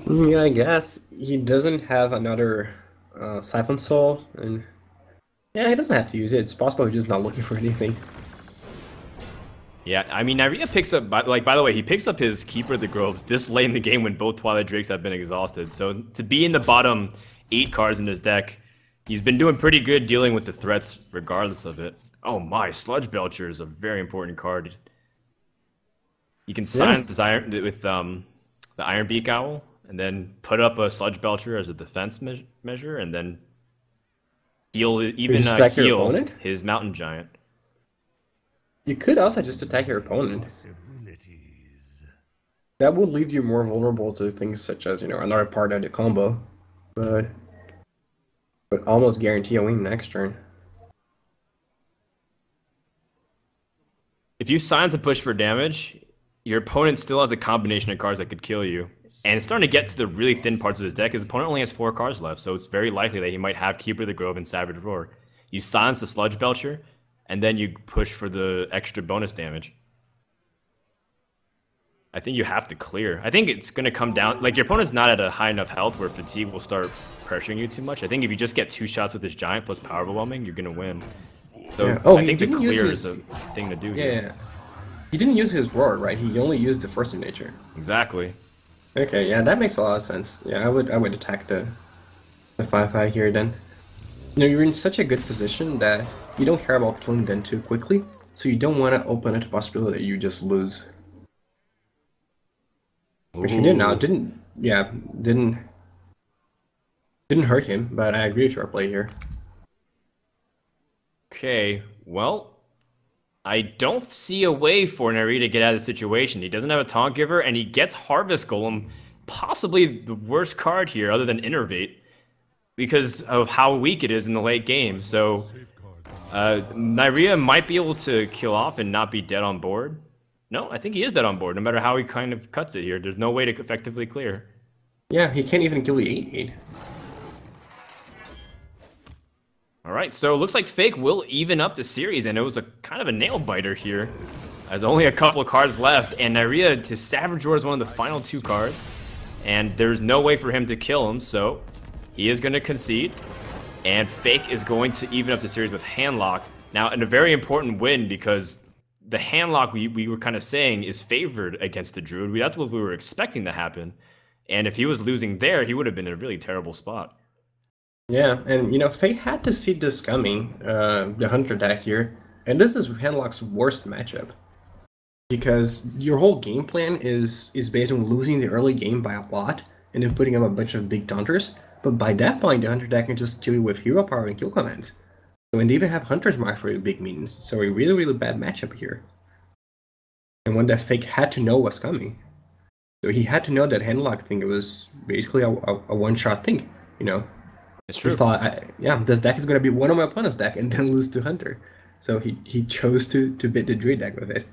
Yeah, I guess. He doesn't have another Siphon Soul, and yeah, he doesn't have to use it. It's possible he's just not looking for anything. Yeah, I mean, Naria picks up, by the way, he picks up his Keeper of the Groves this late in the game when both Twilight Drakes have been exhausted. So to be in the bottom 8 cards in his deck, he's been doing pretty good dealing with the threats regardless of it. Oh my, Sludge Belcher is a very important card. You can sign with the Ironbeak Owl, and then put up a Sludge Belcher as a defense measure, and then heal his Mountain Giant. You could also just attack your opponent. That would leave you more vulnerable to things such as, you know, another part of the combo, but almost guarantee a win next turn. If you silence a push for damage, your opponent still has a combination of cards that could kill you. And it's starting to get to the really thin parts of his deck. His opponent only has 4 cards left, so it's very likely that he might have Keeper of the Grove and Savage Roar. You silence the Sludge Belcher, and then you push for the extra bonus damage. I think you have to clear. I think it's going to come down... Like, your opponent's not at a high enough health where Fatigue will start pressuring you too much. I think if you just get 2 shots with this Giant plus Power Overwhelming, you're going to win. So yeah. Oh, I think the clear is the thing to do here. Yeah. He didn't use his Roar, right? He only used the Force of Nature. Exactly. Okay, yeah, that makes a lot of sense. Yeah, I would attack the the 5-5 here then. You know, you're in such a good position that you don't care about killing them too quickly, so you don't want to open up the possibility that you just lose. Which he did now. Didn't hurt him, but I agree with your play here. Okay, well, I don't see a way for Nari to get out of the situation. He doesn't have a taunt giver, and he gets Harvest Golem, possibly the worst card here other than Innervate, because of how weak it is in the late game. So Nyria might be able to kill off and not be dead on board. No, I think he is dead on board, no matter how he kind of cuts it here. There's no way to effectively clear. Yeah, he can't even kill the 8-8. All right, so it looks like Fake will even up the series, and it was a kind of a nail biter here. There's only a couple of cards left, and Nyria, his Savage Roar is one of the final 2 cards, and there's no way for him to kill him, so he is going to concede, and Fake is going to even up the series with Handlock. Now, in a very important win, because the Handlock we were kind of saying is favored against the Druid. That's what we were expecting to happen, and if he was losing there, he would have been in a really terrible spot. Yeah, and you know, Fate had to see this coming, the Hunter deck here, and this is Handlock's worst matchup. Because your whole game plan is based on losing the early game by a lot, and then putting up a bunch of big taunters, but by that point, the Hunter deck can just kill you with hero power and kill commands. So, and they even have Hunter's Mark for your big minions, so a really, really bad matchup here. And one that Fake had to know was coming. So he had to know that Handlock thing, it was basically a one-shot thing, you know? It's true. He thought, yeah, this deck is going to be one of my opponent's deck and then lose to Hunter. So he chose to bid the Druid deck with it.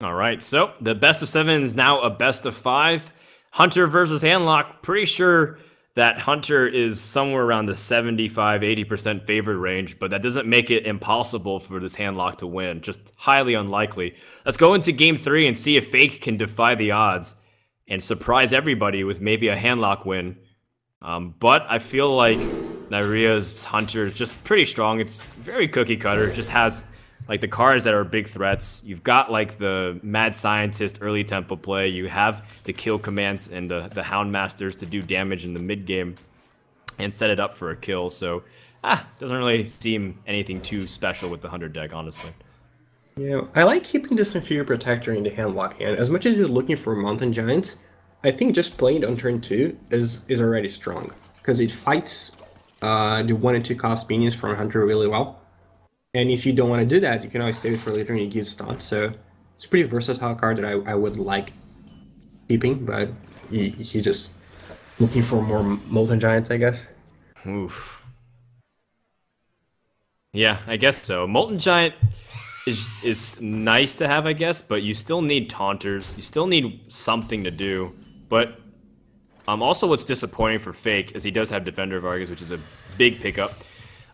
All right, so the best of 7 is now a best of 5. Hunter versus Handlock. Pretty sure that Hunter is somewhere around the 75-80% favored range, but that doesn't make it impossible for this Handlock to win. Just highly unlikely. Let's go into Game 3 and see if Fake can defy the odds and surprise everybody with maybe a Handlock win. But I feel like Nyria's Hunter is just pretty strong. It's very cookie cutter. It just has like the cards that are big threats. You've got like the Mad Scientist early tempo play. You have the kill commands and the Hound Masters to do damage in the mid game and set it up for a kill. So, doesn't really seem anything too special with the Hunter deck, honestly. Yeah, I like keeping this Inferior Protector in the Handlock hand. As much as you're looking for Mountain Giants, I think just playing it on turn 2 is already strong, because it fights the 1 and 2 cost minions from Hunter really well. And if you don't want to do that, you can always save it for later and you give stunt. So it's a pretty versatile card that I would like keeping, but you just looking for more Molten Giants, I guess. Oof. Yeah, I guess so. Molten Giant is nice to have, I guess, but you still need Taunters. You still need something to do. But also what's disappointing for Fake is he does have Defender of Argus, which is a big pickup.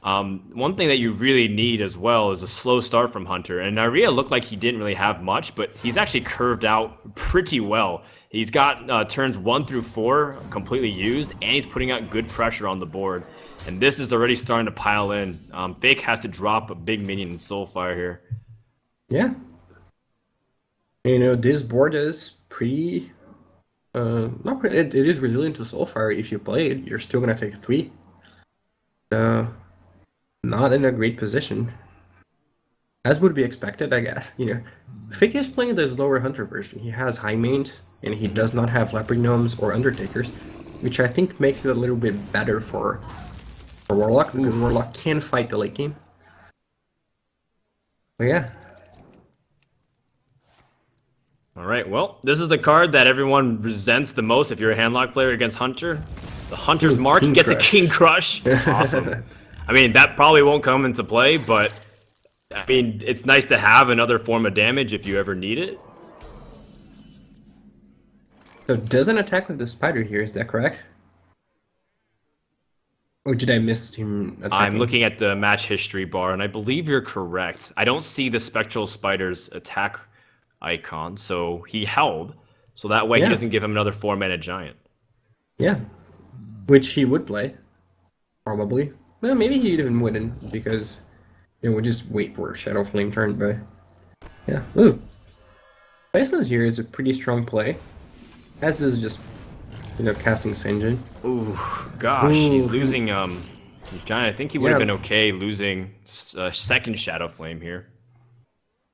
One thing that you really need as well is a slow start from Hunter. And Nyria looked like he didn't really have much, but he's actually curved out pretty well. He's got turns 1 through 4 completely used, and he's putting out good pressure on the board. And this is already starting to pile in. Fake has to drop a big minion in Soulfire here. Yeah. You know, this board is pretty... not pretty, it is resilient to Soulfire. If you play it, you're still going to take 3. So, not in a great position. As would be expected, I guess. You know, Fake is playing this lower Hunter version. He has high mains, and he does not have Leopard Gnomes or Undertakers, which I think makes it a little bit better for Warlock, because Warlock can fight the late game. But yeah. Alright, well, this is the card that everyone resents the most if you're a Handlock player against Hunter. The Hunter's Mark gets a King Crush. Awesome. I mean, that probably won't come into play, but I mean, it's nice to have another form of damage if you ever need it. So it doesn't attack with the spider here, is that correct? Or did I miss him attacking? I'm looking at the match history bar, and I believe you're correct. I don't see the Spectral Spider's attack icon, so he held. So that way he doesn't give him another 4-mana giant. Yeah. Which he would play. Probably. Well, maybe he even wouldn't, because we'll just wait for a Shadow Flame turn, but yeah. Ooh. Iceland's here is a pretty strong play. As is just casting Sinjin. Ooh, gosh, he's losing. He's trying. I think he would have Yeah. been okay losing second Shadow Flame here.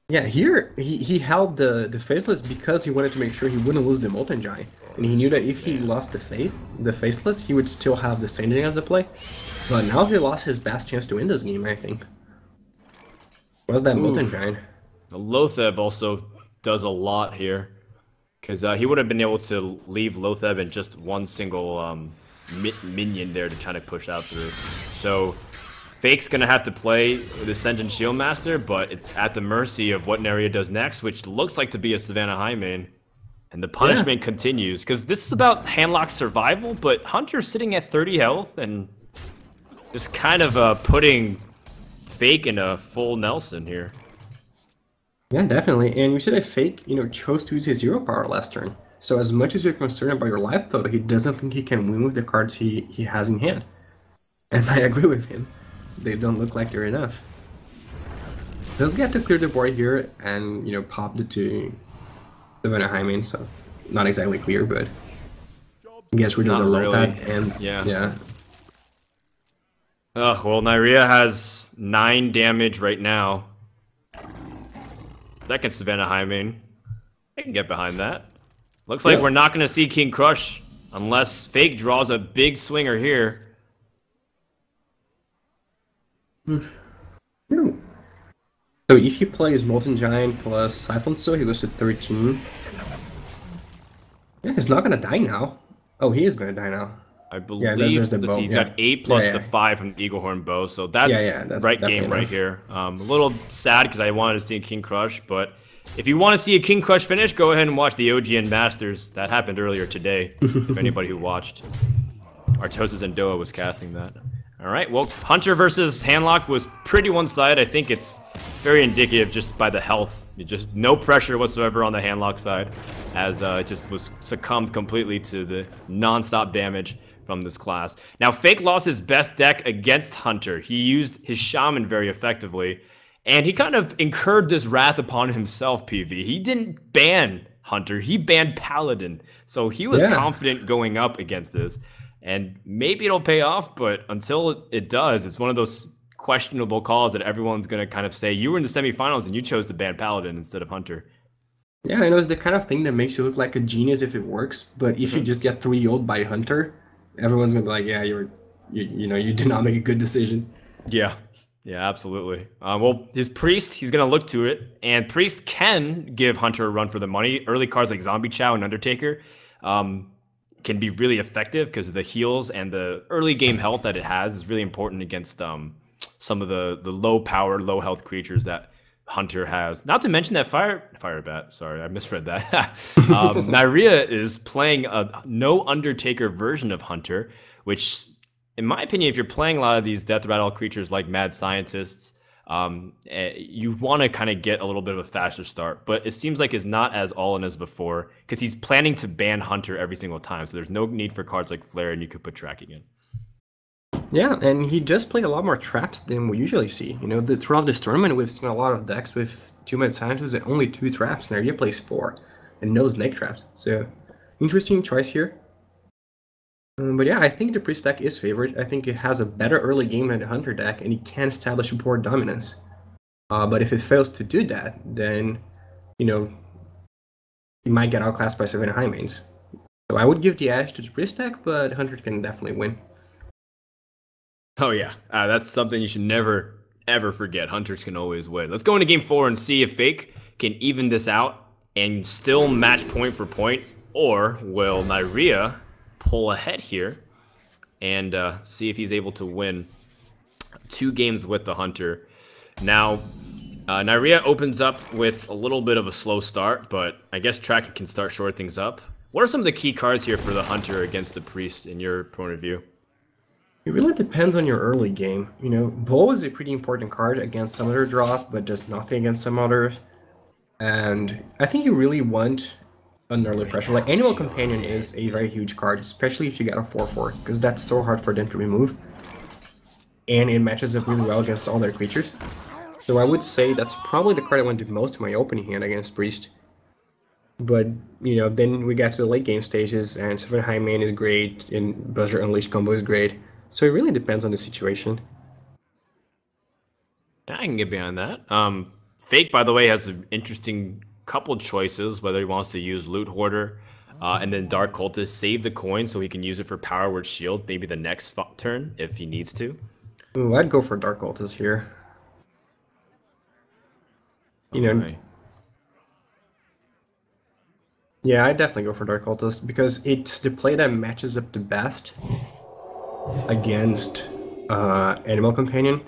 Yeah, here he held the faceless because he wanted to make sure he wouldn't lose the Molten Giant, and he knew that if he lost the faceless, he would still have the Sinjin as a play. But now he lost his best chance to win this game, I think. Was that Molten Giant? The Lotheb also does a lot here, because he would have been able to leave Lotheb in just one single minion there to try to push out through. So Fake's gonna have to play with the Senjin Shieldmaster, but it's at the mercy of what Naria does next, which looks like to be a Savannah High main. And the punishment continues, because this is about Handlock's survival, but Hunter's sitting at 30 health and just kind of putting Fake in a full Nelson here. Yeah, definitely. And you see that Fake, chose to use his zero power last turn. So as much as you're concerned about your life total, he doesn't think he can win with the cards he has in hand. And I agree with him. They don't look like they're enough. Does get to clear the board here and, pop the two Savannah High main, so not exactly clear, but I guess we're doing the low pad and yeah. Well, Nyria has 9 damage right now. Second Savannah High main. I can get behind that. Looks like we're not going to see King Crush unless Fake draws a big swinger here. So if he plays Molten Giant plus Siphon So, he goes to 13. Yeah, he's not going to die now. Oh, he is going to die now. I believe he's got 8 plus the 5 from the Eaglehorn Bow, so that's right game right here. A little sad because I wanted to see a King Crush, but if you want to see a King Crush finish, go ahead and watch the OGN Masters. That happened earlier today, if anybody who watched. Artosis and Doa was casting that. All right, well, Hunter versus Handlock was pretty one-sided. I think it's very indicative just by the health. Just no pressure whatsoever on the Handlock side, as it just was succumbed completely to the non-stop damage from this class. Now, Fake lost his best deck against Hunter. He used his Shaman very effectively, and he kind of incurred this wrath upon himself, PV. He didn't ban Hunter, he banned Paladin. So he was confident going up against this. And maybe it'll pay off, but until it does, it's one of those questionable calls that everyone's going to kind of say, you were in the semifinals and you chose to ban Paladin instead of Hunter. Yeah, I know it's the kind of thing that makes you look like a genius if it works, but if you just get 3-0'd by Hunter, everyone's going to be like, yeah, you did not make a good decision. Yeah, absolutely. Well, his Priest, he's going to look to it, and Priest can give Hunter a run for the money. Early cards like Zombie Chow and Undertaker can be really effective because the heals and the early game health that it has is really important against some of the low power, low health creatures that Hunter has. Not to mention that Firebat, sorry, I misread that. Nyria is playing a no Undertaker version of Hunter, which, in my opinion, if you're playing a lot of these Death Rattle creatures like Mad Scientists, you want to kind of get a little bit of a faster start, but it seems like it's not as all in as before because he's planning to ban Hunter every single time, so there's no need for cards like Flare, and you could put tracking in. Yeah, and he just played a lot more traps than we usually see. Throughout this tournament, we've seen a lot of decks with 2 Mad Scientists and only 2 traps. Naria plays 4 and no snake traps. So, interesting choice here. But yeah, I think the Priest deck is favored. I think it has a better early game than the Hunter deck, and it can establish board dominance. But if it fails to do that, then, he might get outclassed by 7 high mains. So I would give the edge to the Priest deck, but Hunter can definitely win. Oh yeah, that's something you should never, ever forget. Hunters can always win. Let's go into game 4 and see if Fake can even this out and still match point for point, or will Nyria pull ahead here and see if he's able to win 2 games with the Hunter. Now, Nyria opens up with a little bit of a slow start, but I guess Tracking can start short things up. What are some of the key cards here for the Hunter against the Priest in your point of view? It really depends on your early game. Bow is a pretty important card against some other draws, but just nothing against some others. And I think you really want an early pressure. Like, Annual Companion is a very huge card, especially if you get a 4/4, because that's so hard for them to remove. And it matches up really well against all their creatures. So I would say that's probably the card I want to do most in my opening hand against Priest. But then we got to the late game stages, and Seven High Main is great, and Buzzer Unleashed combo is great. So it really depends on the situation. Yeah, I can get behind that. Fake, by the way, has an interesting couple choices, whether he wants to use Loot Hoarder and then Dark Cultist, save the coin so he can use it for Power Word Shield, maybe the next turn if he needs to. Ooh, I'd go for Dark Cultist here. Right. Yeah, I'd definitely go for Dark Cultist because it's the play that matches up the best against Animal Companion,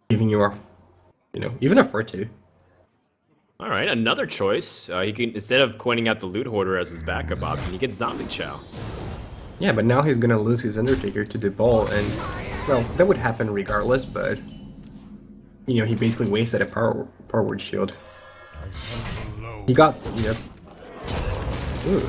giving you a, even a 4-2. All right, another choice. He can, instead of coining out the Loot Hoarder as his backup option, he gets Zombie Chow. Yeah, but now he's gonna lose his Undertaker to the ball, and well, that would happen regardless. But he basically wasted a power word shield. He got Ooh.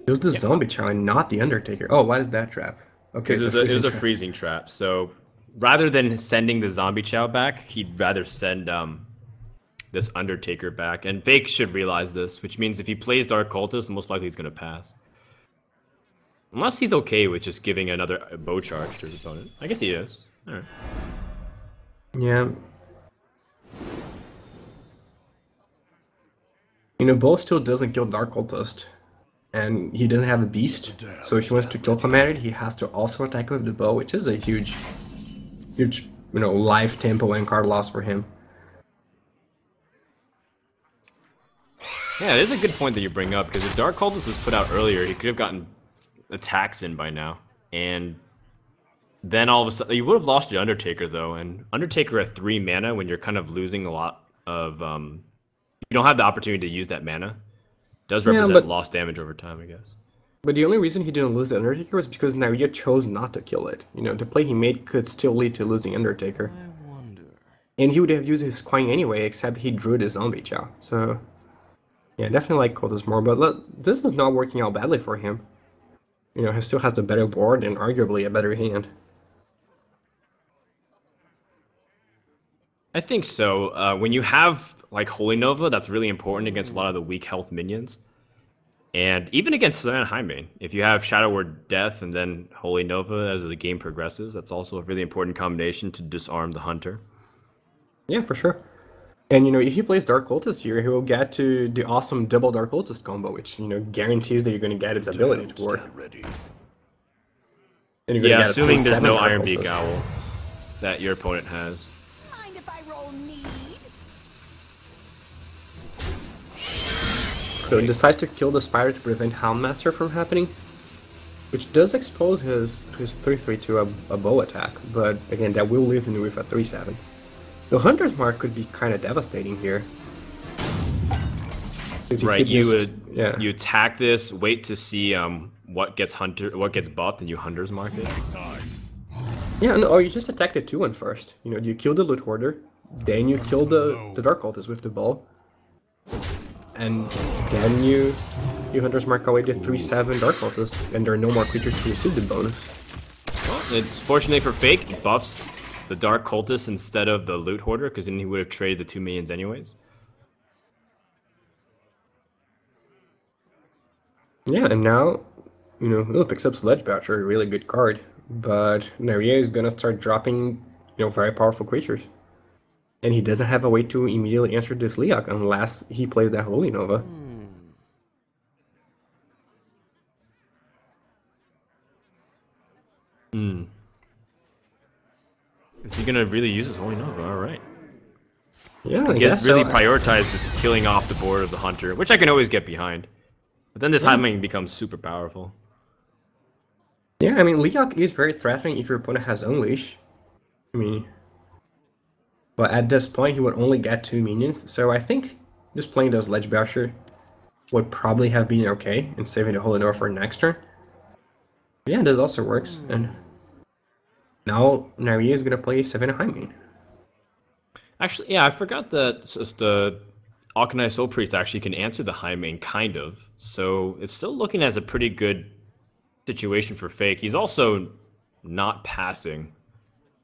It was the Zombie Chow and not the Undertaker. Oh, why is that trap? Okay, Because it was a freezing trap. So rather than sending the Zombie Chow back, he'd rather send this Undertaker back. And Fake should realize this, which means if he plays Dark Cultist, most likely he's going to pass. Unless he's okay with just giving another bow charge to his opponent. I guess he is. All right. Yeah. Bow still doesn't kill Dark Cultist. And he doesn't have a beast, so if he wants to kill Commander, he has to also attack with the bow, which is a huge, life tempo and card loss for him. Yeah, it is a good point that you bring up, because if Dark Cultist was put out earlier, he could have gotten attacks in by now. And then all of a sudden, you would have lost your Undertaker, though, and Undertaker at 3 mana when you're kind of losing a lot of, you don't have the opportunity to use that mana. Does represent lost damage over time, I guess. But the only reason he didn't lose the Undertaker was because Naria chose not to kill it. The play he made could still lead to losing Undertaker. I wonder. And he would have used his coin anyway, except he drew the Zombie Chow. So, yeah, definitely like Cultist more, but this is not working out badly for him. He still has the better board and arguably a better hand. I think so. When you have like Holy Nova, that's really important against a lot of the weak health minions. And even against Seven High Main, if you have Shadow Word Death and then Holy Nova as the game progresses, that's also a really important combination to disarm the Hunter. Yeah, for sure. And if he plays Dark Cultist here, he will get to the awesome double Dark Cultist combo, which guarantees that you're going to get its ability to work. And you're Yeah, get assuming there's no Dark Iron Beak Cultist. Owl that your opponent has. Mind if I roll need? So he decides to kill the Spider to prevent Houndmaster from happening, which does expose his 3/3 to a bow attack, but again, that will leave him with a 3/7. The Hunter's Mark could be kind of devastating here. Right, you attack this, wait to see what gets buffed, and you Hunter's Mark it. Yeah, no, or you just attack the 2-1 first. You kill the Loot Hoarder, then you kill the Dark Cultist with the bow, and then you Hunter's Mark away the 3/7 Dark Cultist, and there are no more creatures to receive the bonus. Well, it's fortunate for Fake, it buffs the Dark Cultist instead of the Loot Hoarder, because then he would have traded the 2 minions anyways. Yeah, and now, picks up Sledge Boucher, a really good card. But Naria is gonna start dropping, very powerful creatures. And he doesn't have a way to immediately answer this Leok unless he plays that Holy Nova. Is he gonna really use his Holy Nova? Alright. Yeah, I guess really prioritize just killing off the board of the Hunter, which I can always get behind. But then this timing becomes super powerful. Yeah, I mean, Leok is very threatening if your opponent has Unleash. But at this point, he would only get 2 minions, so I think just playing the Sledge Boucher would probably have been okay, and saving the Holy Nova for next turn. But yeah, this also works, and now Naria is gonna play 7 High Main. Actually, yeah, I forgot that the Alkanai Soul Priest actually can answer the High Main, kind of. So it's still looking as a pretty good situation for Fake. He's also not passing.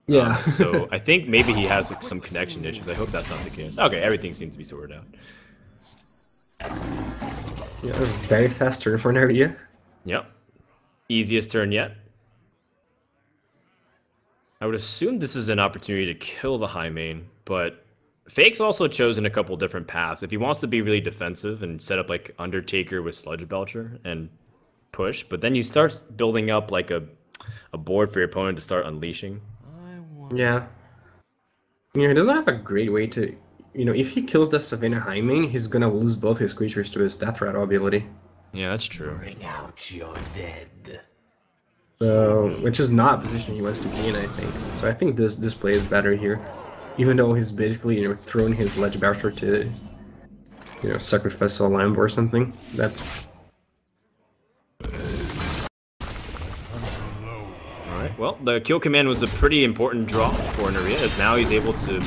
Yeah. So I think maybe he has some connection issues. I hope that's not the case. Okay, everything seems to be sorted out. Yeah, a very fast turn for Naria. Yep. Easiest turn yet. I would assume this is an opportunity to kill the high main, but Fake's also chosen a couple different paths. If he wants to be really defensive and set up like Undertaker with Sludge Belcher and push, but then you start building up like a board for your opponent to start unleashing. Yeah. You know, he doesn't have a great way to... You know, if he kills the Savannah high main, he's gonna lose both his creatures to his Death Rattle ability. Yeah, that's true. Bring out your dead. So, which is not a position he wants to be in, I think. So I think this play is better here. Even though he's basically, you know, thrown his Ledge Barrier to, you know, sacrifice a Lamb or something. That's... Alright, well, the kill command was a pretty important draw for Naria, as now he's able to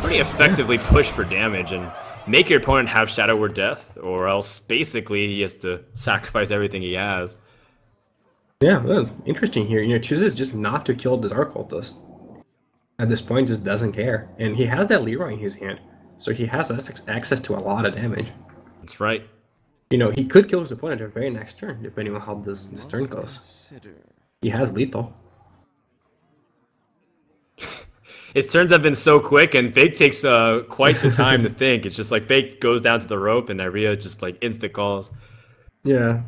pretty effectively push for damage and make your opponent have Shadow Word Death, or else basically he has to sacrifice everything he has. Yeah, well, interesting here. You know, chooses just not to kill the Dark Cultist. At this point, just doesn't care. And he has that Leroy in his hand, so he has access to a lot of damage. That's right. You know, he could kill his opponent the very next turn, depending on how this turn goes. He has lethal. His turns have been so quick, and Fake takes quite the time to think. It's just like Fake goes down to the rope, and Naria just like instant calls. Yeah.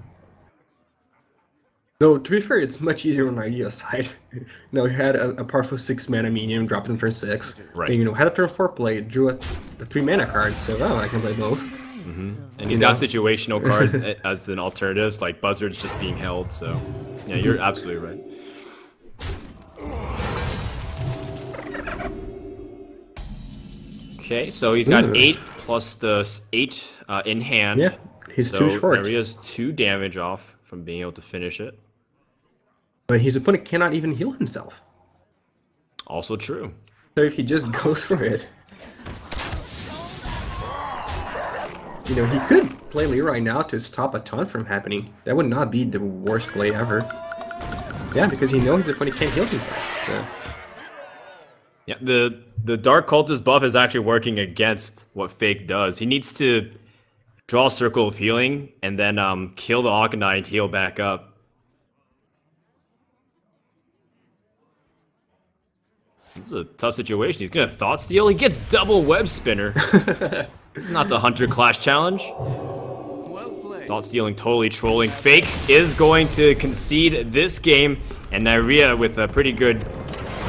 Though, to be fair, it's much easier on Naria's side. You know, he had a powerful 6-mana minion, dropped in turn 6. Right. And, you know, had a turn 4 play, drew the 3-mana card, so, well, I can play both. And he's got situational cards as an alternatives, like Buzzard's just being held, so... Yeah, you're absolutely right. Okay, so he's got 8 plus the 8 in hand. Yeah, he's so too short. Naria's 2 damage off from being able to finish it. But his opponent cannot even heal himself. Also true. So if he just goes for it... You know, he could play Leroy now to stop a taunt from happening. That would not be the worst play ever. Yeah, because he knows his opponent can't heal himself. So. Yeah, the Dark Cultist buff is actually working against what Fake does. He needs to draw a Circle of Healing and then kill the Aconite and heal back up. This is a tough situation. He's gonna Thought Steal. He gets double Web Spinner. This is not the Hunter Clash challenge. Thought Stealing totally trolling. Fake is going to concede this game, and Naria with a pretty good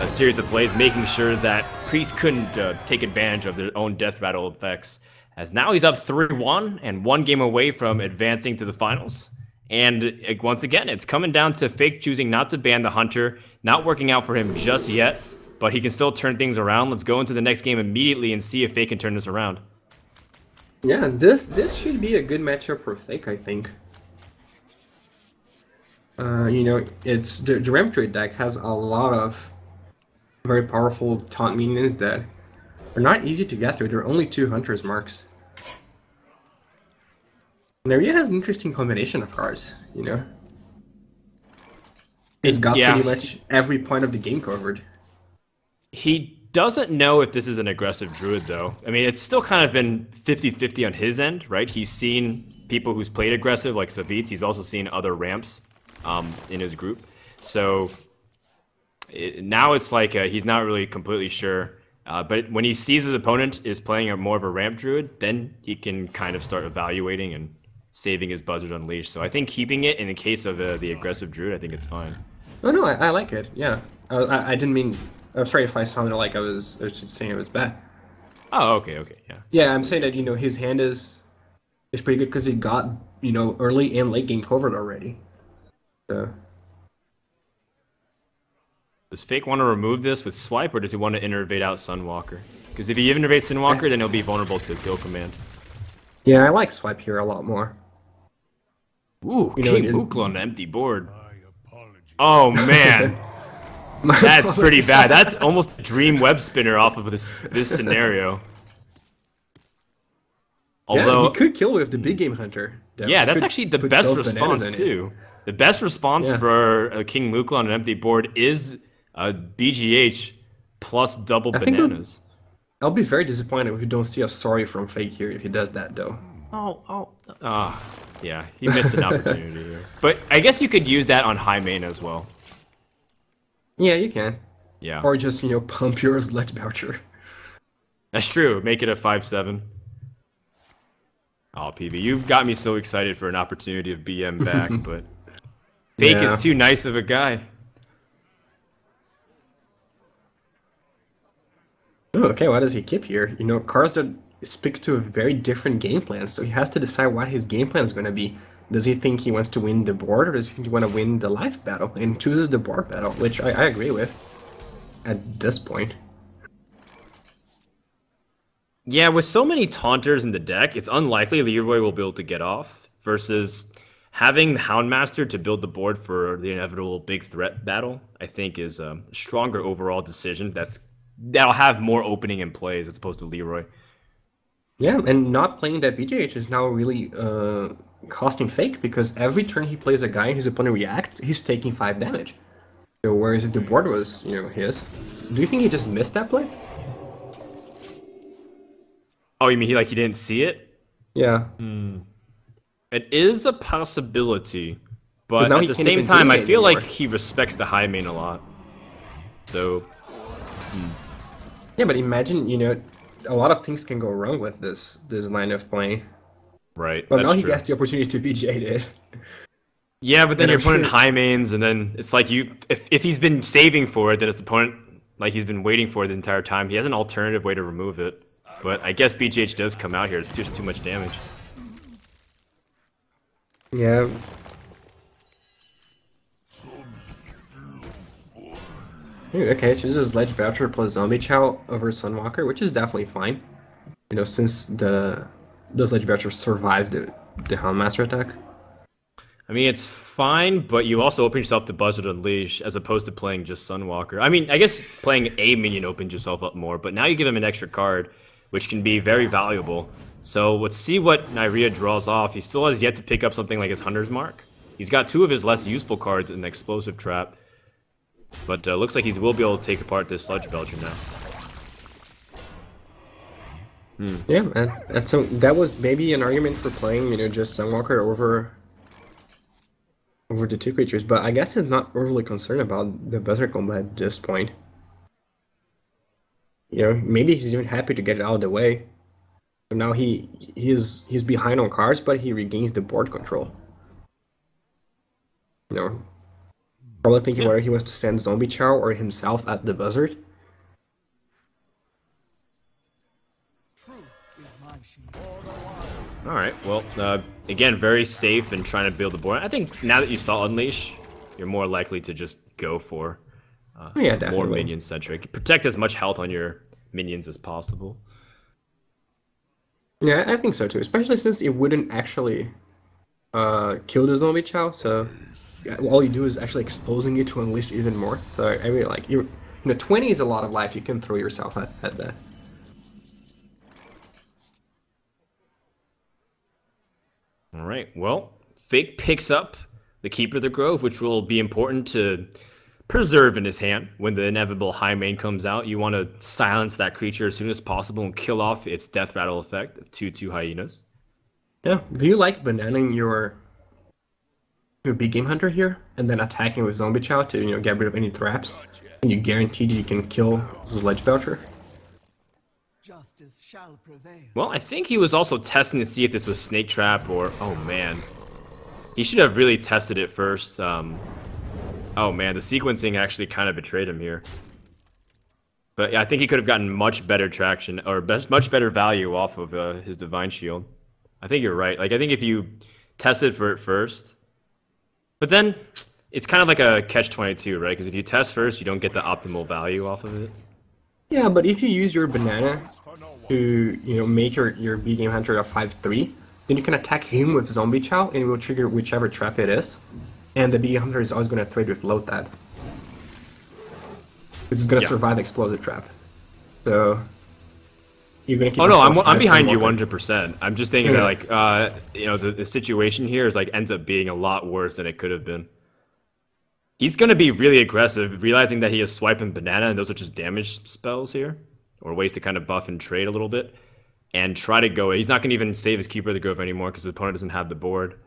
series of plays, making sure that Priest couldn't take advantage of their own Death Rattle effects. As now he's up 3-1 and 1 game away from advancing to the finals. And once again, it's coming down to Fake choosing not to ban the Hunter, not working out for him just yet, but he can still turn things around. Let's go into the next game immediately and see if Fake can turn this around. Yeah, this should be a good matchup for Fake, I think. You know, it's the Ramtrade deck has a lot of very powerful taunt minions that are not easy to get to. There are only 2 Hunter's marks. Naria has an interesting combination of cards, you know. He's got pretty much every point of the game covered. He doesn't know if this is an aggressive Druid, though. I mean, it's still kind of been 50-50 on his end, right? He's seen people who's played aggressive, like Savitz. He's also seen other ramps in his group. So now it's like he's not really completely sure. But when he sees his opponent is playing more of a ramp Druid, then he can kind of start evaluating and saving his Buzzard Unleashed. So I think keeping it in the case of the aggressive Druid, I think it's fine. Oh no, I like it. Yeah, I didn't mean. I'm sorry if I sounded like I was saying it was bad. Oh, okay, yeah. Yeah, I'm saying that, you know, his hand is pretty good because he got, you know, early and late game covered already. So. Does Fake want to remove this with Swipe, or does he want to innervate out Sunwalker? Because if he innervates Sunwalker, then he'll be vulnerable to Kill Command. Yeah, I like Swipe here a lot more. Ooh, King Mukla on an empty board. Oh, man. That's pretty bad. That's almost a dream web spinner off of this scenario. Although, yeah, he could kill with the big game hunter. Yeah, that's actually the best response too. The best response for a King Mukla on an empty board is a BGH plus double bananas. I'll be very disappointed if we don't see a sorry from Fake here if he does that, though. Yeah, he missed an opportunity here. But I guess you could use that on high main as well. Yeah, you can. Yeah, Or just, pump your Sledge Voucher. that's true. Make it a 5-7. Oh, PB, you got me so excited for an opportunity of BM back, but Fake Yeah. is too nice of a guy. Oh, okay, why does he keep here? Cars that speak to a very different game plan, so he has to decide what his game plan is going to be. Does he think he wants to win the board, or does he think he want to win the life battle? And chooses the board battle, which I agree with at this point. Yeah, with so many taunters in the deck, it's unlikely Leroy will be able to get off, versus having the Houndmaster to build the board for the inevitable big threat battle, I think is a stronger overall decision that'll have more opening in plays as opposed to Leroy. Yeah, and not playing that BJH is now really costing Fake, because every turn he plays a guy and his opponent reacts, he's taking 5 damage. So whereas if the board was, his, do you think he just missed that play? Oh, you mean he didn't see it? Yeah. It is a possibility, but now at he the can't same even time, I dominate feel like anymore. he respects the high main a lot. So, Yeah, but imagine, a lot of things can go wrong with this line of playing. right, But that's now he true. gets the opportunity to BJ it. Yeah, but then And your I'm opponent sure- high mains, and then it's like if he's been saving for it, then his opponent, he's been waiting for it the entire time. He has an alternative way to remove it. But I guess BGH does come out here. It's just too much damage. Yeah. Okay, chooses Ledge Voucher plus Zombie Chow over Sunwalker, which is definitely fine. Since the Ledge Voucher survives the Houndmaster attack. I mean, it's fine, but you also open yourself to Buzzard Unleash as opposed to playing just Sunwalker. I mean, I guess playing a minion opens yourself up more, but now you give him an extra card, which can be very valuable. So let's see what Nyria draws off. He still has yet to pick up something like his Hunter's Mark. He's got 2 of his less useful cards in the Explosive Trap. But looks like he will be able to take apart this Sludge Belcher now. Yeah, man. That was maybe an argument for playing, just Sunwalker over the 2 creatures, but I guess he's not overly concerned about the Berserk combo at this point. Maybe he's even happy to get it out of the way. So now he's behind on cards, but he regains the board control. Probably thinking whether he wants to send Zombie Chow or himself at the Buzzard. Alright, well, again, very safe and trying to build the board. I think now that you saw Unleash, you're more likely to just go for Yeah, more definitely. minion-centric. Protect as much health on your minions as possible. Yeah, I think so too. Especially since it wouldn't actually kill the Zombie Chow, so all you do is actually exposing it to unleash even more. So I really like 20 is a lot of life you can throw yourself at that. Alright, well, Fake picks up the Keeper of the Grove, which will be important to preserve in his hand when the inevitable high main comes out. You want to silence that creature as soon as possible and kill off its death rattle effect of 2/2 hyenas. Yeah. Do you like bananing your big game hunter here and then attacking with Zombie Chow to get rid of any traps? And you guaranteed you can kill Sledge Belcher? Justice shall prevail. Well, I think he was also testing to see if this was Snake Trap or... Oh, man. He should have really tested it first. Oh, man, the sequencing actually kind of betrayed him here. But yeah, I think he could have gotten much better traction, or much better value off of his Divine Shield. I think you're right. I think if you tested for it first... But then, it's kind of like a catch-22, right? Because if you test first, you don't get the optimal value off of it. Yeah, but if you use your banana to make your big game hunter a 5/3, then you can attack him with Zombie Chow and it will trigger whichever trap it is. And the big game hunter is always going to trade with load that. It's going to Yeah. survive the explosive trap. So you're going to keep. Oh no, I'm yourself behind you Sunwalker. 100%. I'm just thinking that the situation here is ends up being a lot worse than it could have been. He's gonna be really aggressive, realizing that he has Swipe and Banana, and those are just damage spells here, or ways to kind of buff and trade a little bit. and try to go. He's not going to even save his Keeper of the Grove anymore because the opponent doesn't have the board.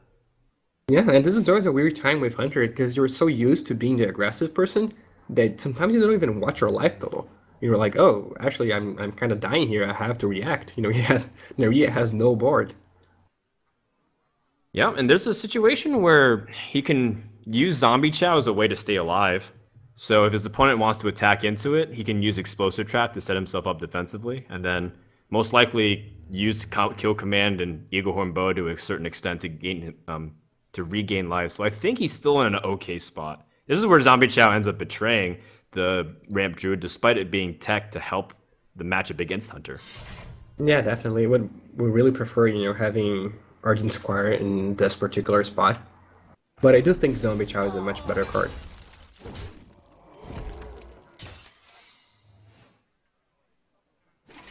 Yeah, and this is always a weird time with Hunter because you're so used to being the aggressive person that sometimes you don't even watch your life total. You're like, oh, actually, I'm kind of dying here. I have to react. You know, Naria has no board. Yeah, and there's a situation where he can use Zombie Chow as a way to stay alive. So if his opponent wants to attack into it, he can use Explosive Trap to set himself up defensively, and then most likely use Kill Command and Eaglehorn Bow to a certain extent to gain to regain life. So I think he's still in an okay spot. This is where Zombie Chow ends up betraying the Ramp Druid, despite it being tech to help the matchup against Hunter. Yeah, definitely. We really prefer, you know, having Argent Squire in this particular spot. But I do think Zombie Chow is a much better card.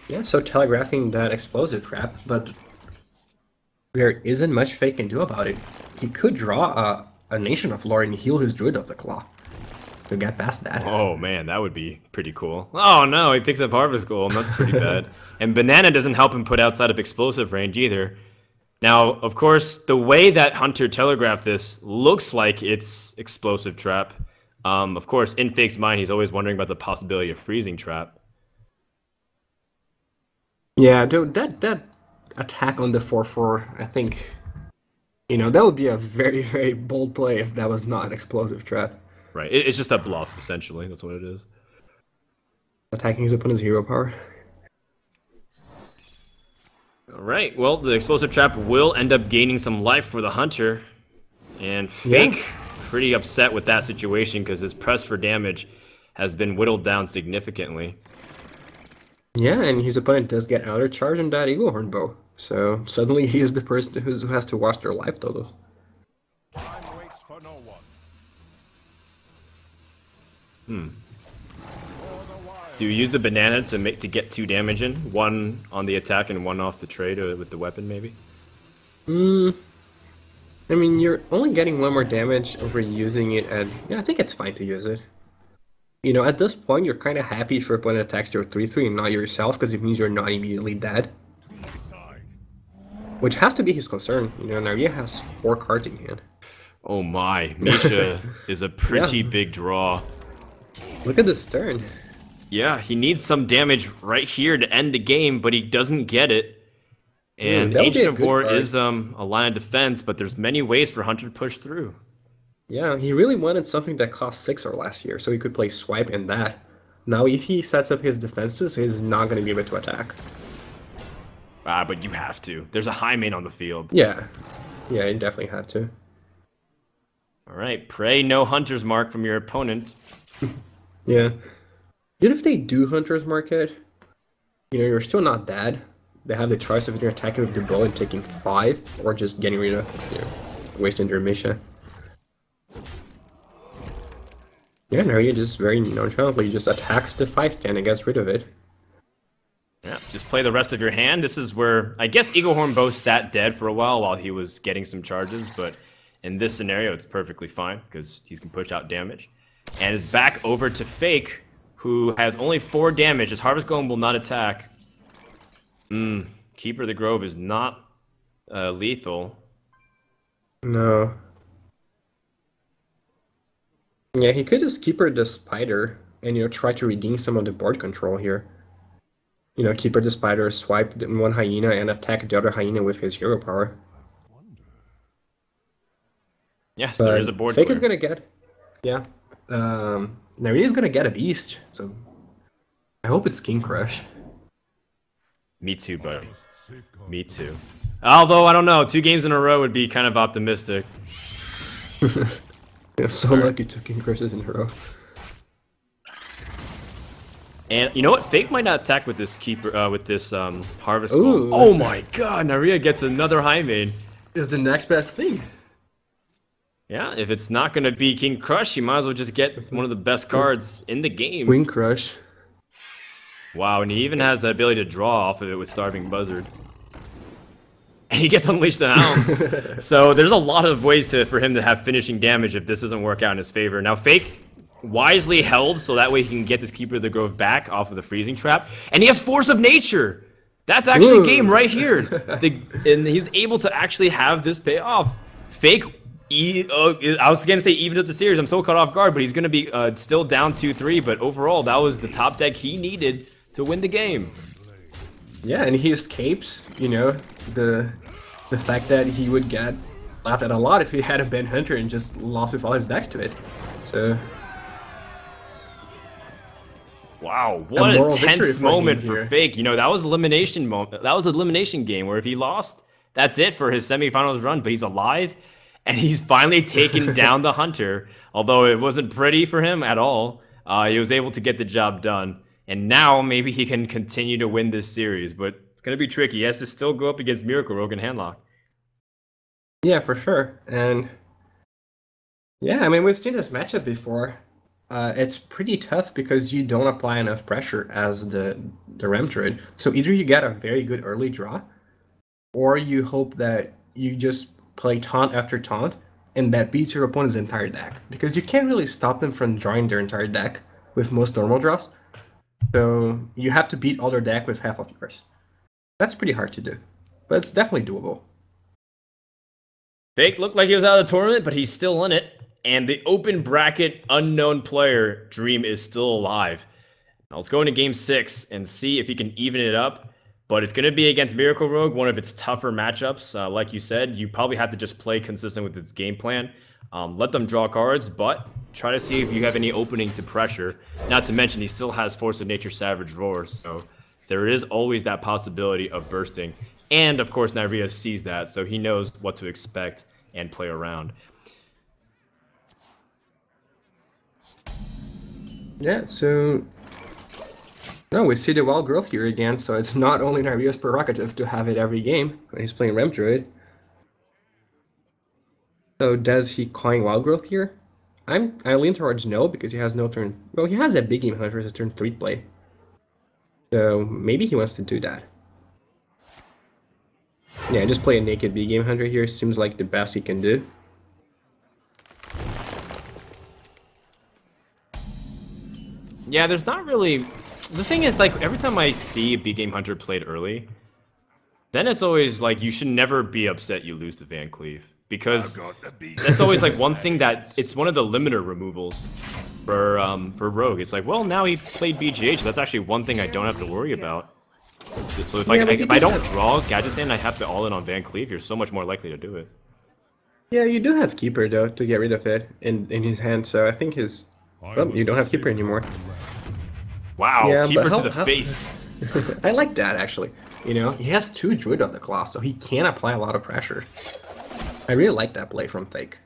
Yeah, so telegraphing that Explosive Trap, but there isn't much Fake can do about it. He could draw a Nation of Lore and heal his Druid of the Claw to get past that. Oh man, that would be pretty cool. Oh no, he picks up Harvest Golem. That's pretty bad. And Banana doesn't help him put outside of explosive range either. Now, of course, the way that Hunter telegraphed this looks like it's Explosive Trap. Of course, in Fake's mind, he's always wondering about the possibility of Freezing Trap. Yeah, dude, that attack on the 4/4, I think, you know, that would be a very, very bold play if that was not an Explosive Trap. Right, it's just a bluff, essentially. That's what it is. Attacking his opponent's hero power. Alright, well, the Explosive Trap will end up gaining some life for the Hunter. And Fake, pretty upset with that situation because his press for damage has been whittled down significantly. Yeah, and his opponent does get outer charge on that Eaglehorn Bow. So suddenly he is the person who has to watch their life total. Time waits for no one. Do you use the banana to get 2 damage in? 1 on the attack and 1 off the trade with the weapon, maybe? I mean, you're only getting 1 more damage over using it, and yeah, I think it's fine to use it. You know, at this point, you're kind of happy if your opponent attacks your 3/3 and not yourself, because it means you're not immediately dead. Which has to be his concern. You know, Naria has 4 cards in hand. Oh my, Misha is a pretty big draw. Look at this turn. Yeah, he needs some damage right here to end the game, but he doesn't get it. And Ancient of War is a line of defense, but there's many ways for Hunter to push through. Yeah, he really wanted something that cost 6 or less here, so he could play Swipe and that. Now, if he sets up his defenses, he's not going to be able to attack. But you have to. There's a high main on the field. Yeah. Yeah, you definitely have to. Alright, pray no Hunter's Mark from your opponent. Yeah. Even if they do Hunter's Mark it, you know, you're still not bad. They have the choice of either attacking with the bow and taking 5, or just getting rid of, you know, wasting their mission. Yeah, Naria just very nonchalantly just attacks the 5/10 and gets rid of it. Yeah, just play the rest of your hand. This is where, I guess Eaglehorn Bow sat dead for a while he was getting some charges, but in this scenario, it's perfectly fine, because he can push out damage. And is back over to Fake, who has only 4 damage. His Harvest Golem will not attack. Keeper of the Grove is not lethal. No. Yeah, he could just Keeper the Spider and, you know, try to regain some of the board control here. You know, Keeper the Spider, swipe 1 Hyena, and attack the other Hyena with his hero power. Yes, But there is a board Fake clear. is gonna get... Yeah. Naria is gonna get a Beast, so... I hope it's King Crush. Me too, buddy. Me too. Although, I don't know, 2 games in a row would be kind of optimistic. Yeah, so lucky 2 King Crushes in a row. And you know what? Fake might not attack with this keeper, with this Harvest Ooh, Golem. Oh my god, Naria gets another high main. Is the next best thing. Yeah, if it's not gonna be King Crush, you might as well just get one of the best cards in the game. Queen Crush. Wow, and he even has the ability to draw off of it with Starving Buzzard. And he gets Unleash the Hounds. So there's a lot of ways for him to have finishing damage if this doesn't work out in his favor. Now Fake wisely held so that way he can get this Keeper of the Grove back off of the Freezing Trap. And he has Force of Nature! That's actually a game Ooh. right here. And he's able to actually have this pay off. Fake, I was going to say even up the series. I'm so caught off guard, but he's going to be still down 2-3. But overall, that was the top deck he needed to win the game. Yeah, and he escapes, you know, the fact that he would get laughed at a lot if he had a Ben Hunter and just lost with all his decks to it. So... Wow, what moral a victory tense for moment him for here. Fake. You know, that was elimination moment. That was an elimination game where if he lost, that's it for his semifinals run. But he's alive, and he's finally taken down the Hunter. Although it wasn't pretty for him at all, he was able to get the job done. And now maybe he can continue to win this series, but it's gonna be tricky. He has to still go up against Miracle Rogue and Handlock. Yeah, for sure. And yeah, I mean, we've seen this matchup before. It's pretty tough because you don't apply enough pressure as the Ram Druid. So either you get a very good early draw, or you hope that you just play taunt after taunt, and that beats your opponent's entire deck. Because you can't really stop them from drawing their entire deck with most normal draws. So you have to beat all their deck with half of yours. That's pretty hard to do, but it's definitely doable. Fake looked like he was out of the tournament, but he's still in it. And the open bracket unknown player dream is still alive. Now let's go into game 6 and see if he can even it up. But it's going to be against Miracle Rogue, one of its tougher matchups. Like you said, you probably have to just play consistent with its game plan. Let them draw cards, but try to see if you have any opening to pressure. Not to mention, he still has Force of Nature Savage Roar, so there is always that possibility of bursting. And, of course, Nairia sees that, so he knows what to expect and play around. Yeah, so no, we see the wild growth here again, so it's not only Nairia's prerogative to have it every game when he's playing Ram Druid. So does he coin wild growth here? I lean towards no because he has no turn. Well, he has a big game hunter as a turn 3 play. So maybe he wants to do that. Yeah, just play a naked big game hunter here. Seems like the best he can do. Yeah, there's not really... The thing is, like, every time I see a big game hunter played early, then it's always like you should never be upset you lose to Van Cleef. Because that's always like one thing that it's one of the limiter removals for Rogue. It's like, well, now he played BGH. That's actually one thing I don't have to worry about. So if I don't draw Gadget Sand, I have to all in on Van Cleef. You're so much more likely to do it. Yeah, you do have Keeper though to get rid of it in his hand. So I think his you don't have Keeper anymore. Wow, Yeah, Keeper but to the face. I like that actually. You know, he has 2 Druid of the Claw, so he can apply a lot of pressure. I really like that play from Fake.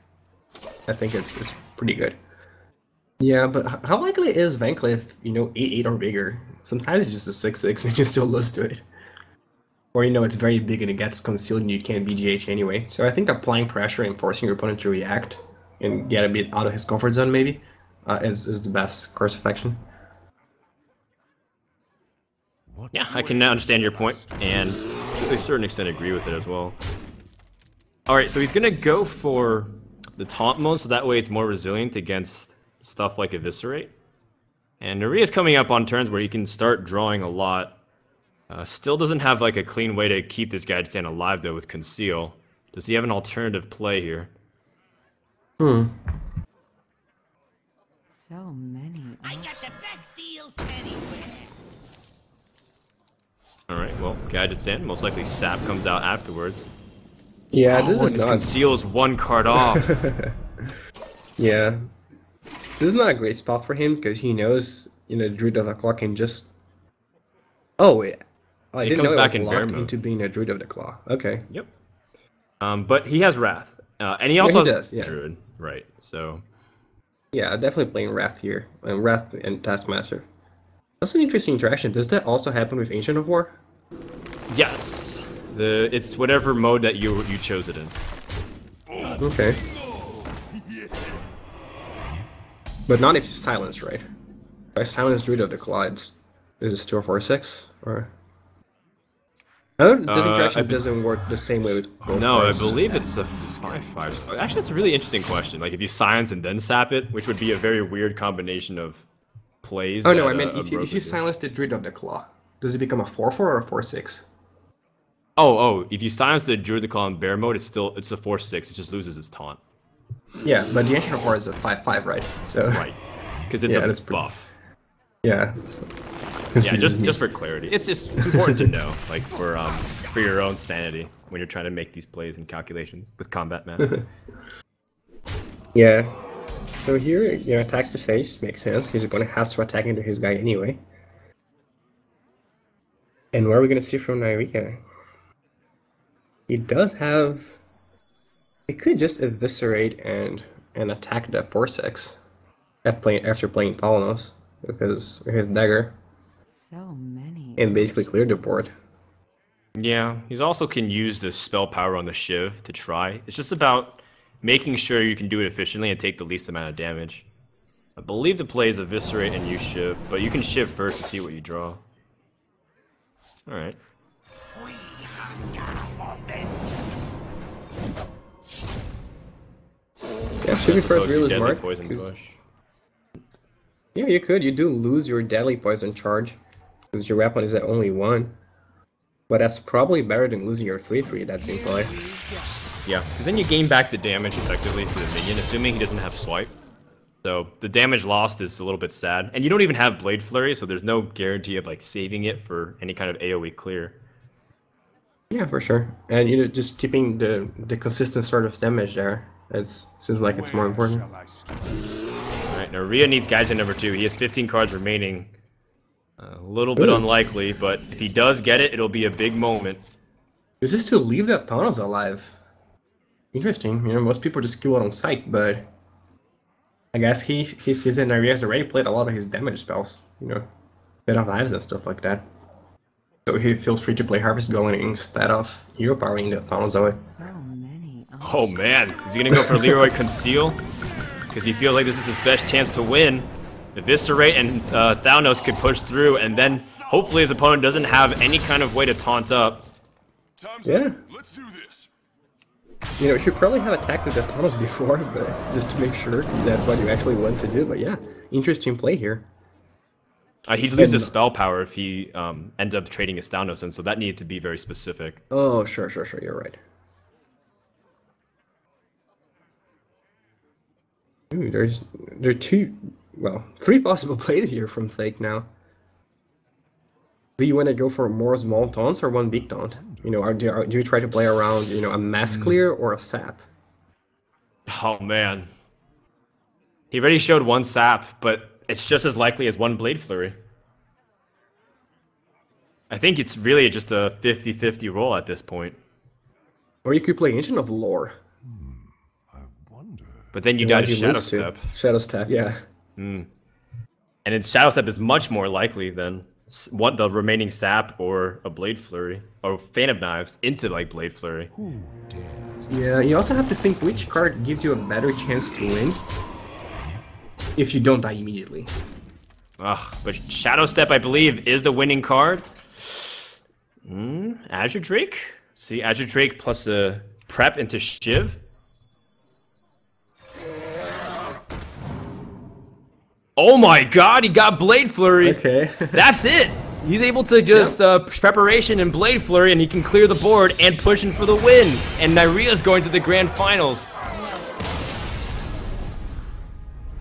I think it's pretty good. Yeah, but how likely is Van Cleef, you know, 8-8 or bigger? Sometimes it's just a 6-6 and you still lose to it. Or, you know, it's very big and it gets concealed and you can't BGH anyway. So I think applying pressure and forcing your opponent to react and get a bit out of his comfort zone maybe is the best course of action. Yeah, I can understand your point, and to a certain extent agree with it as well. Alright, so he's going to go for the taunt mode, so that way it's more resilient against stuff like Eviscerate. And Naria's coming up on turns where he can start drawing a lot. Still doesn't have like a clean way to keep this Gadget Stand alive though with Conceal. Does he have an alternative play here? Hmm. So many. I got the best deals anywhere. Alright, well, Gadget Stand, most likely Sap comes out afterwards. Yeah, this is and his not... Conceal's 1 card off. Yeah. This is not a great spot for him because he knows, you know, Druid of the Claw can just... Oh, wait. Oh, I didn't know it was locked into being a Druid of the Claw. Okay. Yep. But he has Wrath. And he also has does, Druid. Right, so... Yeah, definitely playing Wrath here. And Wrath and Taskmaster. That's an interesting interaction. Does that also happen with Ancient of War? Yes. It's whatever mode that you chose it in. Okay. But not if you silence, right? If I silence Druid of the Claw, is it still 4/6? Or... I don't, this interaction doesn't work the same way with both No, cards. I believe it's a 5/5. Actually, it's a really interesting question. Like, if you silence and then sap it, which would be a very weird combination of plays. Oh no, I meant if you silence the Druid of the Claw, does it become a 4/4 or a 4/6? Oh, if you silence the Druid the Claw in bear mode, it's a 4/6. It just loses its taunt. Yeah, but the Ancient of War is a 5/5, right? So Right. Because it's Yeah, a that's buff. yeah. Yeah, just for clarity. It's important to know, like for your own sanity when you're trying to make these plays and calculations with combat man. Yeah. So here, attacks the face makes sense. His opponent has to attack into his guy anyway. And what are we gonna see from Nairika? He does have. He could just eviscerate and attack that 4/6 after playing Thalanos because his dagger So many. and basically clear the board. Yeah, he's also can use the spell power on the Shiv to try. It's just about making sure you can do it efficiently and take the least amount of damage. I believe the play is Eviscerate and use Shiv, but you can Shiv first to see what you draw. Alright. Yeah, shooting first real is Deadly smart. Poison 'Cause- Bush. Yeah, you could. You do lose your deadly poison charge because your weapon is at only 1. But that's probably better than losing your 3/3 that's in play. Yeah, because then you gain back the damage effectively to the minion, assuming he doesn't have Swipe. So the damage lost is a little bit sad. And you don't even have Blade Flurry, so there's no guarantee of like saving it for any kind of AoE clear. Yeah, for sure. And just keeping the consistent sort of damage there. It seems like it's more important. Shall I start? Alright, now Rhea needs Gaijin number 2. He has 15 cards remaining. A little bit Ooh. unlikely, but if he does get it, it'll be a big moment. This is to leave that Thanos alive. Interesting. Most people just kill it on sight, but I guess he sees that Naria has already played a lot of his damage spells. Bit of Lives and stuff like that. So he feels free to play Harvest Golem instead of hero powering the Thanos away. So many. Oh man, is he gonna go for Leroy Conceal? Because he feels like this is his best chance to win. Eviscerate and Thanos could push through, and then hopefully his opponent doesn't have any kind of way to taunt up. Time's Yeah. up. Let's do this. You should probably have attacked with the Thanos before, but just to make sure that's what you actually want to do. But yeah, interesting play here. He'd lose his spell power if he ends up trading his Thanos, and so that needed to be very specific. Oh, sure, you're right. Ooh, there are 3 possible plays here from Fake now. Do you want to go for more small taunts or one big taunt? Do you try to play around, a mass clear or a sap? Oh man. He already showed 1 sap, but it's just as likely as 1 Blade Flurry. I think it's really just a 50-50 roll at this point. Or you could play Ancient of Lore. I wonder. But then you die What to do Shadow lose to? Step. Shadow Step, yeah. And then Shadow Step is much more likely than the remaining sap or a Blade Flurry or Fan of Knives into like Blade Flurry. Who dares? Yeah, you also have to think which card gives you a better chance to win if you don't die immediately. Ugh, but Shadow Step, I believe, is the winning card. Azure Drake? See, Azure Drake plus a prep into Shiv. Oh my god, he got Blade Flurry. Okay. That's it. He's able to just preparation and Blade Flurry, and he can clear the board and push in for the win. And Nyria's going to the grand finals.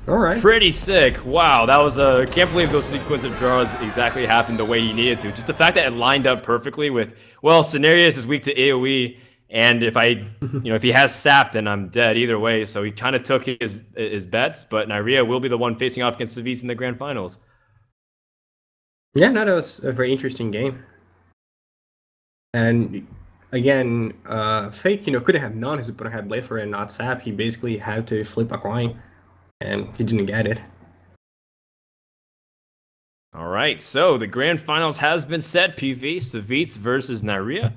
All right. Pretty sick. Wow, that was a... Can't believe those sequence of draws exactly happened the way he needed to. Just the fact that it lined up perfectly with, well, Cenarius is weak to AoE, and if if he has sap, then I'm dead either way. So he kind of took his bets, but Nyria will be the one facing off against Savitz in the grand finals. Yeah, no, that was a very interesting game. And again, Fake, could have known his opponent had Blade Flurry and not sap. He basically had to flip a coin, and he didn't get it. All right, so the grand finals has been set. PV, Savitz versus Nyria.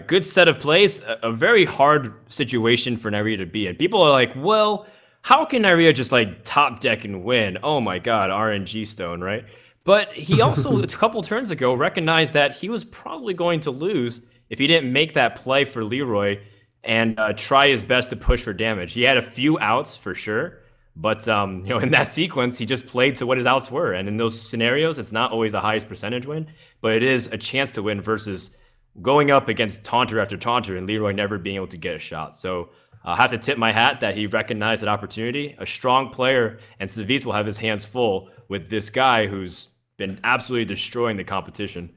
Good set of plays. A very hard situation for Nyria to be in. People are like, well, how can Nyria just like top deck and win? Oh my god, RNG Stone, right? But he also, a couple turns ago, recognized that he was probably going to lose if he didn't make that play for Leroy and try his best to push for damage. He had a few outs for sure, but in that sequence, he just played to what his outs were. And in those scenarios, it's not always the highest percentage win, but it is a chance to win versus going up against taunter after taunter and Leroy never being able to get a shot. So I'll have to tip my hat that he recognized that opportunity. A strong player, and Savitz will have his hands full with this guy who's been absolutely destroying the competition.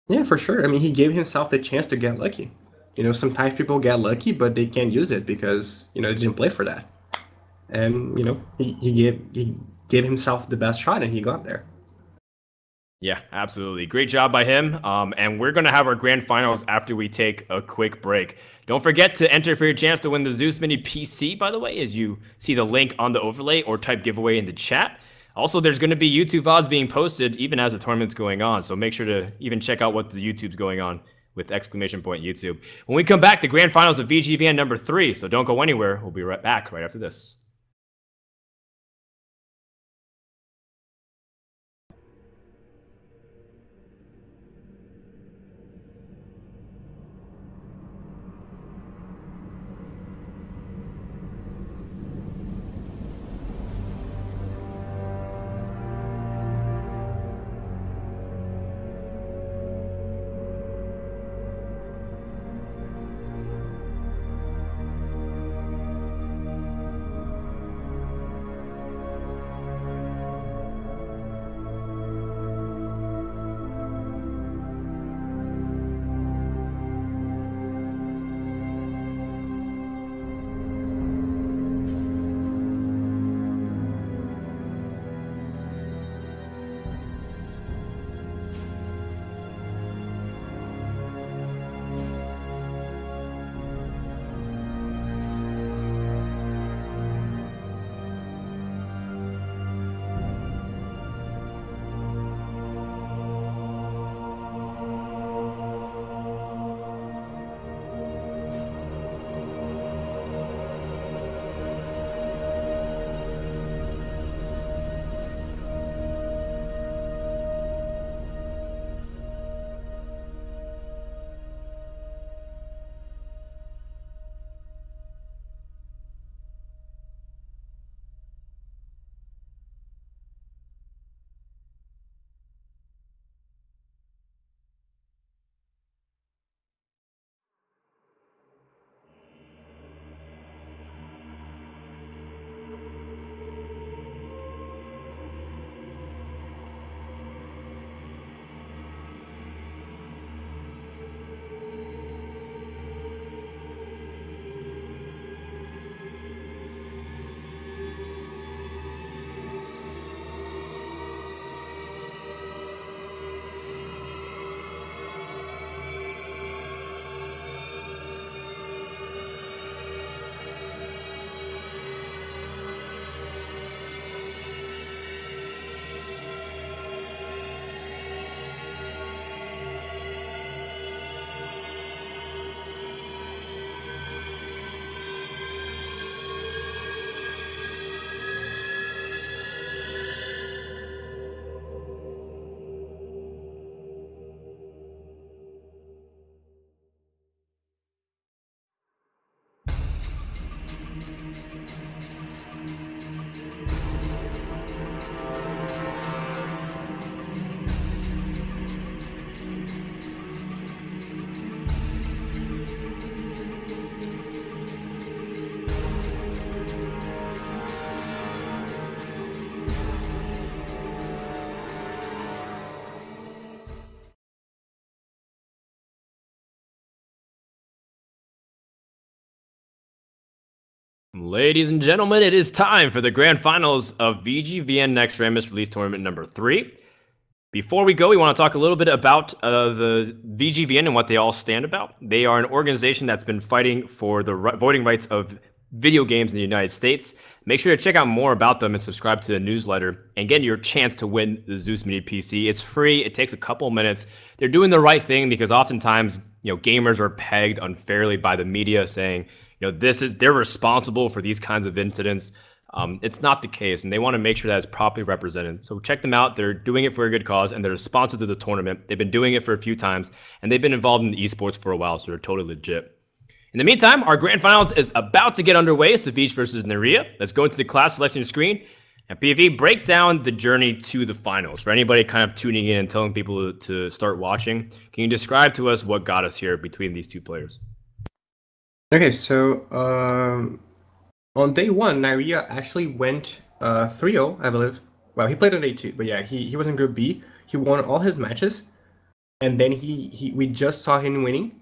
Yeah, for sure. I mean, he gave himself the chance to get lucky. Sometimes people get lucky, but they can't use it because, they didn't play for that. And, he gave himself the best shot and he got there. Yeah, absolutely. Great job by him. And we're going to have our grand finals after we take a quick break. Don't forget to enter for your chance to win the Zeus Mini PC, by the way, as you see the link on the overlay or type giveaway in the chat. Also, there's going to be YouTube VODs being posted even as the tournament's going on. So make sure to even check out what the YouTube's going on with ! YouTube. When we come back, the grand finals of VGVN number 3. So don't go anywhere. We'll be right back right after this. Ladies and gentlemen, it is time for the grand finals of VGVN Next Randomist Release Tournament number 3. Before we go, we want to talk a little bit about the VGVN and what they all stand about. They are an organization that's been fighting for the voting rights of video games in the United States. Make sure to check out more about them and subscribe to the newsletter and get your chance to win the Zeus Mini PC. It's free. It takes a couple minutes. They're doing the right thing because oftentimes, gamers are pegged unfairly by the media saying, they're responsible for these kinds of incidents. It's not the case, and they want to make sure that it's properly represented. So check them out. They're doing it for a good cause, and they're a sponsor to the tournament. They've been doing it for a few times, and they've been involved in esports for a while, so they're totally legit. In the meantime, our grand finals is about to get underway. Savitz versus Neria. Let's go into the class selection screen. And PV, break down the journey to the finals. For anybody kind of tuning in and telling people to start watching, can you describe to us what got us here between these two players? Okay, so on day one, Nairia actually went 3-0, I believe. Well, he played on day two, but yeah, he was in Group B. He won all his matches, and then we just saw him winning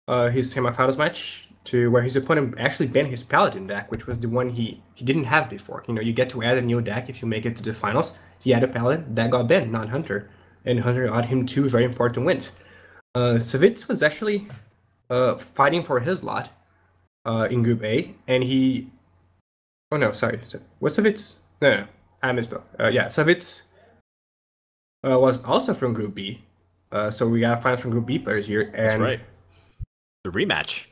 his semifinals match to where his opponent actually banned his Paladin deck, which was the one he didn't have before. You know, you get to add a new deck if you make it to the finals. He had a Paladin that got banned, not Hunter, and Hunter got him 2 very important wins. Savitz was actually fighting for his lot in Group A, and he... Oh no, sorry. Was Savitz? No, I misspoke. Yeah, Savitz was also from Group B. So we got finals from Group B players here. And That's right. The rematch.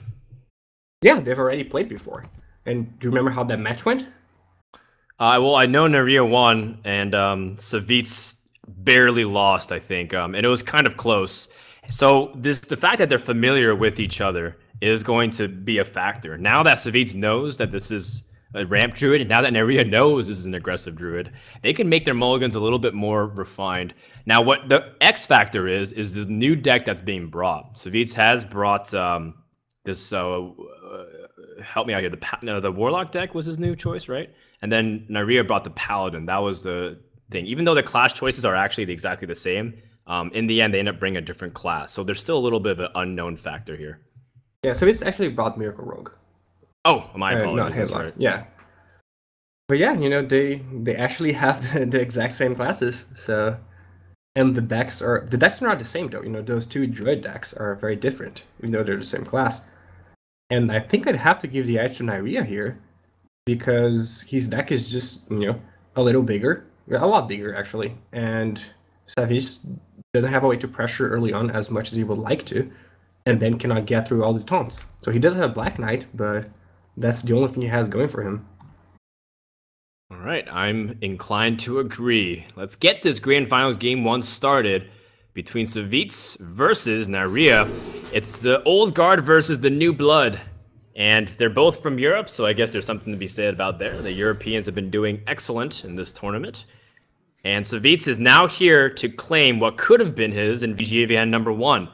Yeah, they've already played before. And do you remember how that match went? Well, I know Nairia won, and Savitz barely lost, I think. And it was kind of close. So the fact that they're familiar with each other is going to be a factor. Now that Savitz knows that this is a ramp druid, and now that Nairia knows this is an aggressive druid, they can make their mulligans a little bit more refined. Now, what the X factor is the new deck that's being brought. Savitz has brought this, help me out here, the Warlock deck was his new choice, right? And then Nairia brought the Paladin. That was the thing. Even though the class choices are actually exactly the same, in the end, they end up bringing a different class. So there's still a little bit of an unknown factor here. Yeah, Savitz actually brought Miracle Rogue. Oh, my apologies. Not That's Headlock. right. Yeah. But yeah, you know, they actually have the exact same classes. So, and the decks are not the same though. You know, those two druid decks are very different, even though they're the same class. And I think I'd have to give the edge to Nairia here, because his deck is just, you know, a little bigger, a lot bigger actually. And Savitz doesn't have a way to pressure early on as much as he would like to, and then cannot get through all the taunts. So he does have Black Knight, but that's the only thing he has going for him. All right, I'm inclined to agree. Let's get this Grand Finals Game 1 started between Savitz versus Nairia. It's the old guard versus the new blood. And they're both from Europe, so I guess there's something to be said about there. The Europeans have been doing excellent in this tournament. And Savitz is now here to claim what could have been his in VGVN number 1.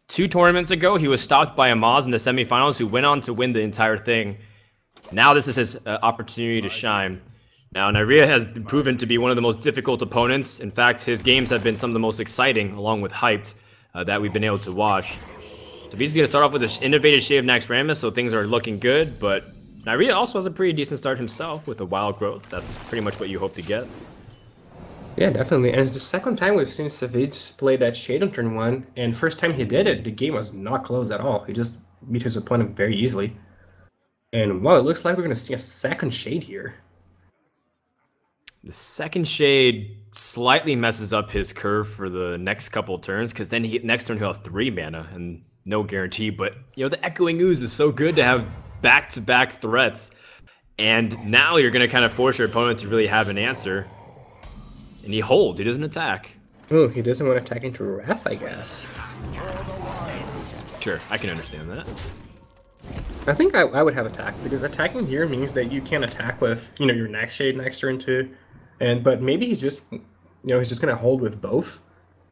2 tournaments ago, he was stopped by Amaz in the semifinals, who went on to win the entire thing. Now this is his opportunity to shine. Now, Nairia has been proven to be one of the most difficult opponents. In fact, his games have been some of the most exciting, along with hyped, that we've been able to watch. Savitz is going to start off with an innovative Shade of Naxxramas, so things are looking good, but Nairia also has a pretty decent start himself with a Wild Growth. That's pretty much what you hope to get. Yeah, definitely. And it's the second time we've seen Savitz play that Shade on turn 1, and first time he did it, the game was not close at all. He just beat his opponent very easily. And wow, it looks like we're going to see a second Shade here. The second Shade slightly messes up his curve for the next couple turns, because then next turn he'll have 3 mana, and no guarantee, but you know, the Echoing Ooze is so good to have back-to-back threats, and now you're going to kind of force your opponent to really have an answer. And he holds, he doesn't attack. Oh, he doesn't want to attack into Wrath, I guess. Sure, I can understand that. I think I would have attack, because attacking here means that you can attack with, you know, your next Shade next turn too. But maybe he's just, you know, he's just going to hold with both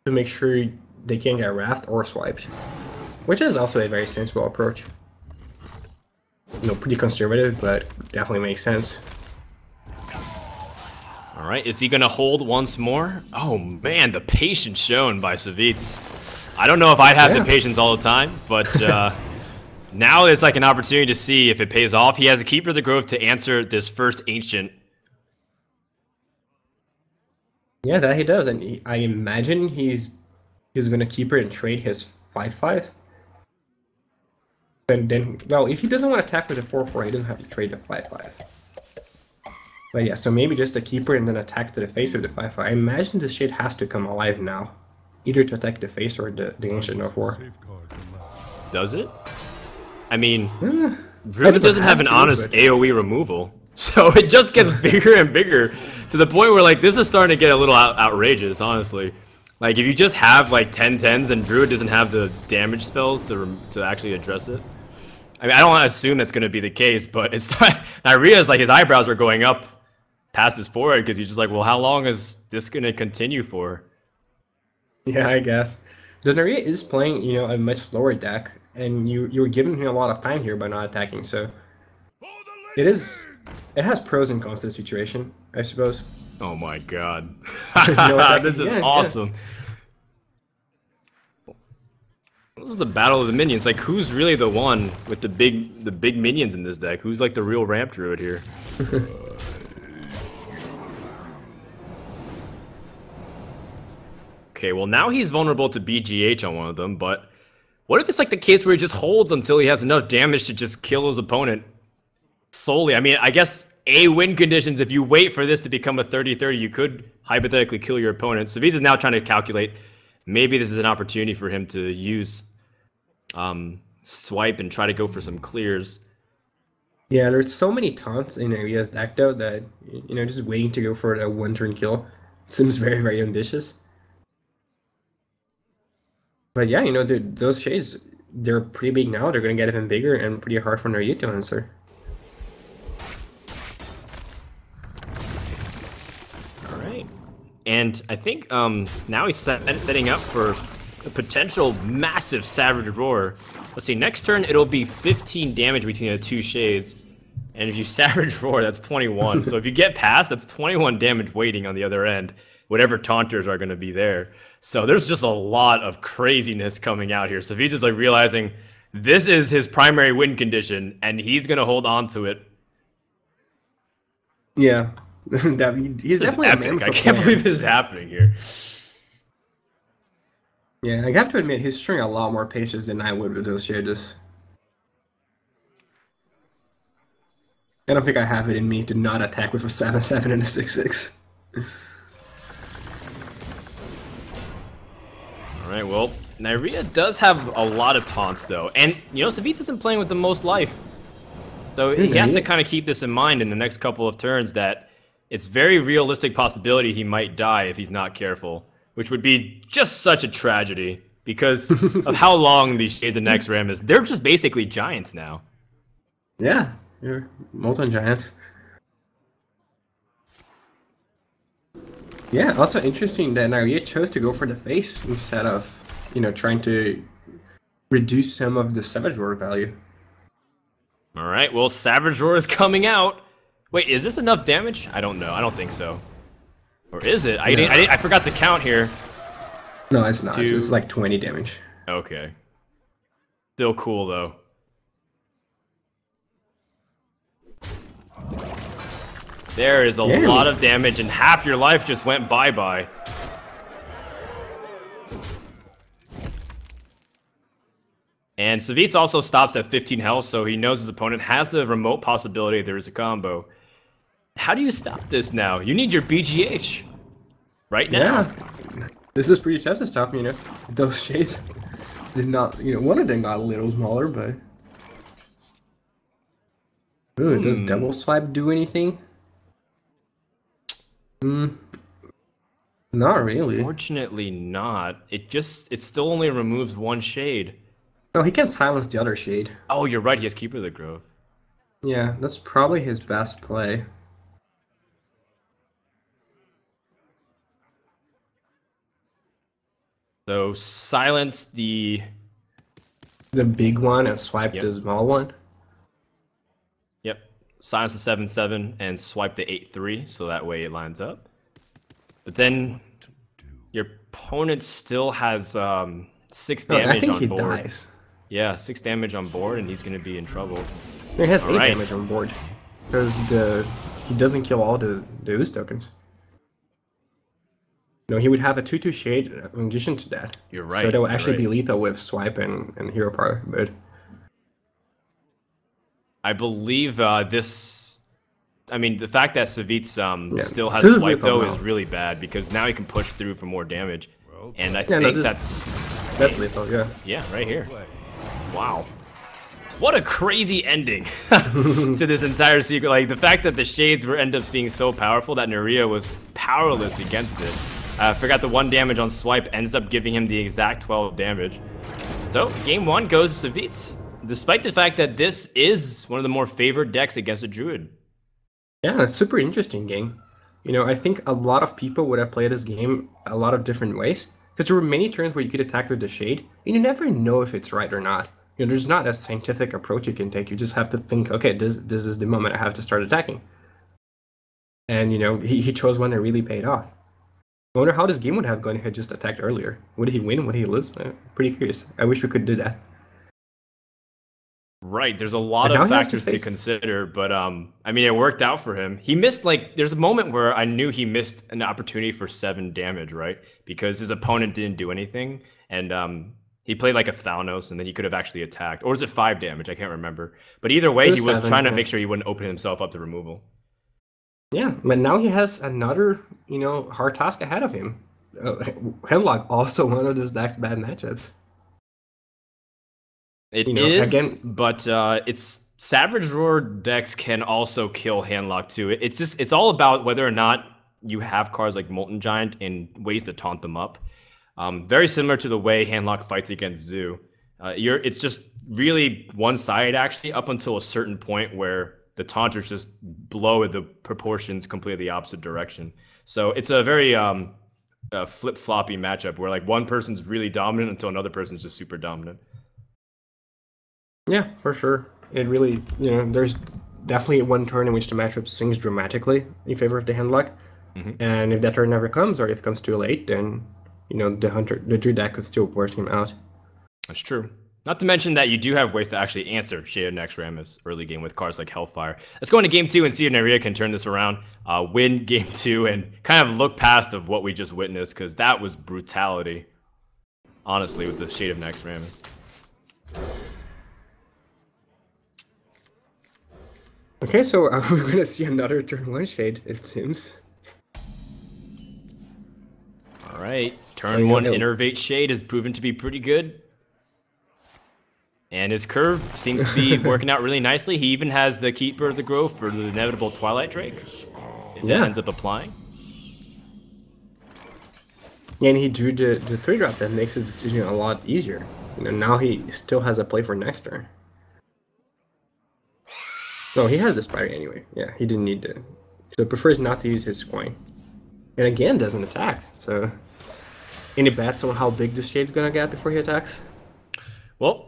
to make sure they can't get Wrathed or swiped. Which is also a very sensible approach. You know, pretty conservative, but definitely makes sense. All right, is he going to hold once more? Oh man, the patience shown by Savitz. I don't know if I'd have the patience all the time, but now it's like an opportunity to see if it pays off. He has a Keeper of the Grove to answer this first Ancient. Yeah, that he does, and I imagine he's going to keep it and trade his 5/5. And then, well, if he doesn't want to attack with a 4/4, he doesn't have to trade the 5/5. But yeah, so maybe just a keeper and then attack to the face with the 5/5. I imagine this Shade has to come alive now, either to attack the face or the Ancient of War. Does it? I mean, Druid doesn't have an honest AoE removal, so it just gets bigger and bigger to the point where like this is starting to get a little outrageous, honestly. Like if you just have like 10/10s and Druid doesn't have the damage spells to actually address it. I mean, I don't want to assume that's going to be the case, but it's Nairia's like his eyebrows are going up passes forward because he's just like, well, how long is this gonna continue for? Yeah, I guess. Donaria is playing, a much slower deck, and you're giving him a lot of time here by not attacking. So it has pros and cons to the situation, I suppose. Oh my god, attacking. this is Yeah, awesome. This is the battle of the minions. Like, who's really the one with the big minions in this deck? Who's like the real ramp druid here? Okay, well now he's vulnerable to BGH on one of them, but what if it's like the case where he just holds until he has enough damage to just kill his opponent solely? I mean, I guess A, win conditions, if you wait for this to become a 30-30, you could hypothetically kill your opponent. So V's is now trying to calculate, maybe this is an opportunity for him to use swipe and try to go for some clears. Yeah, there's so many taunts in Aria's deck though that, just waiting to go for a one-turn kill seems very, very ambitious. But yeah, those shades, they're pretty big now. They're going to get even bigger and pretty hard for Naria to answer. All right. And I think now he's setting up for a potential massive Savage Roar. Let's see, next turn it'll be 15 damage between the two shades. And if you Savage Roar, that's 21. So if you get past, that's 21 damage waiting on the other end. Whatever taunters are going to be there. So there's just a lot of craziness coming out here. So he's just like realizing this is his primary win condition, and he's going to hold on to it. Yeah, he's definitely a man. I can't believe this is happening here. Yeah, I have to admit, he's showing a lot more patience than I would with those shades. I don't think I have it in me to not attack with a 7/7 and a 6/6. Alright, well, Nyria does have a lot of taunts, though. And, Savitz isn't playing with the most life. So he has to kind of keep this in mind in the next couple of turns that it's very realistic possibility he might die if he's not careful. Which would be just such a tragedy because of how long these Shades of Next Ram is. They're just basically giants now. Yeah, they're molten giants. Yeah, also interesting that Naria chose to go for the face instead of, trying to reduce some of the Savage Roar value. All right, well, Savage Roar is coming out. Wait, is this enough damage? I don't know. I don't think so. Or is it? I forgot to count here. No, it's not. It's like 20 damage. Okay. Still cool, though. There is a lot of damage, and half your life just went bye-bye. And Savitz also stops at 15 health, so he knows his opponent has the remote possibility there is a combo. How do you stop this now? You need your BGH right now. Yeah. This is pretty tough to stop, Those shades did not, one of them got a little smaller, but... Ooh, does double swipe do anything? Not really. Unfortunately not. It still only removes one shade. No, he can silence the other shade. Oh, you're right, he has Keeper of the Growth. Yeah, that's probably his best play. So silence the big one and swipe the small one. Yep. Silence the 7/7 and swipe the 8/3, so that way it lines up. But then your opponent still has 6 damage I think on he board. dies. Yeah, 6 damage on board, and he's gonna be in trouble. He has 8 right. damage on board because he doesn't kill all the ooze tokens. No, he would have a 2/2 shade in addition to that. You're right. So that would actually be lethal with swipe and hero power mode. I believe this. I mean, the fact that Savitz still has This is swipe lethal though now. is really bad because now he can push through for more damage. And I Yeah, no, think that's lethal, yeah. Yeah, right here. Wow. What a crazy ending to this entire secret. Like, the fact that the shades end up being so powerful that Naria was powerless against it. I forgot the 1 damage on swipe ends up giving him the exact 12 damage. So, game 1 goes to Savitz, despite the fact that this is one of the more favored decks against a Druid. Yeah, it's a super interesting game. I think a lot of people would have played this game a lot of different ways because there were many turns where you could attack with the shade, and you never know if it's right or not. There's not a scientific approach you can take. You just have to think, okay, this is the moment I have to start attacking. And he chose one that really paid off. I wonder how this game would have gone if he had just attacked earlier. Would he win? Would he lose? Pretty curious. I wish we could do that. Right, there's a lot And now of he has to factors to face. consider, but I mean, it worked out for him. He missed there's a moment where I knew he missed an opportunity for 7 damage, right? Because his opponent didn't do anything, and he played like a Thanos, and then he could have actually attacked, or was it 5 damage? I can't remember. But either It way, was he was 7, trying to yeah. make sure he wouldn't open himself up to removal. Yeah, but now he has another, hard task ahead of him. Hemlock also one of those deck's bad matchups. It is, again, but it's Savage Roar decks can also kill Handlock too. It's all about whether or not you have cards like Molten Giant and ways to taunt them up. Very similar to the way Handlock fights against Zoo. It's just really one side actually up until a certain point where the taunters just blow the proportions completely the opposite direction. So it's a very flip-floppy matchup where like one person's really dominant until another person's just super dominant. yeah, for sure. It really, there's definitely one turn in which the matchup swings dramatically in favor of the Handlock. And if that turn never comes, or if it comes too late, then the Druid deck could still force him out. That's true. Not to mention that you do have ways to actually answer Shaded Next Rammus early game with cards like Hellfire. Let's go into game 2 and see if Neria can turn this around, win game 2, and kind of look past of what we just witnessed, because that was brutality, honestly, with the Shaded Next Rammus. Okay, so we're going to see another turn 1 Shade, it seems. All right, turn 1 Innervate Shade has proven to be pretty good. And his curve seems to be working out really nicely. He even has the Keeper of the Grove for the inevitable Twilight Drake, if that ends up applying. Yeah, and he drew the 3-drop that makes his decision a lot easier. Now he still has a play for next turn. No, he has the Spider anyway. Yeah, he didn't need to. So prefers not to use his coin. And again, doesn't attack. So, any bets on how big this Shade's gonna get before he attacks? Well,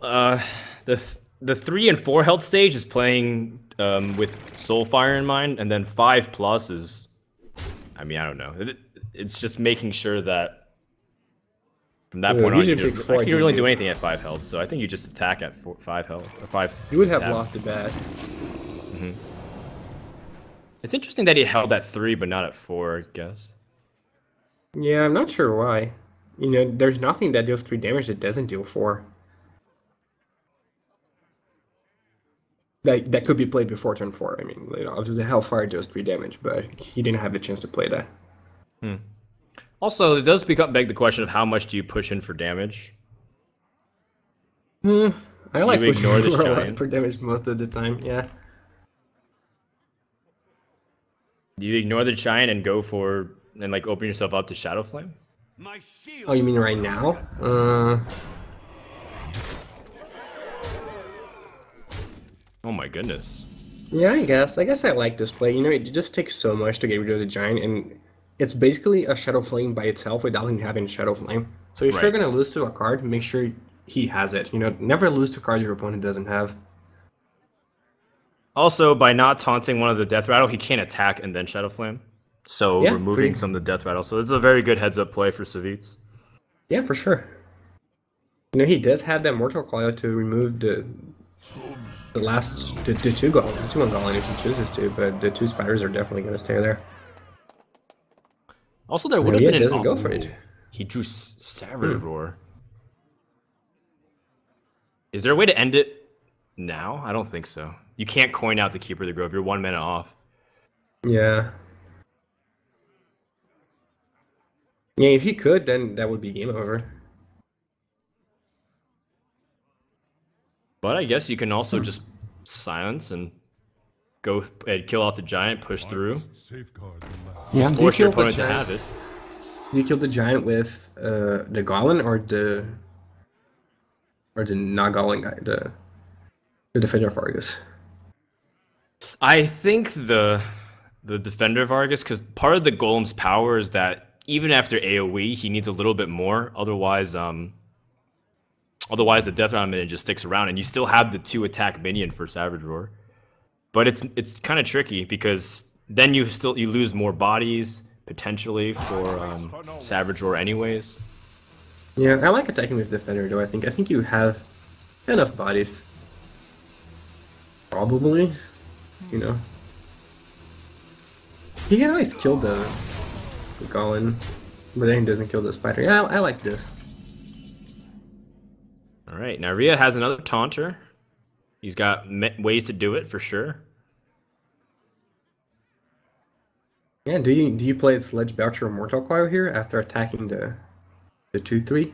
the 3 and 4 health stage is playing with Soulfire in mind, and then 5+ is, I mean, I don't know. It's just making sure that from that point on, you can't really do anything at 5 health. So I think you just attack at 5 health or 5. You would have lost the bet. It's interesting that he held at 3 but not at 4, I guess. Yeah, I'm not sure why. There's nothing that deals 3 damage that doesn't deal 4. That could be played before turn 4. I mean, obviously Hellfire deals 3 damage, but he didn't have the chance to play that. Also, it does beg the question of how much do you push in for damage? I like you ignore this pushing giant? for damage most of the time, yeah. Do you ignore the giant and go for and like open yourself up to Shadow Flame? My shield. Oh, you mean right now? Oh my goodness. Yeah, I guess. I guess I like this play. It just takes so much to get rid of the giant, and it's basically a Shadow Flame by itself without him having Shadow Flame. So if you're gonna lose to a card, make sure he has it. Never lose to a card your opponent doesn't have. Also, by not taunting one of the Death Rattle, he can't attack and then Shadow Flame. So Yeah, removing some of the Death Rattle. So this is a very good heads-up play for Savitz. Yeah, for sure. He does have that Mortal Coil to remove the two Golem, the 2-1 Golem if he chooses to, but the 2 spiders are definitely gonna stay there. Also, there would have Maria been doesn't go for it. He drew Savage Roar. Is there a way to end it now? I don't think so. You can't coin out the Keeper of the Grove. You're 1 mana off. Yeah. Yeah, if he could, then that would be game over. But I guess you can also just silence and go and kill off the giant, push through. Safeguard the land. Yeah, Just force your opponent to have it. Do you kill the giant with the Golem or the not Golem guy, the Defender of Argus? I think the the defender of Argus, because part of the Golem's power is that even after AoE, he needs a little bit more. Otherwise, the Death Round minion just sticks around, and you still have the 2-attack minion for Savage Roar. But it's kind of tricky because then you lose more bodies potentially for Savage Roar, anyways. Yeah, I like attacking with Defender though. I think you have enough bodies. Probably, you know. He can always kill the Golem, but then he doesn't kill the spider. Yeah, I like this. All right, now Rhea has another taunter. He's got ways to do it for sure. Yeah, do you play Sledge Belcher or Mortal Coil here after attacking the 2/3?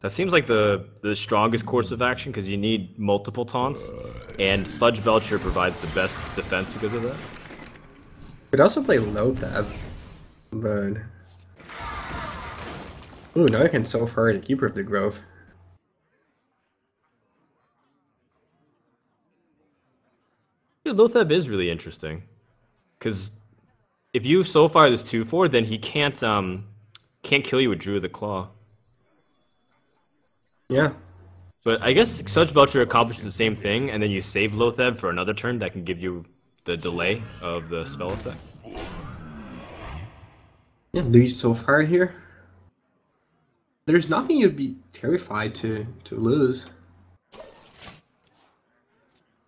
That seems like the strongest course of action because you need multiple taunts, and Sludge Belcher provides the best defense because of that. Could also play low tab, but ooh, now I can so far the Keeper of the Grove. Lothab is really interesting, because if you so far this 2/4, then he can't kill you with Druid the Claw. Yeah. But I guess Sludge Belcher accomplishes the same thing, and then you save Lothab for another turn that can give you the delay of the spell effect. Yeah, lose so far here. There's nothing you'd be terrified to lose.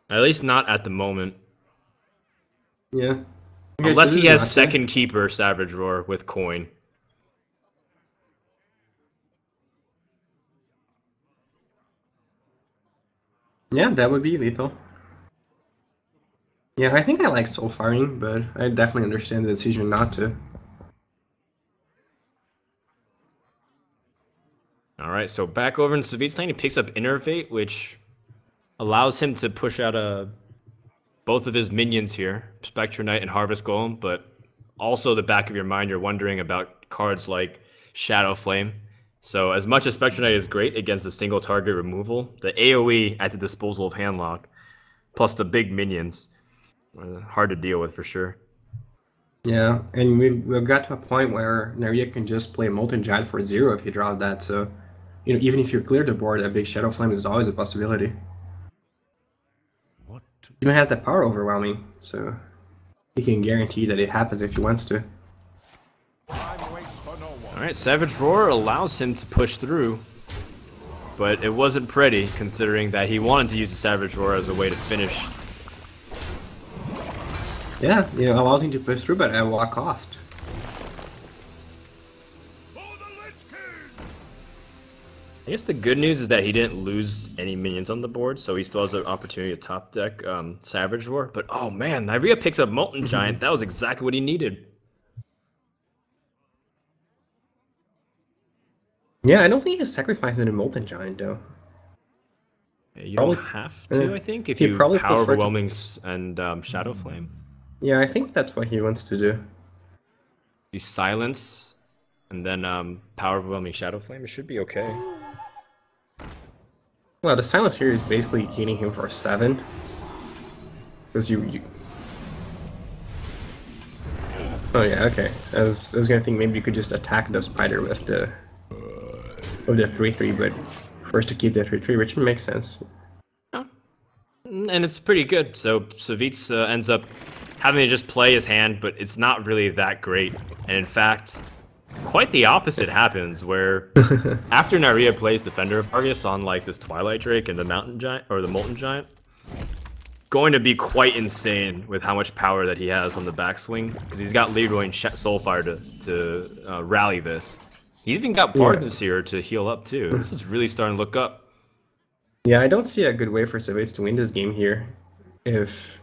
At least not at the moment. Yeah. Unless he has second keeper Savage Roar with coin. Yeah, that would be lethal. Yeah, I think I like soul firing, but I definitely understand the decision not to. Alright, so back over in Savit's lane, he picks up Innervate, which allows him to push out both of his minions here, Spectre Knight and Harvest Golem, but also the back of your mind, you're wondering about cards like Shadow Flame. So as much as Spectre Knight is great against a single target removal, the AoE at the disposal of Handlock, plus the big minions, hard to deal with for sure. Yeah, and we've got to a point where Naria can just play Molten Giant for 0 if he draws that, so you know, even if you clear the board, a big Shadow Flame is always a possibility. What? He even has that power overwhelming, so he can guarantee that it happens if he wants to. Alright, Savage Roar allows him to push through, but it wasn't pretty considering that he wanted to use the Savage Roar as a way to finish. Yeah, you know, allows him to push through, but at what cost? I guess the good news is that he didn't lose any minions on the board, so he still has an opportunity to top deck Savage Roar. But oh man, Naria picks up Molten Giant. That was exactly what he needed. Yeah, I don't think he's sacrificing a Molten Giant though. Yeah, you don't have to, I think, if you probably Power prefer to- Overwhelming and Shadow Flame. Yeah, I think that's what he wants to do. You silence, and then Power Overwhelming Shadow Flame. It should be okay. Well, the silence here is basically healing him for 7. Because you... Oh yeah, okay. I was gonna think maybe you could just attack the spider with the 3/3, but first to keep the 3/3, which makes sense. Yeah. And it's pretty good. So Savitz ends up having to just play his hand, but it's not really that great. And in fact, quite the opposite happens, where after Naria plays Defender of Argus on like this Twilight Drake and the Mountain Giant or the Molten Giant, going to be quite insane with how much power that he has on the backswing, because he's got Leroy and Soulfire to rally this. He's even got Barthes here to heal up too. This is really starting to look up. Yeah, I don't see a good way for Savitz to win this game here. If,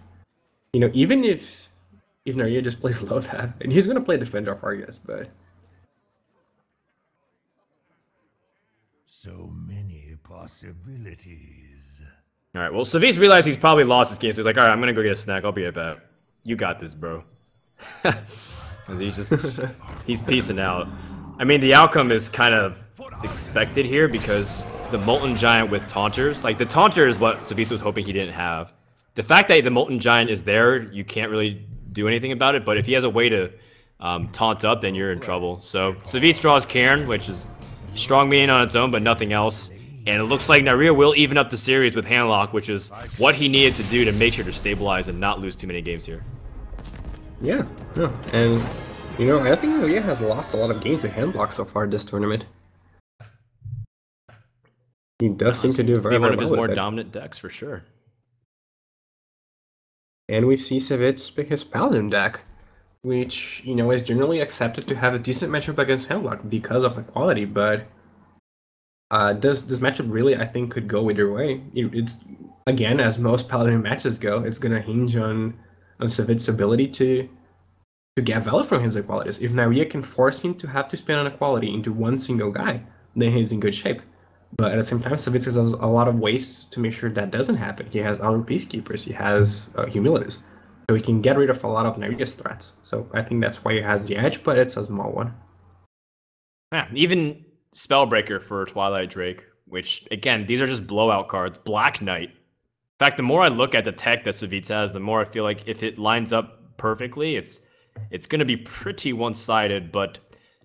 you know, even if Naria just plays Lothab, and he's gonna play Defender of Argus, but... So many possibilities. Alright, well, Savitz realized he's probably lost this game, so he's like, alright, I'm gonna go get a snack, I'll be right back. You got this, bro. And he's peacing out. I mean, the outcome is kind of expected here, because the Molten Giant with Taunters, like, the Taunter is what Savitz was hoping he didn't have. The fact that the Molten Giant is there, you can't really do anything about it. But if he has a way to taunt up, then you're in trouble. So Savitz draws Cairn, which is strong minion on its own, but nothing else. And it looks like Naria will even up the series with Handlock, which is what he needed to do to make sure to stabilize and not lose too many games here. Yeah, and you know, I think Naria has lost a lot of games with Handlock so far this tournament. He does seem to do very, one very of his well more with it. dominant decks for sure. And we see Savitz pick his Paladin deck, which, you know, is generally accepted to have a decent matchup against Handlock because of the quality, but this matchup really, I think, could go either way. It's, again, as most Paladin matches go, it's going to hinge on Savitz's ability to get value from his equalities. If Naria can force him to have to spend an equality into one single guy, then he's in good shape. But at the same time, Savitz has a lot of ways to make sure that doesn't happen. He has other Peacekeepers, he has Humilities. So he can get rid of a lot of Naria's threats. So I think that's why he has the edge, but it's a small one. Yeah, even Spellbreaker for Twilight Drake, which, again, these are just blowout cards. Black Knight. In fact, the more I look at the tech that Savitz has, the more I feel like if it lines up perfectly, it's going to be pretty one-sided, but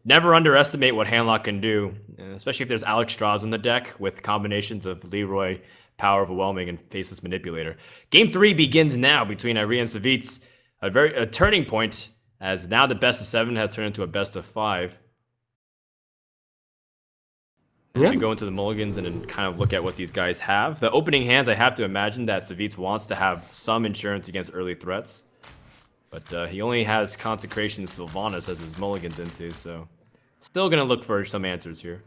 never underestimate what Handlock can do, especially if there's Alex Strauss in the deck with combinations of Leroy, Power Overwhelming, and Faceless Manipulator. Game 3 begins now between Naria and Savitz, a turning point, as now the best of 7 has turned into a best of 5. As we go into the mulligans and then kind of look at what these guys have. The opening hands, I have to imagine that Savitz wants to have some insurance against early threats. But he only has Consecration and Sylvanas as his mulligans into, so still going to look for some answers here.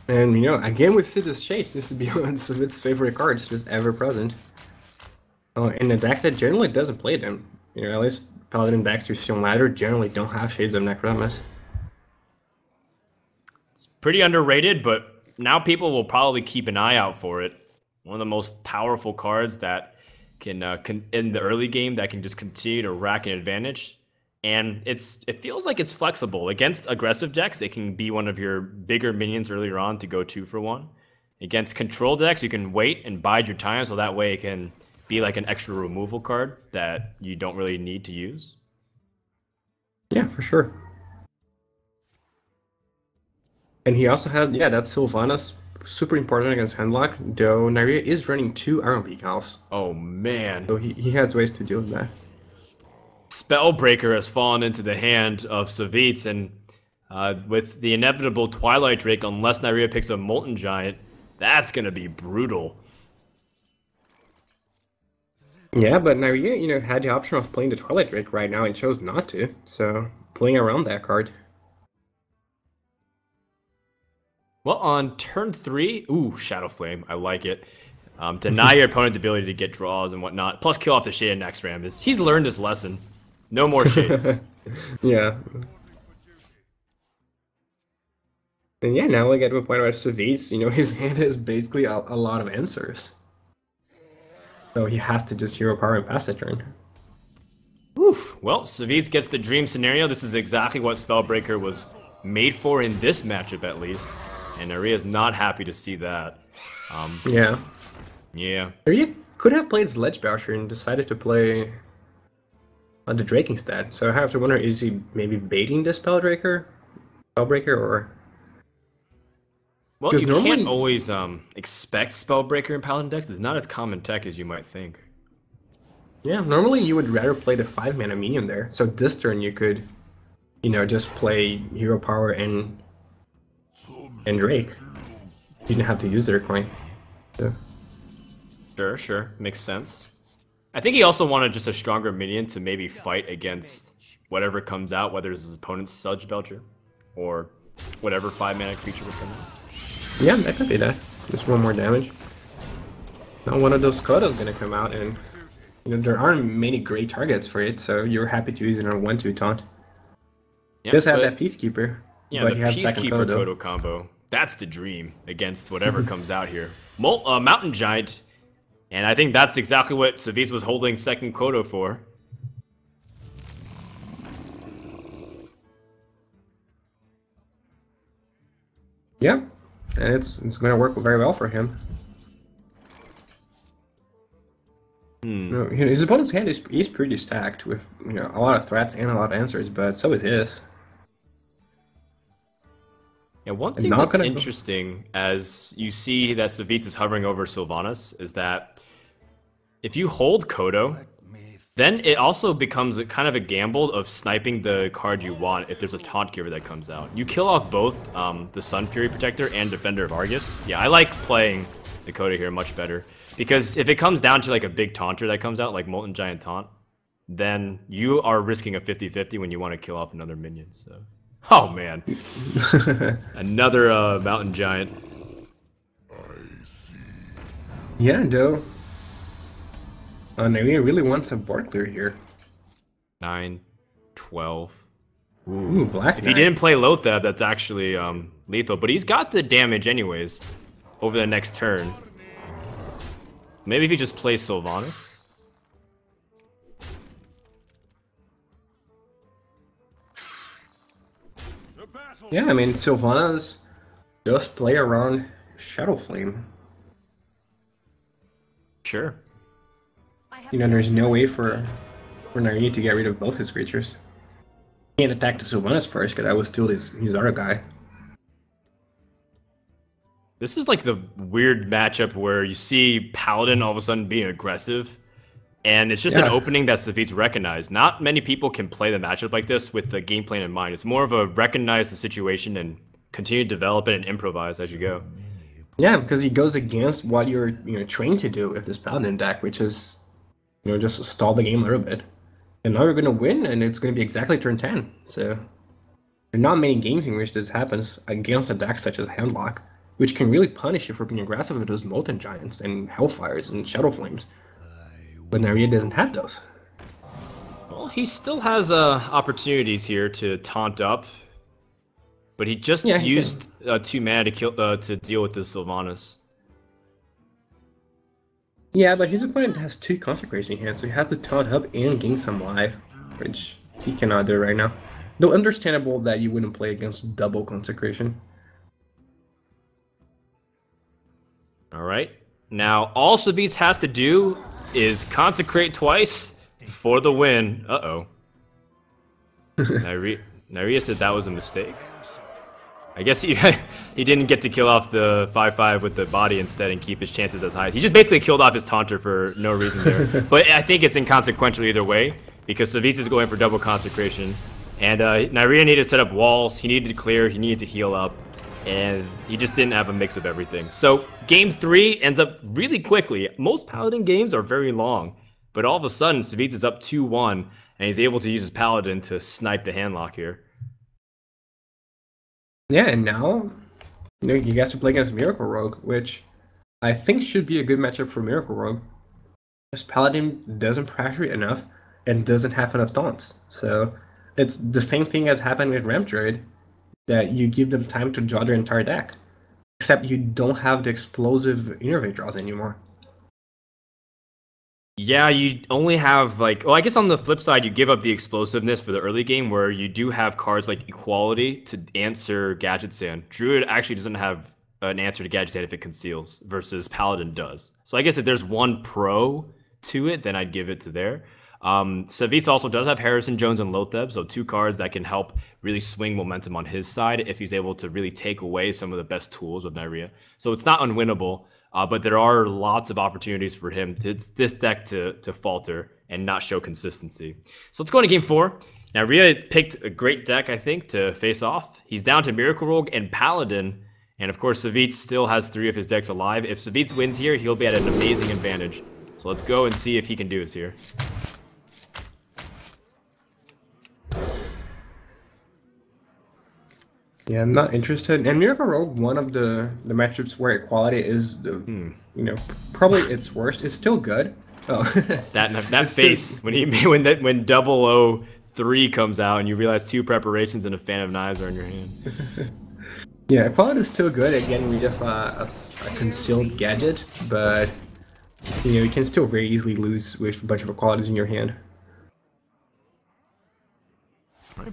And, you know, again with Sid's Chase, this is beyond Savitz's favorite cards, just ever present. In a deck that generally doesn't play them. You know, at least Paladin decks with Stone Ladder generally don't have Shades of Necrodamus. It's pretty underrated, but now people will probably keep an eye out for it. One of the most powerful cards that can in the early game that can just continue to rack an advantage. And it feels like it's flexible. Against aggressive decks, it can be one of your bigger minions earlier on to go 2 for 1. Against control decks, you can wait and bide your time, so that way it can be like an extra removal card that you don't really need to use. Yeah, for sure. And he also has, yeah, that's Sylvanas, super important against Handlock, though Naria is running 2 Iron Peak Elves. Oh, man. So he has ways to deal with that. Spellbreaker has fallen into the hand of Savitz, and with the inevitable Twilight Drake, unless Naria picks a Molten Giant, that's going to be brutal. Yeah, but Naria, you know, had the option of playing the Twilight Drake right now and chose not to, so playing around that card. Well, on turn 3, ooh, Shadow Flame, I like it. Deny your opponent the ability to get draws and whatnot, plus kill off the Shade next Ram. He's learned his lesson. No more Shades. Yeah. And yeah, now we get to a point where Savitz, you know, his hand is basically a lot of answers. So he has to just hero power and pass the turn. Oof. Well, Savitz gets the dream scenario. This is exactly what Spellbreaker was made for in this matchup, at least. And Naria's not happy to see that. Yeah. Yeah. Naria could have played Sledge Boucher and decided to play the Drake instead. So I have to wonder, is he maybe baiting the Spellbreaker or... Well, you normally... can't always expect Spellbreaker in Paladin decks. It's not as common tech as you might think. Yeah, normally you would rather play the 5-mana minion there. So this turn you could, you know, just play hero power and Drake. You didn't have to use their coin. So. Sure. Makes sense. I think he also wanted just a stronger minion to maybe fight against whatever comes out, whether it's his opponent's Sludge Belcher or whatever 5-mana creature would come out. Yeah, that could be that. Just 1 more damage. Now one of those Koda's gonna come out, and you know there aren't many great targets for it, so you're happy to use it on 1/2 taunt. He does have that Peacekeeper, yeah, but the he has second Peacekeeper Kodo. Kodo combo. That's the dream against whatever comes out here. Mountain Giant, and I think that's exactly what Savitz was holding second Kodo for. Yeah, and it's going to work very well for him. know, his opponent's hand is pretty stacked with a lot of threats and a lot of answers, but so is his. Yeah, one I'm thing not that's gonna interesting as you see that Savitz is hovering over Sylvanas is that if you hold Kodo, then it also becomes a kind of a gamble of sniping the card you want if there's a taunt giver that comes out. You kill off both the Sun Fury Protector and Defender of Argus. Yeah, I like playing the Kodo here much better. Because if it comes down to like a big taunter that comes out, like Molten Giant Taunt, then you are risking a 50-50 when you want to kill off another minion, so... Oh, man. Another Mountain Giant. Yeah, though. Naria really wants a board clear here. 9, 12. Ooh, Black If he didn't play Lothab, that's actually lethal. But he's got the damage anyways over the next turn. Maybe if he just plays Sylvanas. Yeah, I mean, Sylvanas does play around Shadow Flame. Sure. There's no way for Naria to get rid of both his creatures. He can't attack the Sylvanas first, because that was still his other guy. This is like the weird matchup where you see Paladin all of a sudden being aggressive, and it's just an opening that Savitz recognized. Not many people can play the matchup like this with the game plan in mind. It's more of a recognize the situation and continue to develop it and improvise as you go. Yeah, because he goes against what you're trained to do with this Paladin deck, which is just stall the game a little bit. And now you're going to win, and it's going to be exactly turn 10. So there are not many games in which this happens against a deck such as Handlock, which can really punish you for being aggressive with those Molten Giants and Hellfires and Shadow Flames. But Naria doesn't have those. Well, he still has opportunities here to taunt up, but he just used 2 mana to deal with the Sylvanas. Yeah, but his opponent has 2 Consecration hands, so he has to taunt up and gain some life, which he cannot do right now. Though understandable that you wouldn't play against double Consecration. Alright, now all Savitz has to do is consecrate twice for the win. Uh-oh. Naria said that was a mistake. I guess he didn't get to kill off the 5/5 with the body instead and keep his chances as high. He just basically killed off his taunter for no reason there. But I think it's inconsequential either way, because Savitz is going for double consecration. And Naria needed to set up walls, he needed to clear, he needed to heal up. And he just didn't have a mix of everything. So game 3 ends up really quickly. Most Paladin games are very long, but all of a sudden Savitz is up 2-1, and he's able to use his Paladin to snipe the handlock here. Yeah, and now you guys are playing against Miracle Rogue, which I think should be a good matchup for Miracle Rogue. Because Paladin doesn't pressure it enough and doesn't have enough taunts. So it's the same thing as happened with Ramp Druid, that you give them time to draw their entire deck. Except you don't have the explosive Innervate draws anymore. Yeah, you only have like... Well, I guess on the flip side, you give up the explosiveness for the early game, where you do have cards like Equality to answer Gadget Sand. Druid actually doesn't have an answer to Gadget Sand if it conceals, versus Paladin does. So I guess if there's one pro to it, then I'd give it to there. Savitz also does have Harrison Jones and Lotheb, so 2 cards that can help really swing momentum on his side if he's able to really take away some of the best tools of Naria. So it's not unwinnable, but there are lots of opportunities for him, this deck to falter and not show consistency. So let's go into game 4. Naria picked a great deck, I think, to face off. He's down to Miracle Rogue and Paladin, and of course Savitz still has 3 of his decks alive. If Savitz wins here, he'll be at an amazing advantage. So let's go and see if he can do this here. Yeah, I'm not interested. And Miracle Rogue, one of the matchups where Equality is the probably its worst. It's still good. Oh, that face when 003 comes out and you realize 2 preparations and a Fan of Knives are in your hand. Yeah, Equality is still good at getting rid of a concealed gadget, but you can still very easily lose with a bunch of Equalities in your hand.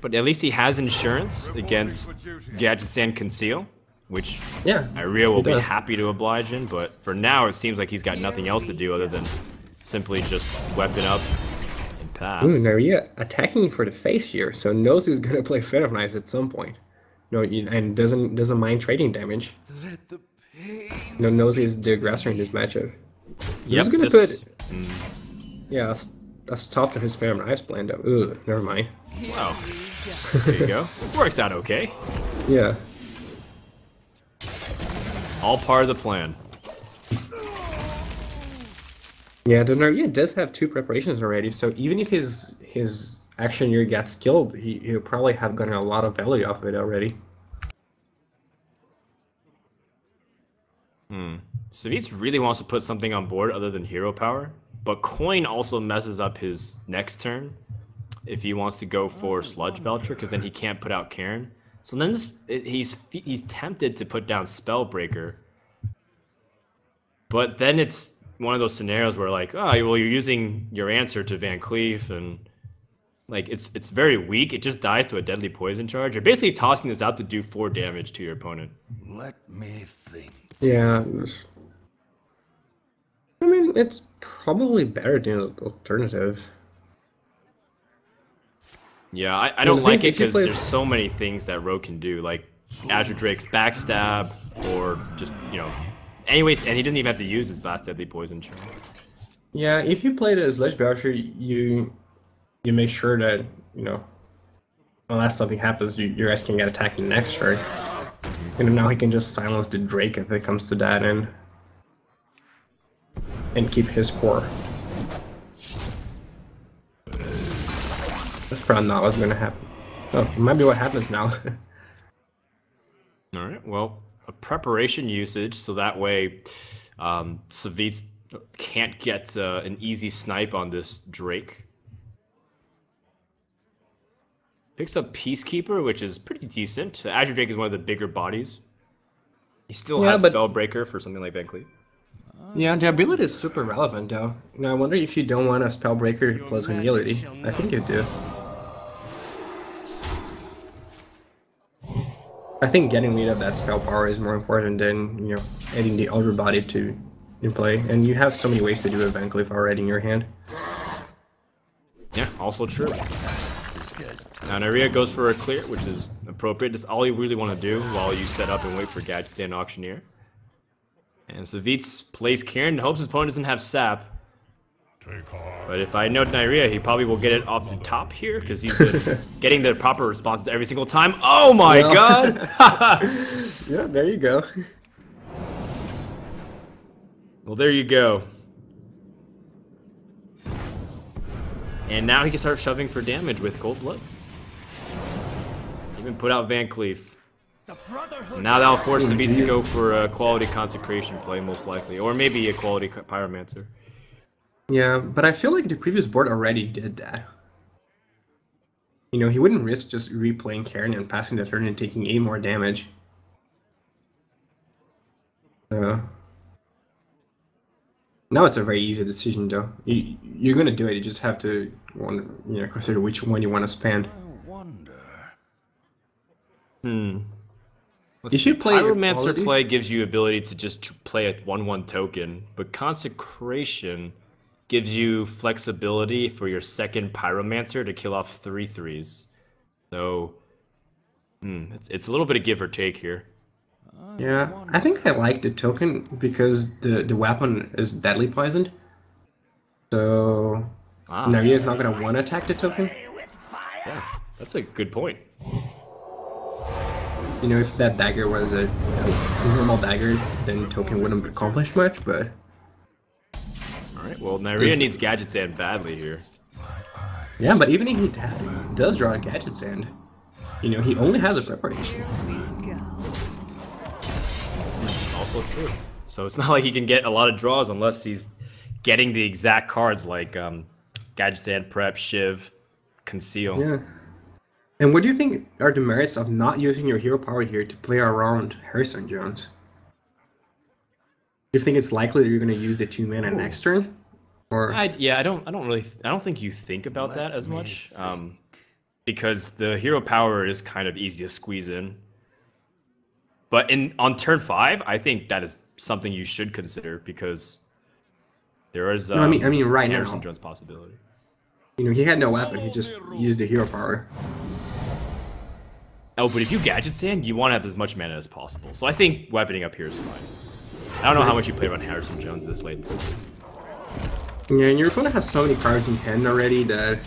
But at least he has insurance against Gadget Sand Conceal, which Naria will be happy to oblige in. But for now, it seems like he's got nothing else to do other than simply just weapon up and pass. Ooh, Naria attacking for the face here, so knows he's gonna play Phantom Knives at some point. No, and doesn't mind trading damage. Let the pain. No, knows he's the aggressor in this matchup. This Yep, is gonna this- put yeah a stop to his Phantom Knives plan though. Ooh, never mind. Wow. There you go. Works out okay. Yeah. All part of the plan. Yeah, the Naria does have 2 preparations already, so even if his action here gets killed, he'll probably have gotten a lot of value off of it already. Savitz really wants to put something on board other than hero power, but coin also messes up his next turn if he wants to go for Sludge Belcher, because then he can't put out Karen. So then he's tempted to put down Spellbreaker, but then it's one of those scenarios where like, oh, well, you're using your answer to Van Cleef, and like it's very weak. It just dies to a deadly poison charge. You're basically tossing this out to do 4 damage to your opponent. Let me think. Yeah. I mean, it's probably better than an alternative. Yeah, I Well, don't the thing like is, it if you because play- there's so many things that Rogue can do, like Azure Drake's backstab, or just, anyway, and he doesn't even have to use his last deadly poison charge. Yeah, if you play the Sledge Belcher, you make sure that, unless something happens, your guys can get attacked in the next turn. And now he can just silence the Drake if it comes to that and keep his core. That's probably not what's gonna happen. Oh, it might be what happens now. All right, well, a preparation usage, so that way Savitz can't get an easy snipe on this Drake. Picks up Peacekeeper, which is pretty decent. Azure Drake is one of the bigger bodies. He still Yeah, has but- Spellbreaker for something like Van Cleef. Yeah, the ability is super relevant though. I wonder if you don't want a Spellbreaker plus immunity. I think you do. I think getting rid of that spell power is more important than, adding the other body in play. And you have so many ways to do a Van Cleef already in your hand. Yeah, also true. This guy's Now Naria goes for a clear, which is appropriate. That's all you really want to do while you set up and wait for Gadget Stand Auctioneer. And Savitz plays Karen and hopes his opponent doesn't have sap. But if I know Naria, he probably will get it off the top here, because he's been getting the proper responses every single time. Oh my Well. god! Yeah, there you go. Well, there you go. And now he can start shoving for damage with Cold Blood. Even put out Van Cleef. Now that'll force the beast to go for a quality consecration play, most likely. Or maybe a quality pyromancer. Yeah, but I feel like the previous board already did that. He wouldn't risk just replaying Karen and passing the turn and taking 8 more damage. So now it's a very easy decision though. You're gonna do it, you just have to consider which one you want to spend. I wonder. Let's You see. should play Pyromancer quality. play gives you ability to just play a 1/1 token, but Consecration gives you flexibility for your second Pyromancer to kill off 3/3s. So, it's a little bit of give or take here. Yeah, I think I like the token because the weapon is deadly poisoned. So Naria is not gonna want to attack the token. Yeah, that's a good point. If that dagger was a normal dagger, then token wouldn't accomplish much, but Alright, well, Naria needs Gadget Sand badly here. yeah, but even if he does draw a Gadget Sand, he only has a preparation. Also true. So it's not like he can get a lot of draws unless he's getting the exact cards like Gadget Sand, Prep, Shiv, Conceal. Yeah. And what do you think are the merits of not using your hero power here to play around Harrison Jones? Do you think it's likely that you're going to use the 2 mana next turn? Or I don't think you think about that as much, because the hero power is kind of easy to squeeze in. But on turn 5, I think that is something you should consider, because There is No, I mean right Anderson now. Jones possibility. You know, he had no weapon. He just used the hero power. Oh, but if you gadget stand, you want to have as much mana as possible. So I think weaponing up here is fine. I don't know how much you played on Harrison Jones this late. Yeah, and your opponent has so many cards in hand already that,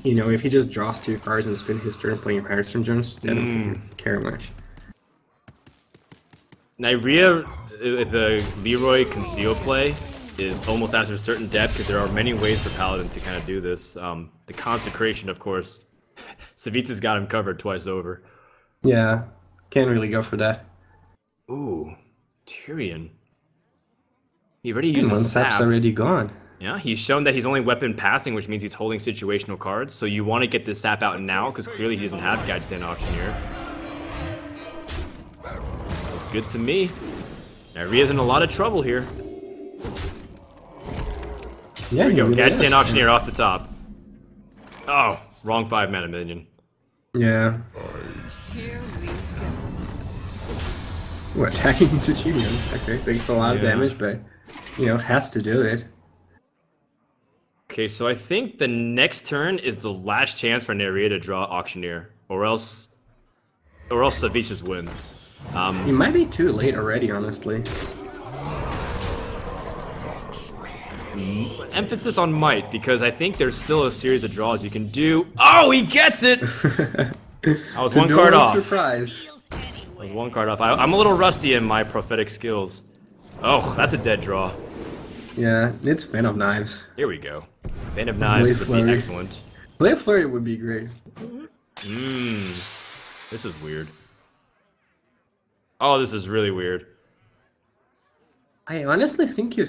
you know, if he just draws 2 cards and spend his turn playing Harrison Jones, I don't think he'd care much. Nyria, the Leroy conceal play is almost after a certain depth because there are many ways for Paladin to kind of do this. The consecration, of course, Savitsa's got him covered twice over. Yeah, can't really go for that. Ooh, Tyrion. He already used And a one sap. sap's already gone. Yeah, he's shown that he's only weapon passing, which means he's holding situational cards. So you want to get this sap out now because clearly he doesn't have Gadget Stand Auctioneer. That's good to me. Nyria's in a lot of trouble here. Yeah, Here we go, really Gadget is. Stand Auctioneer off the top. Oh, wrong 5 mana minion. Yeah. Here we go. What, attacking into Tyrion? Okay, takes a lot of Yeah. damage, but, you know, has to do it. Okay, so I think the next turn is the last chance for Nyria to draw Auctioneer, or else Savitz just wins. It might be too late already, honestly. Emphasis on might, because I think there's still a series of draws you can do. Oh, he gets it! I was To one no card one's off. surprise. I was one card off. I'm a little rusty in my prophetic skills. Oh, that's a dead draw. Yeah, it's Fan of Knives. Here we go. Band of Knives would Flurry. be excellent. Blade Flurry would be great. This is weird. Oh, this is really weird. I honestly think you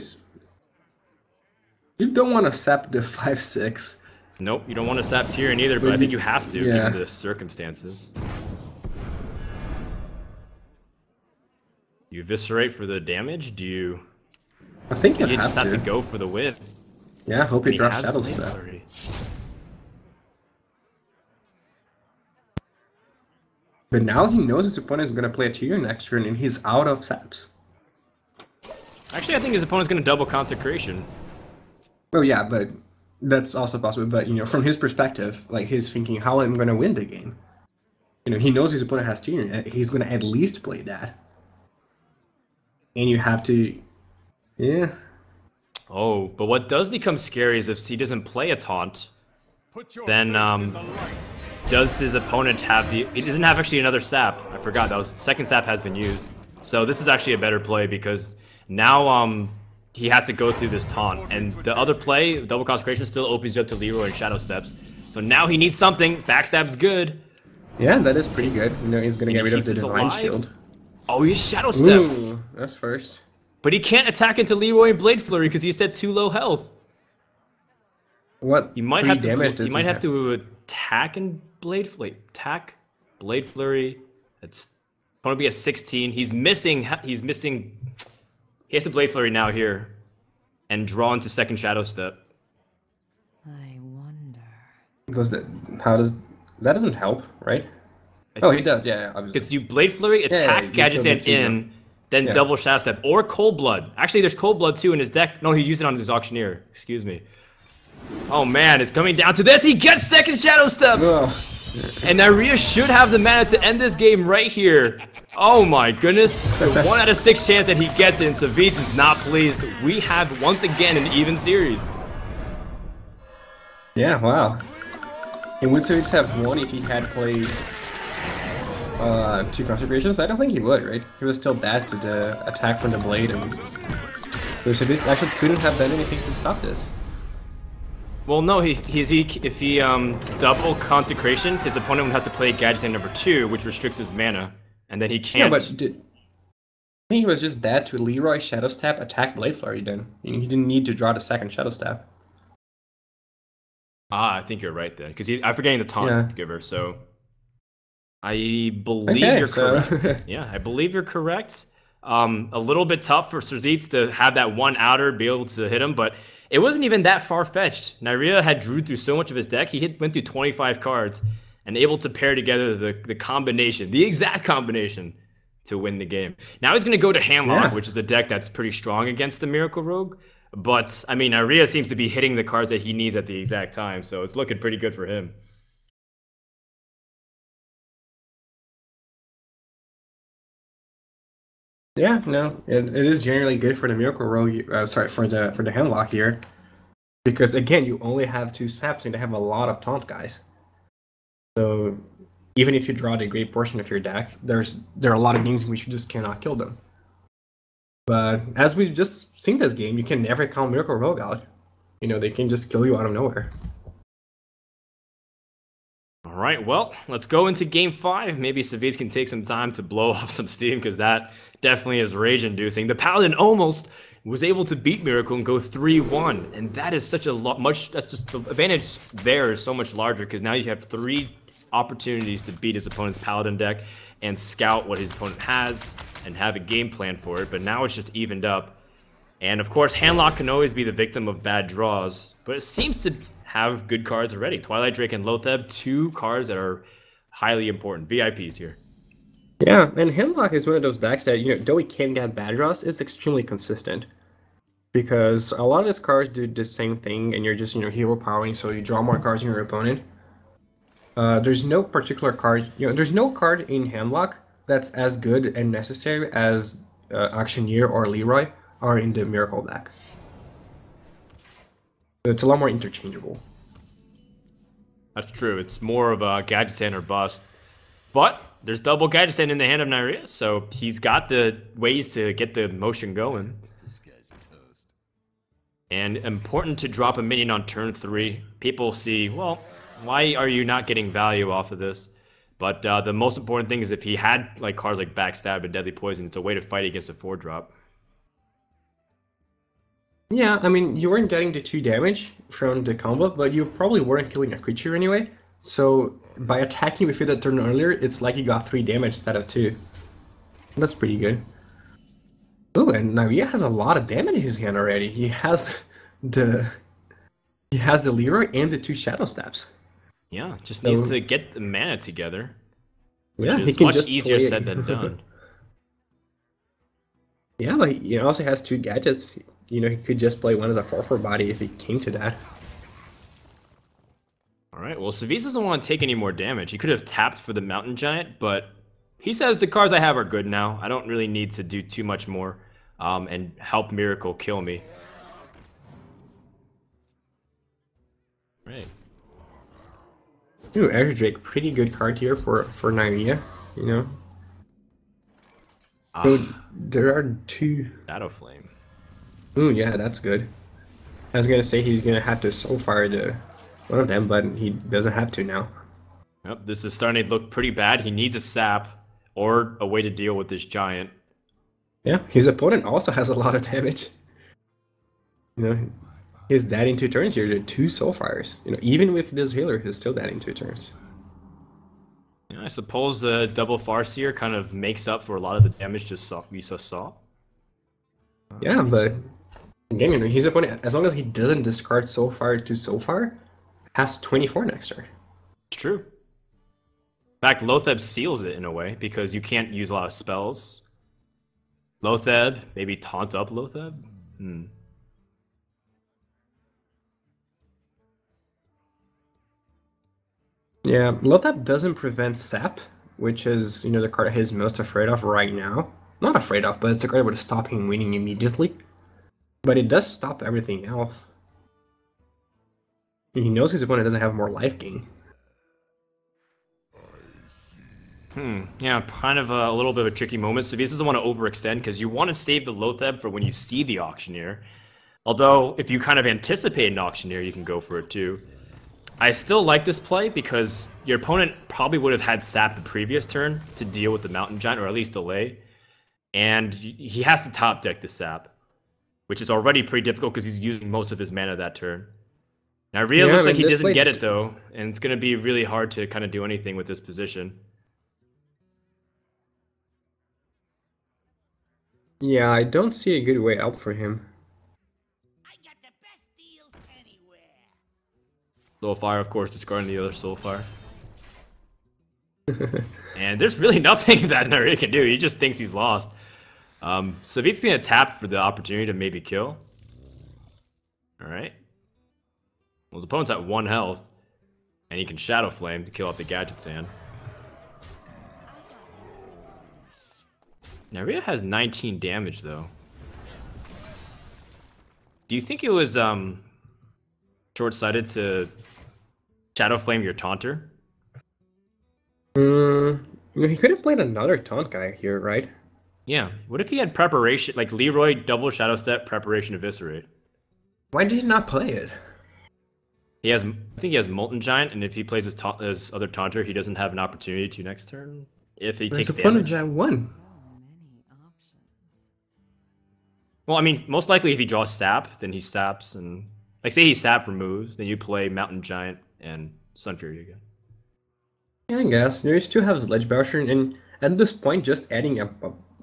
don't want to sap the 5/6. Nope, you don't want to sap Tyrion either, but I think you have to, Yeah. given the circumstances. You eviscerate for the damage? Do you... I think you You just have have to. to go for the whip. Yeah, hope He he draws has Shadow Blade Step. Flurry. But now he knows his opponent is going to play a Tyrion next turn, and he's out of saps. Actually, I think his opponent's going to double Consecration. Oh yeah, but that's also possible. But, you know, from his perspective, like, he's thinking, how am I going to win the game? You know, he knows his opponent has Tyrion. He's going to at least play that. And you have to... Yeah. Oh, but what does become scary is if he doesn't play a taunt, then does his opponent have the... He doesn't have actually another sap. I forgot, that was second sap has been used. So this is actually a better play because now he has to go through this taunt. And the other play, double consecration, still opens you up to Leroy and Shadow Steps. So now he needs something. Backstab's good. Yeah, that is pretty good. You know, he's going to Can get he rid of keep the this Divine alive? Shield. Oh, he's Shadow Step. Ooh, that's first. But he can't attack into Leroy and Blade Flurry because he's at too low health. What? You might 3 have to. damage does You might he have to attack and Blade Flurry. Attack, Blade Flurry. That's going to be a 16. He's missing. He's missing. He has to Blade Flurry now here, and draw into second Shadow Step. I wonder. Does that? How does that? Doesn't help, right? Oh, he does. Yeah, obviously. Because you Blade Flurry, attack you Gadget kill the Stand two, in, then Yeah. double Shadow Step, or Cold Blood. Actually, there's Cold Blood too in his deck. No, he used it on his Auctioneer. Excuse me. Oh man, it's coming down to this. He gets second Shadow Step. Ugh. And Nyria should have the mana to end this game right here. Oh my goodness. The 1 out of 6 chance that he gets it, and Savitz is not pleased. We have once again an even series. Yeah, wow. And would Savitz have won if he had played 2 Consecrations? I don't think he would, right? He was still bad to the attack from the blade, and so Savitz actually couldn't have done anything to stop this. Well, no, if he double Consecration, his opponent would have to play Gadget Stand number 2, which restricts his mana, and then he can't. Yeah, but I think he was just bad to Leroy Shadow Step attack Blade Flurry then. I mean, he didn't need to draw the second Shadow Step. I think you're right then, because I'm forgetting the taunt Yeah. giver. So I believe Okay, you're so- correct. Yeah, I believe you're correct. A little bit tough for Savitz to have that one outer be able to hit him, but it wasn't even that far-fetched. Nyria had drew through so much of his deck. He went through 25 cards and able to pair together the combination, the exact combination to win the game. Now he's going to go to Handlock, Yeah. which is a deck that's pretty strong against the Miracle Rogue. But, I mean, Aria seems to be hitting the cards that he needs at the exact time, so it's looking pretty good for him. Yeah, no, it is generally good for the Miracle Row. Sorry, for the Hemlock here, because again, you only have 2 saps and they have a lot of taunt guys. So even if you draw the great portion of your deck, there are a lot of games in which you just cannot kill them. But as we've just seen this game, you can never count Miracle Rogue out. You know, they can just kill you out of nowhere. All right, well, let's go into game 5. Maybe Savitz can take some time to blow off some steam, because that definitely is rage-inducing. The Paladin almost was able to beat Miracle and go 3-1, and that is such a that's just the advantage there is so much larger, because now you have 3 opportunities to beat his opponent's Paladin deck and scout what his opponent has and have a game plan for it, but now it's just evened up. And of course, Handlock can always be the victim of bad draws, but it seems to have good cards already. Twilight Drake and Lotheb, 2 cards that are highly important. VIPs here. Yeah, and Hemlock is one of those decks that, you know, though he can get bad draws, it's extremely consistent. Because a lot of his cards do the same thing, and you're just, you know, hero powering, so you draw more cards than your opponent. There's no particular card, you know, there's no card in Hemlock that's as good and necessary as Auctioneer or Leroy are in the Miracle deck. So it's a lot more interchangeable. That's true. It's more of a Gadget Stand or bust. But there's double Gadget Stand in the hand of Nyria, so he's got the ways to get the motion going. This guy's toast. And important to drop a minion on turn 3. People see, well, why are you not getting value off of this? But the most important thing is if he had like cards like Backstab and Deadly Poison, it's a way to fight against a 4-drop. Yeah, I mean, you weren't getting the 2 damage from the combo, but you probably weren't killing a creature anyway. So by attacking with it a turn earlier, it's like you got 3 damage instead of 2. That's pretty good. Oh, and Nyria has a lot of damage in his hand already. He has the Leroy and the 2 Shadow Steps. Yeah, just needs to get the mana together. Which Yeah, is he can much just easier play said than done. Yeah, but he also has 2 gadgets. You know, he could just play one as a 4/4 body if he came to that. Alright, well, Savitz doesn't want to take any more damage. He could have tapped for the Mountain Giant, but he says the cards I have are good now. I don't really need to do too much more and help Miracle kill me. Right. Ooh, Azure Drake, pretty good card here for Nyria, you know. So there are 2... Shadow Flame. Ooh, yeah, that's good. I was gonna say he's gonna have to Soulfire one of them, but he doesn't have to now. Yep, this is starting to look pretty bad. He needs a sap or a way to deal with this giant. Yeah, his opponent also has a lot of damage. You know, he's dead in 2 turns here. There are 2 Soulfires. You know, even with this healer, he's still dead in 2 turns. Yeah, I suppose the double Farseer kind of makes up for a lot of the damage we just saw. Yeah, but again, you know, his opponent, as long as he doesn't discard Soulfire to Soulfire, has 24 next turn. It's true. In fact, Lotheb seals it in a way because you can't use a lot of spells. Lotheb, maybe taunt up Lotheb? Yeah, Lotheb doesn't prevent Sap, which is, you know, the card he's most afraid of right now. Not afraid of, but it's the card that would stop him winning immediately. But it does stop everything else. He knows his opponent doesn't have more life gain. Yeah, kind of a little bit of a tricky moment. Savitz doesn't want to overextend because you want to save the Lotheb for when you see the Auctioneer. Although, if you kind of anticipate an Auctioneer, you can go for it too. I still like this play because your opponent probably would have had Sap the previous turn to deal with the Mountain Giant, or at least delay. And he has to top deck the Sap, which is already pretty difficult because he's using most of his mana that turn. Now, Rhea looks like he doesn't get it, though, and it's going to be really hard to kind of do anything with this position. Yeah, I don't see a good way out for him. I got the best deals anywhere. Soulfire, of course, discarding the other Soulfire. And there's really nothing that Nyria can do. He just thinks he's lost. Savitz going to tap for the opportunity to maybe kill. right. Well, his opponent's at 1 health, and he can Shadow Flame to kill off the Gadget's hand. Naria has 19 damage, though. Do you think it was short-sighted to Shadow Flame your Taunter? He could have played another taunt guy here, right? Yeah. What if he had Preparation, like Leroy, double Shadow Step, Preparation, Eviscerate? Why did he not play it? He has, I think he has Molten Giant, and if he plays his other Taunter, he doesn't have an opportunity to next turn. If he takes His opponent's damage. at 1. Well, I mean, most likely if he draws Sap, then he saps, and like say he Sap removes, then you play Mountain Giant and Sun Fury again. Yeah, I guess. You still have Sledge Belcher, and at this point, just adding a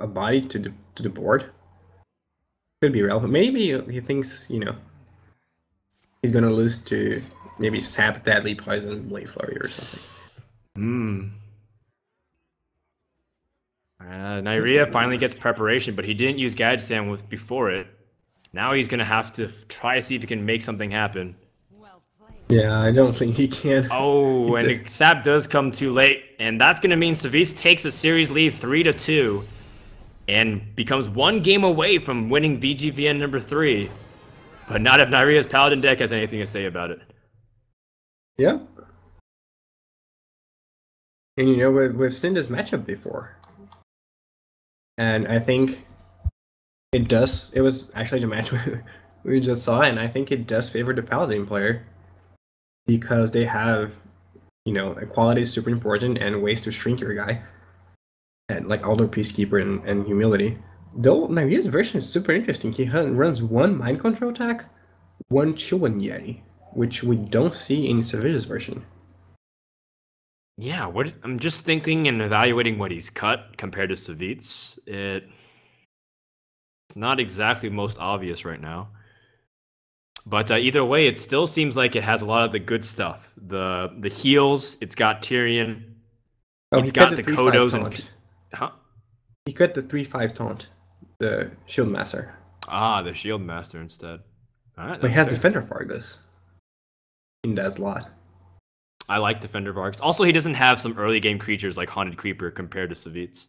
body to the board could be relevant. Maybe he thinks, he's gonna lose to maybe Sap, Deadly Poison, Blade Flurry, or something. Nyria finally gets Preparation, but he didn't use Gadget Sand with before it. Now he's gonna have to try to see if he can make something happen. Yeah, I don't think he can. Oh, and Sap does come too late, and that's gonna mean Savis takes a series lead 3-2, and becomes 1 game away from winning VGVN number 3. But not if Nyria's Paladin deck has anything to say about it. Yeah. And we've seen this matchup before. And I think it was actually the match we just saw, and I think it does favor the Paladin player. Because they have, equality is super important and ways to shrink your guy. And like Aldo Peacekeeper and Humility. Though Nyria's version is super interesting. He runs 1 Mind Control attack, 1 Chillwind Yeti, which we don't see in Sevilla's version. Yeah, I'm just thinking and evaluating what he's cut compared to Savit's. It's not exactly most obvious right now. But either way, it still seems like it has a lot of the good stuff. The heals, it's got Tyrion, it's got the Kodos and... Huh? He cut the 3/5 taunt, the Shield Master. Ah, the Shield Master instead. Alright, but he has Defender Fargus in that slot. I like Defender Fargus. Also, he doesn't have some early game creatures like Haunted Creeper compared to Savit's.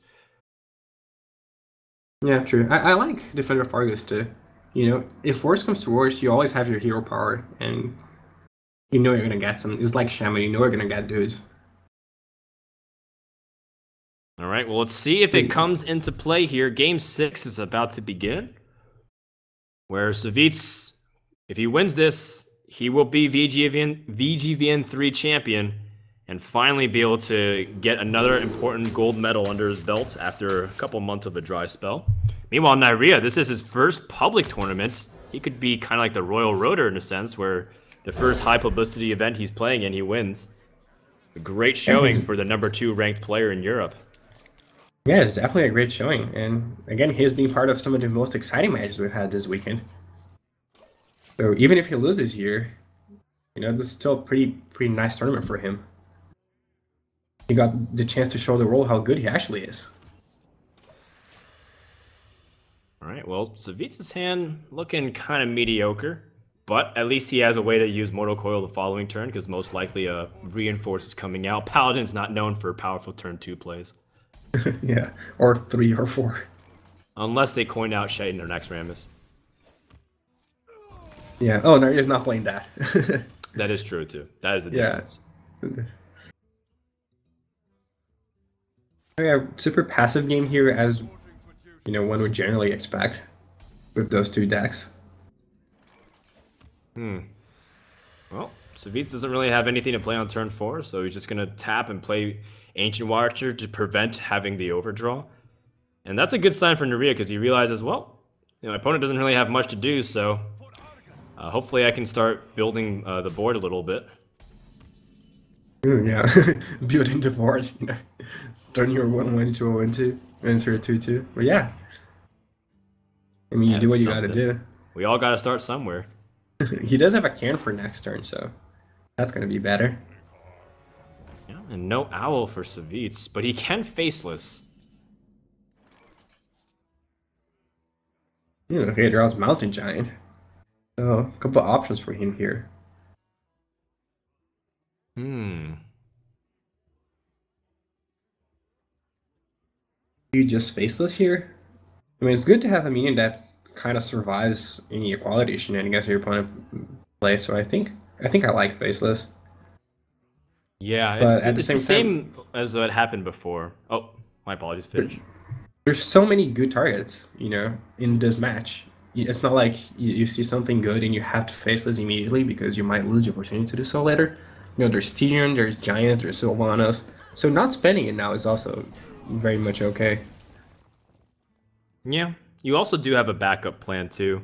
Yeah, true. I like Defender Fargus too. If worse comes to worse, you always have your hero power, and you're gonna get some. It's like Shaman, you're gonna get dudes. All right, well, let's see if it comes into play here. Game 6 is about to begin, where Savitz, if he wins this, he will be VGVN3 champion and finally be able to get another important gold medal under his belt after a couple months of a dry spell. Meanwhile, Nyria, this is his first public tournament. He could be kind of like the Royal Roader in a sense, where the first high publicity event he's playing in, he wins. A great showing for the number 2 ranked player in Europe. Yeah, it's definitely a great showing. And again, he's been part of some of the most exciting matches we've had this weekend. So even if he loses here, this is still a pretty nice tournament for him. He got the chance to show the world how good he actually is. All right, well, Savitz's hand looking kind of mediocre, but at least he has a way to use Mortal Coil the following turn, because most likely a Reinforce is coming out. Paladin's not known for powerful turn 2 plays. Yeah, or 3 or 4. Unless they coin out Shaitan or Naxxramas. Yeah, oh, no, he's not playing that. That is true, too. That is the difference. Yeah, super passive game here, as one would generally expect with those 2 decks. Well, Savitz doesn't really have anything to play on turn 4, so he's just going to tap and play Ancient Watcher to prevent having the overdraw. And that's a good sign for Nyria, because he realizes, well, my opponent doesn't really have much to do, so hopefully I can start building the board a little bit. Yeah, building the board. Turn your 1-1 into a 1-2, and into a 2-2. But yeah. I mean, you do what you gotta do. We all gotta start somewhere. He does have a can for next turn, so that's gonna be better. Yeah, and no Owl for Savitz, but he can Faceless. Okay, draws Mountain Giant. So a couple of options for him here. Hmm. You just faceless here? I mean, it's good to have a minion that kind of survives any equality shenanigans your opponent plays. So I think I like faceless, Yeah, but at the it's the same time, same as what happened before. Oh, my apologies. Finish. there's so many good targets, in this match. It's not like you see something good and you have to faceless immediately because you might lose the opportunity to do so later. There's Tyrion, there's Giants, there's Sylvanas. So not spending it now is also very much okay. Yeah, you also do have a backup plan too,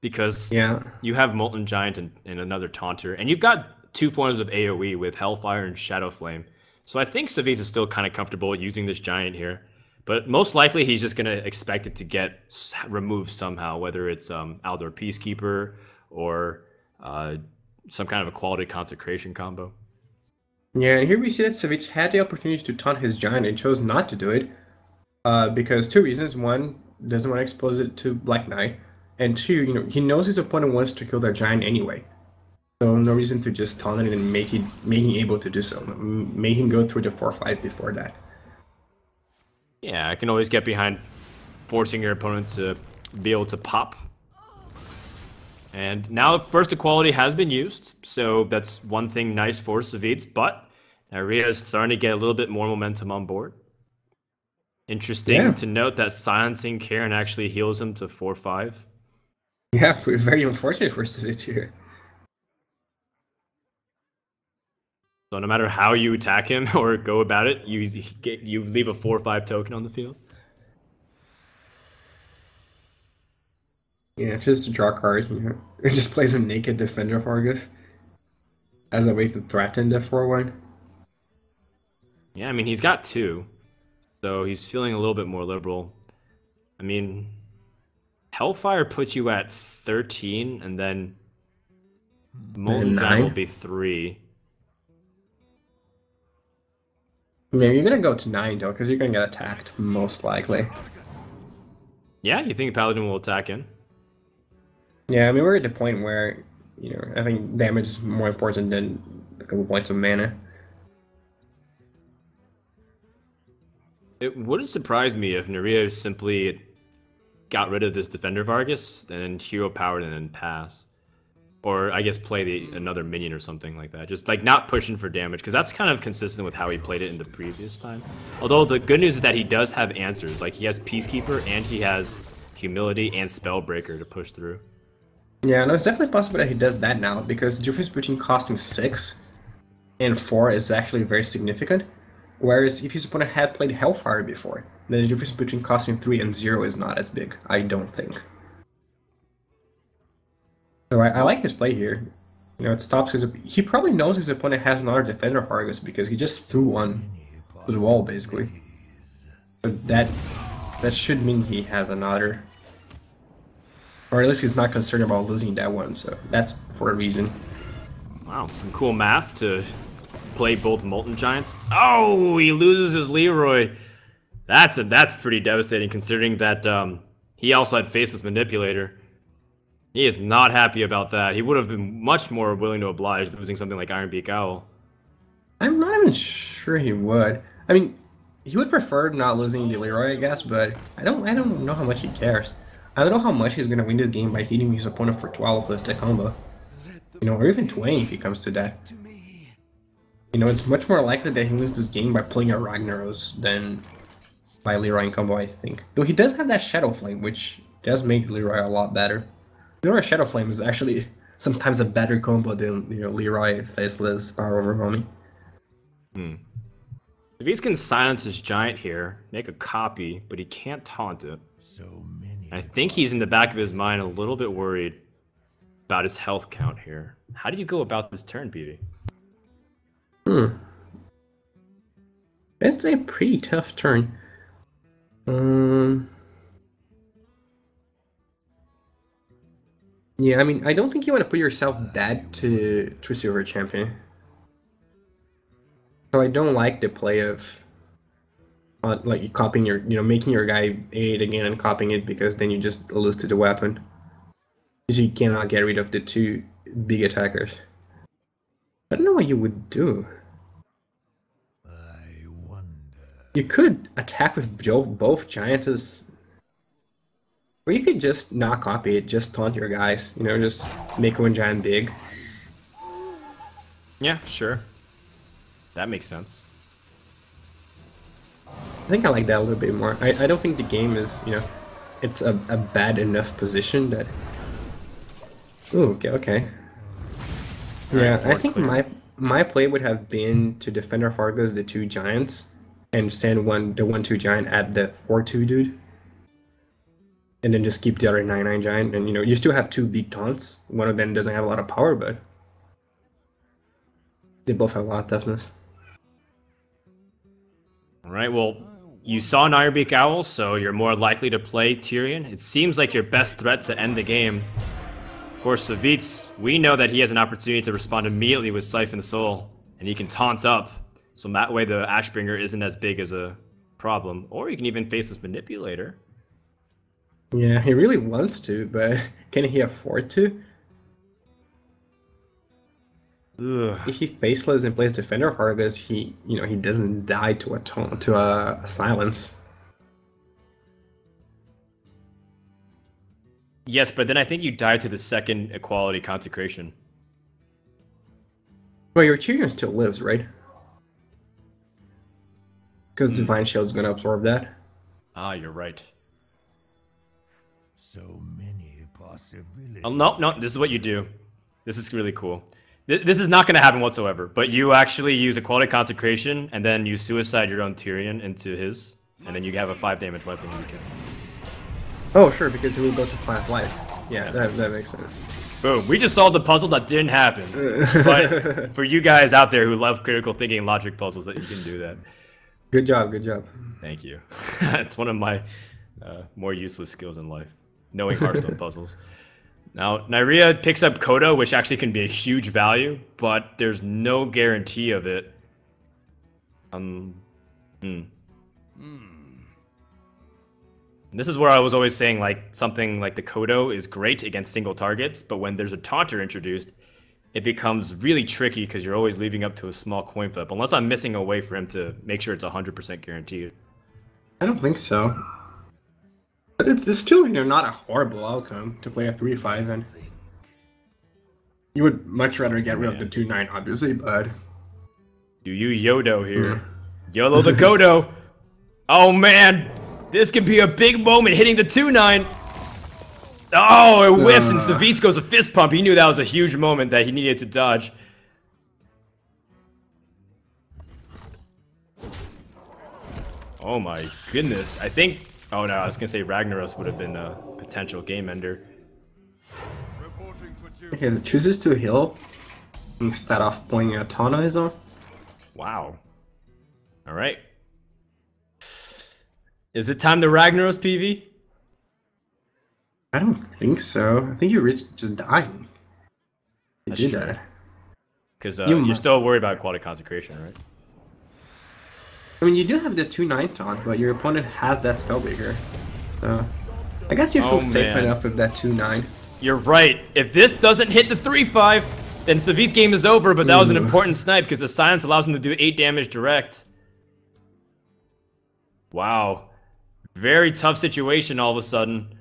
because Yeah. you have Molten Giant and another Taunter, and you've got two forms of AoE with Hellfire and Shadow Flame. So I think Saviz is still kind of comfortable using this Giant here, but most likely he's just gonna expect it to get removed somehow, whether it's Aldor Peacekeeper or some kind of a quality consecration combo. Yeah, and here we see that Savic had the opportunity to taunt his Giant and chose not to do it. Because two reasons. One, doesn't want to expose it to Black Knight. And two, he knows his opponent wants to kill their Giant anyway. So no reason to just taunt it and make him able to do so. Make him go through the 4-5 before that. Yeah, I can always get behind forcing your opponent to be able to pop. And now first equality has been used, so that's one thing nice for Savids, but Naria is starting to get a little bit more momentum on board. Interesting to note that silencing Karen actually heals him to 4-5. Yeah, very unfortunate for Savic here. So no matter how you attack him or go about it, you leave a 4-5 token on the field. Yeah, just to draw a card, It just plays a naked Defender of Argus as a way to threaten the 4-1. Yeah, I mean, he's got two, so he's feeling a little bit more liberal. I mean, Hellfire puts you at 13, and then Molten Giant will be 3. Yeah, you're gonna go to 9 though, because you're gonna get attacked, most likely. Yeah, you think Paladin will attack in? Yeah, I mean, we're at the point where, I think damage is more important than a couple points of mana. It wouldn't surprise me if Naria simply got rid of this Defender of Argus, and hero powered and then pass. Or I guess play another minion or something like that. Just like not pushing for damage, because that's kind of consistent with how he played it in the previous time. Although the good news is that he does have answers. Like he has Peacekeeper and he has Humility and Spellbreaker to push through. Yeah, no, it's definitely possible that he does that now, because the difference between costing 6 and 4 is actually very significant. Whereas if his opponent had played Hellfire before, then the difference between costing 3 and 0 is not as big, I don't think. So I like his play here. It stops his... He probably knows his opponent has another Defender of Argus because he just threw one to the wall, basically. But that should mean he has another. Or at least he's not concerned about losing that one, so that's for a reason. Wow, some cool math to play both Molten Giants. Oh, he loses his Leroy. That's pretty devastating considering that he also had Faceless Manipulator. He is not happy about that. He would have been much more willing to oblige losing something like Ironbeak Owl. I'm not even sure he would. I mean, he would prefer not losing the Leroy, I guess, but I don't know how much he cares. I don't know how much he's gonna win this game by hitting his opponent for 12 with the combo. Or even 20 if he comes to that. It's much more likely that he wins this game by playing a Ragnaros than by Leroy in combo, I think. Though he does have that Shadow Flame, which does make Leroy a lot better. Leroy Shadow Flame is actually sometimes a better combo than Leroy Faceless Power Overwhelming. If he can silence his Giant here, make a copy, but he can't taunt it. I think he's in the back of his mind a little bit worried about his health count here. How do you go about this turn, PV? It's a pretty tough turn. Yeah, I mean, I don't think you want to put yourself dead to Silver Champion. So I don't like the play of like you copying your, making your guy 8 again and copying it, because then you just lose to the weapon. Because you cannot get rid of the two big attackers. I don't know what you would do. I wonder. You could attack with both giantess. Or you could just not copy it, just taunt your guys. You know, just make one giant big. Yeah, sure. That makes sense. I think I like that a little bit more. I don't think the game is, you know, it's a bad enough position that... Ooh, okay. Yeah, I think my play would have been to defend our Fargos, the two giants, and send the 1/2 giant at the 4/2 dude. And then just keep the other 9/9 giant, and you know, you still have two big taunts. One of them doesn't have a lot of power, but they both have a lot of toughness. Alright, well, you saw an Ironbeak Owl, so you're more likely to play Tyrion. It seems like your best threat to end the game. Of course, Savitz, we know that he has an opportunity to respond immediately with Siphon Soul, and he can taunt up, so that way the Ashbringer isn't as big as a problem. Or you can even face this Manipulator. Yeah, he really wants to, but can he afford to? Ugh. If he faceless and plays Defender Harvest, he doesn't die to a silence. Yes, but then I think you die to the second equality consecration. Well, your Tyrion still lives, right? Because Divine Shield's gonna absorb that. Ah, you're right. So many possibilities. Oh, no, this is what you do. This is really cool. This is not going to happen whatsoever, but you actually use Equality Consecration, and then you suicide your own Tyrion into his, and then you have a 5 damage weapon you can. Oh, sure, because he will go to 5 life. Yeah, that makes sense. Boom, we just solved the puzzle that didn't happen. But for you guys out there who love critical thinking and logic puzzles, that you can do that. Good job, good job. Thank you. It's one of my more useless skills in life, knowing Hearthstone puzzles. Now, Nyria picks up Kodo, which actually can be a huge value, but there's no guarantee of it. This is where I was always saying, like, something like the Kodo is great against single targets, but when there's a taunter introduced, it becomes really tricky because you're always leaving up to a small coin flip, unless I'm missing a way for him to make sure it's 100% guaranteed. I don't think so. But it's still, you know, not a horrible outcome to play a 3/5, and you would much rather get rid of the 2/9, obviously, but... Do you Yodo here? YOLO the Kodo! Oh man! This could be a big moment hitting the 2/9! Oh, it whiffs and Savitz goes a fist pump. He knew that was a huge moment that he needed to dodge. Oh my goodness. I think... Oh no, I was gonna say Ragnaros would have been a potential game ender. Okay, it chooses to heal instead of playing a ton on his own. Wow. Alright. Is it time to Ragnaros, PV? I don't think so. I think you risk just dying. You That's did true. that. Because you're still worried about quality consecration, right? I mean, you do have the 2/9 taunt, but your opponent has that Spellbreaker. So, I guess you feel safe man. enough with that 2/9. You're right. If this doesn't hit the 3/5, then Savitz's game is over, but that was an important snipe because the silence allows him to do 8 damage direct. Wow. Very tough situation all of a sudden.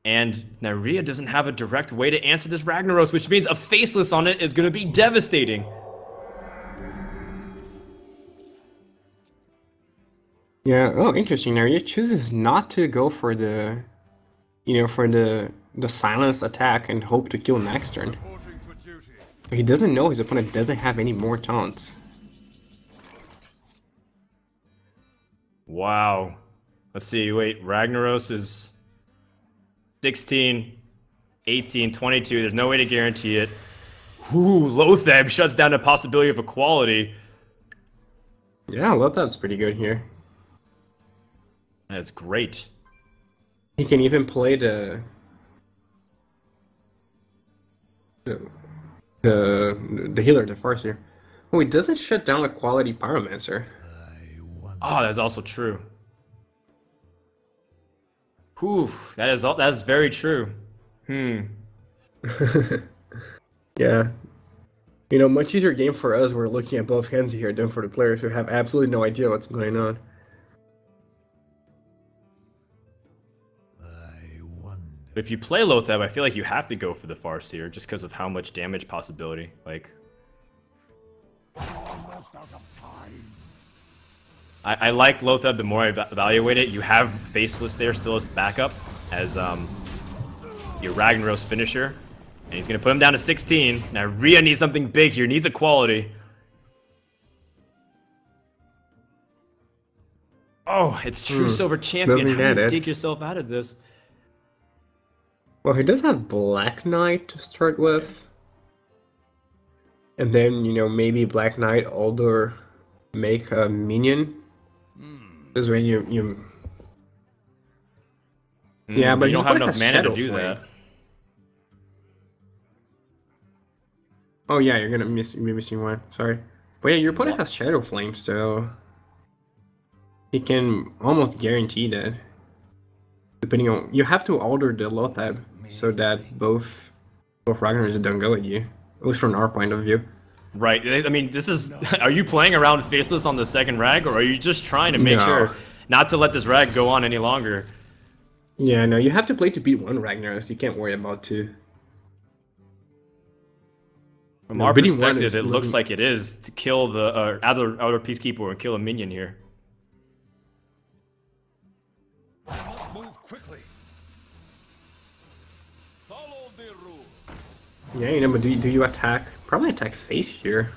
And Nyria doesn't have a direct way to answer this Ragnaros, which means a faceless on it is going to be devastating. Yeah, oh, interesting. Nyria chooses not to go for the, you know, for the silence attack and hope to kill next turn. But he doesn't know his opponent doesn't have any more taunts. Wow. Let's see, wait, Ragnaros is 16, 18, 22. There's no way to guarantee it. Ooh, Lotheb shuts down the possibility of equality. Yeah, Lotheb's pretty good here. That's great. He can even play the healer, the Farseer. Oh, he doesn't shut down a quality Pyromancer. Oh, that's also true. Whew, that is very true. Yeah. You know, much easier game for us. We're looking at both hands here than for the players who have absolutely no idea what's going on. I wonder. If you play Lothab, I feel like you have to go for the Farseer just because of how much damage possibility. Like, Almost out of time. I like Lothab the more I evaluate it. You have Faceless there still as backup as your Ragnaros finisher. And he's going to put him down to 16. Now Rhea needs something big here, needs equality. Oh, it's True Silver Champion. Doesn't How do get you it. dig yourself out of this? Well, he does have Black Knight to start with. And then, you know, maybe Black Knight Alder make a minion. This is when you yeah, but you his don't have opponent enough has mana Shadow to do Flame. that. Oh yeah, you're gonna be missing one. Sorry, but yeah, your opponent has Shadow Flame, so he can almost guarantee that. Depending on, you have to alter the Lothab so that both Ragnar's don't go at you. At least from our point of view. Right. I mean, this is. Are you playing around Faceless on the second rag, or are you just trying to make No. sure not to let this rag go on any longer? Yeah, no, you have to play to beat one Ragnaros. You can't worry about two. From No, our bidding one perspective, is it looks looking- like it is to kill the outer Peacekeeper and kill a minion here. Must move quickly. Follow the rule. Yeah, you know, but do you attack? Probably attack face here.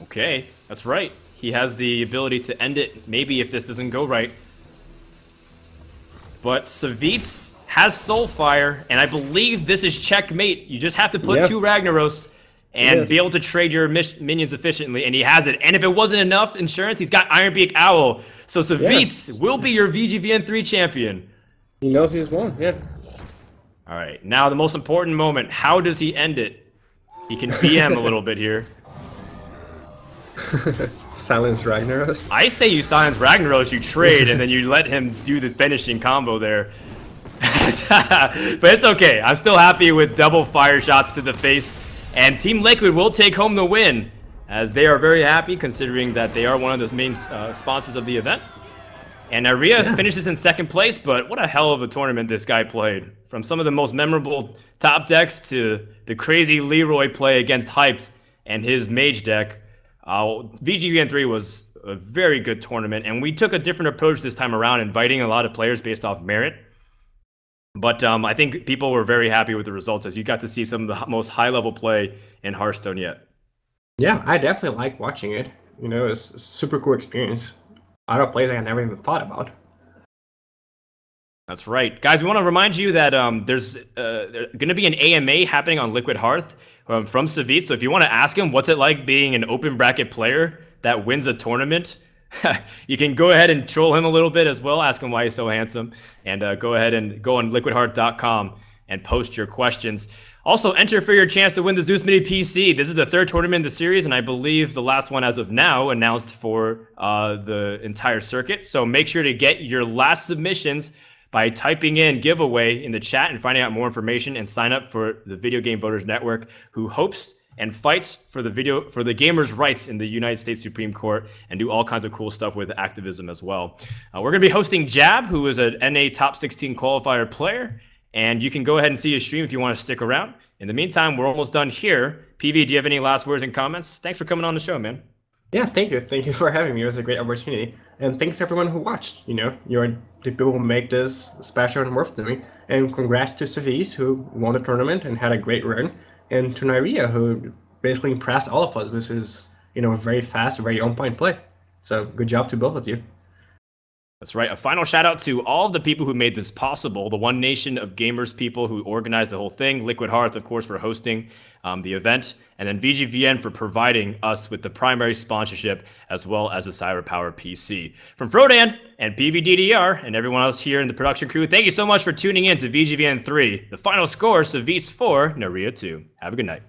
Okay, that's right. He has the ability to end it, maybe if this doesn't go right. But Savitz has Soulfire, and I believe this is checkmate. You just have to put Yeah. 2 Ragnaros and Yes. be able to trade your minions efficiently, and he has it. And if it wasn't enough insurance, he's got Ironbeak Owl. So Savitz will be your VGVN3 champion. He knows he's won. Yeah. All right, now the most important moment. How does he end it? He can BM a little bit here. Silence Ragnaros. I say you silence Ragnaros, you trade, and then you let him do the finishing combo there. But it's okay. I'm still happy with double fire shots to the face. And Team Liquid will take home the win, as they are very happy considering that they are one of the main sponsors of the event. And Rhea finishes in second place, but what a hell of a tournament this guy played. From some of the most memorable top decks to the crazy Leroy play against Hyped and his mage deck. VGVN3 was a very good tournament, and we took a different approach this time around, inviting a lot of players based off merit. But I think people were very happy with the results, as you got to see some of the most high-level play in Hearthstone yet. Yeah, I definitely like watching it. You know, it's a super cool experience. A lot of plays I never even thought about. That's right. Guys, we want to remind you that there's going to be an AMA happening on Liquid Hearth from Savitz. So if you want to ask him what's it like being an open bracket player that wins a tournament, you can go ahead and troll him a little bit as well. Ask him why he's so handsome. And go ahead and go on liquidhearth.com and post your questions. Also, enter for your chance to win the Zeus Mini PC. This is the 3rd tournament in the series, and I believe the last one as of now announced for the entire circuit. So make sure to get your last submissions by typing in giveaway in the chat and finding out more information, and sign up for the Video Game Voters Network, who hopes and fights for the gamers' rights in the United States Supreme Court, and do all kinds of cool stuff with activism as well. We're going to be hosting Jab, who is an NA Top 16 qualifier player, and you can go ahead and see his stream if you want to stick around. In the meantime, we're almost done here. PV, do you have any last words and comments? Thanks for coming on the show, man. Yeah, thank you. Thank you for having me. It was a great opportunity. And thanks to everyone who watched. You know, you're the people who make this special and worth doing. And congrats to Savitz, who won the tournament and had a great run. And to Nairia, who basically impressed all of us with his, you know, very fast, very on-point play. So good job to both of you. That's right. A final shout out to all of the people who made this possible. The One Nation of Gamers people who organized the whole thing. Liquid Hearth, of course, for hosting the event. And then VGVN for providing us with the primary sponsorship, as well as the Cyber Power PC. From Frodan and PVDDR and everyone else here in the production crew, thank you so much for tuning in to VGVN 3. The final score, Savitz 4, Naria 2. Have a good night.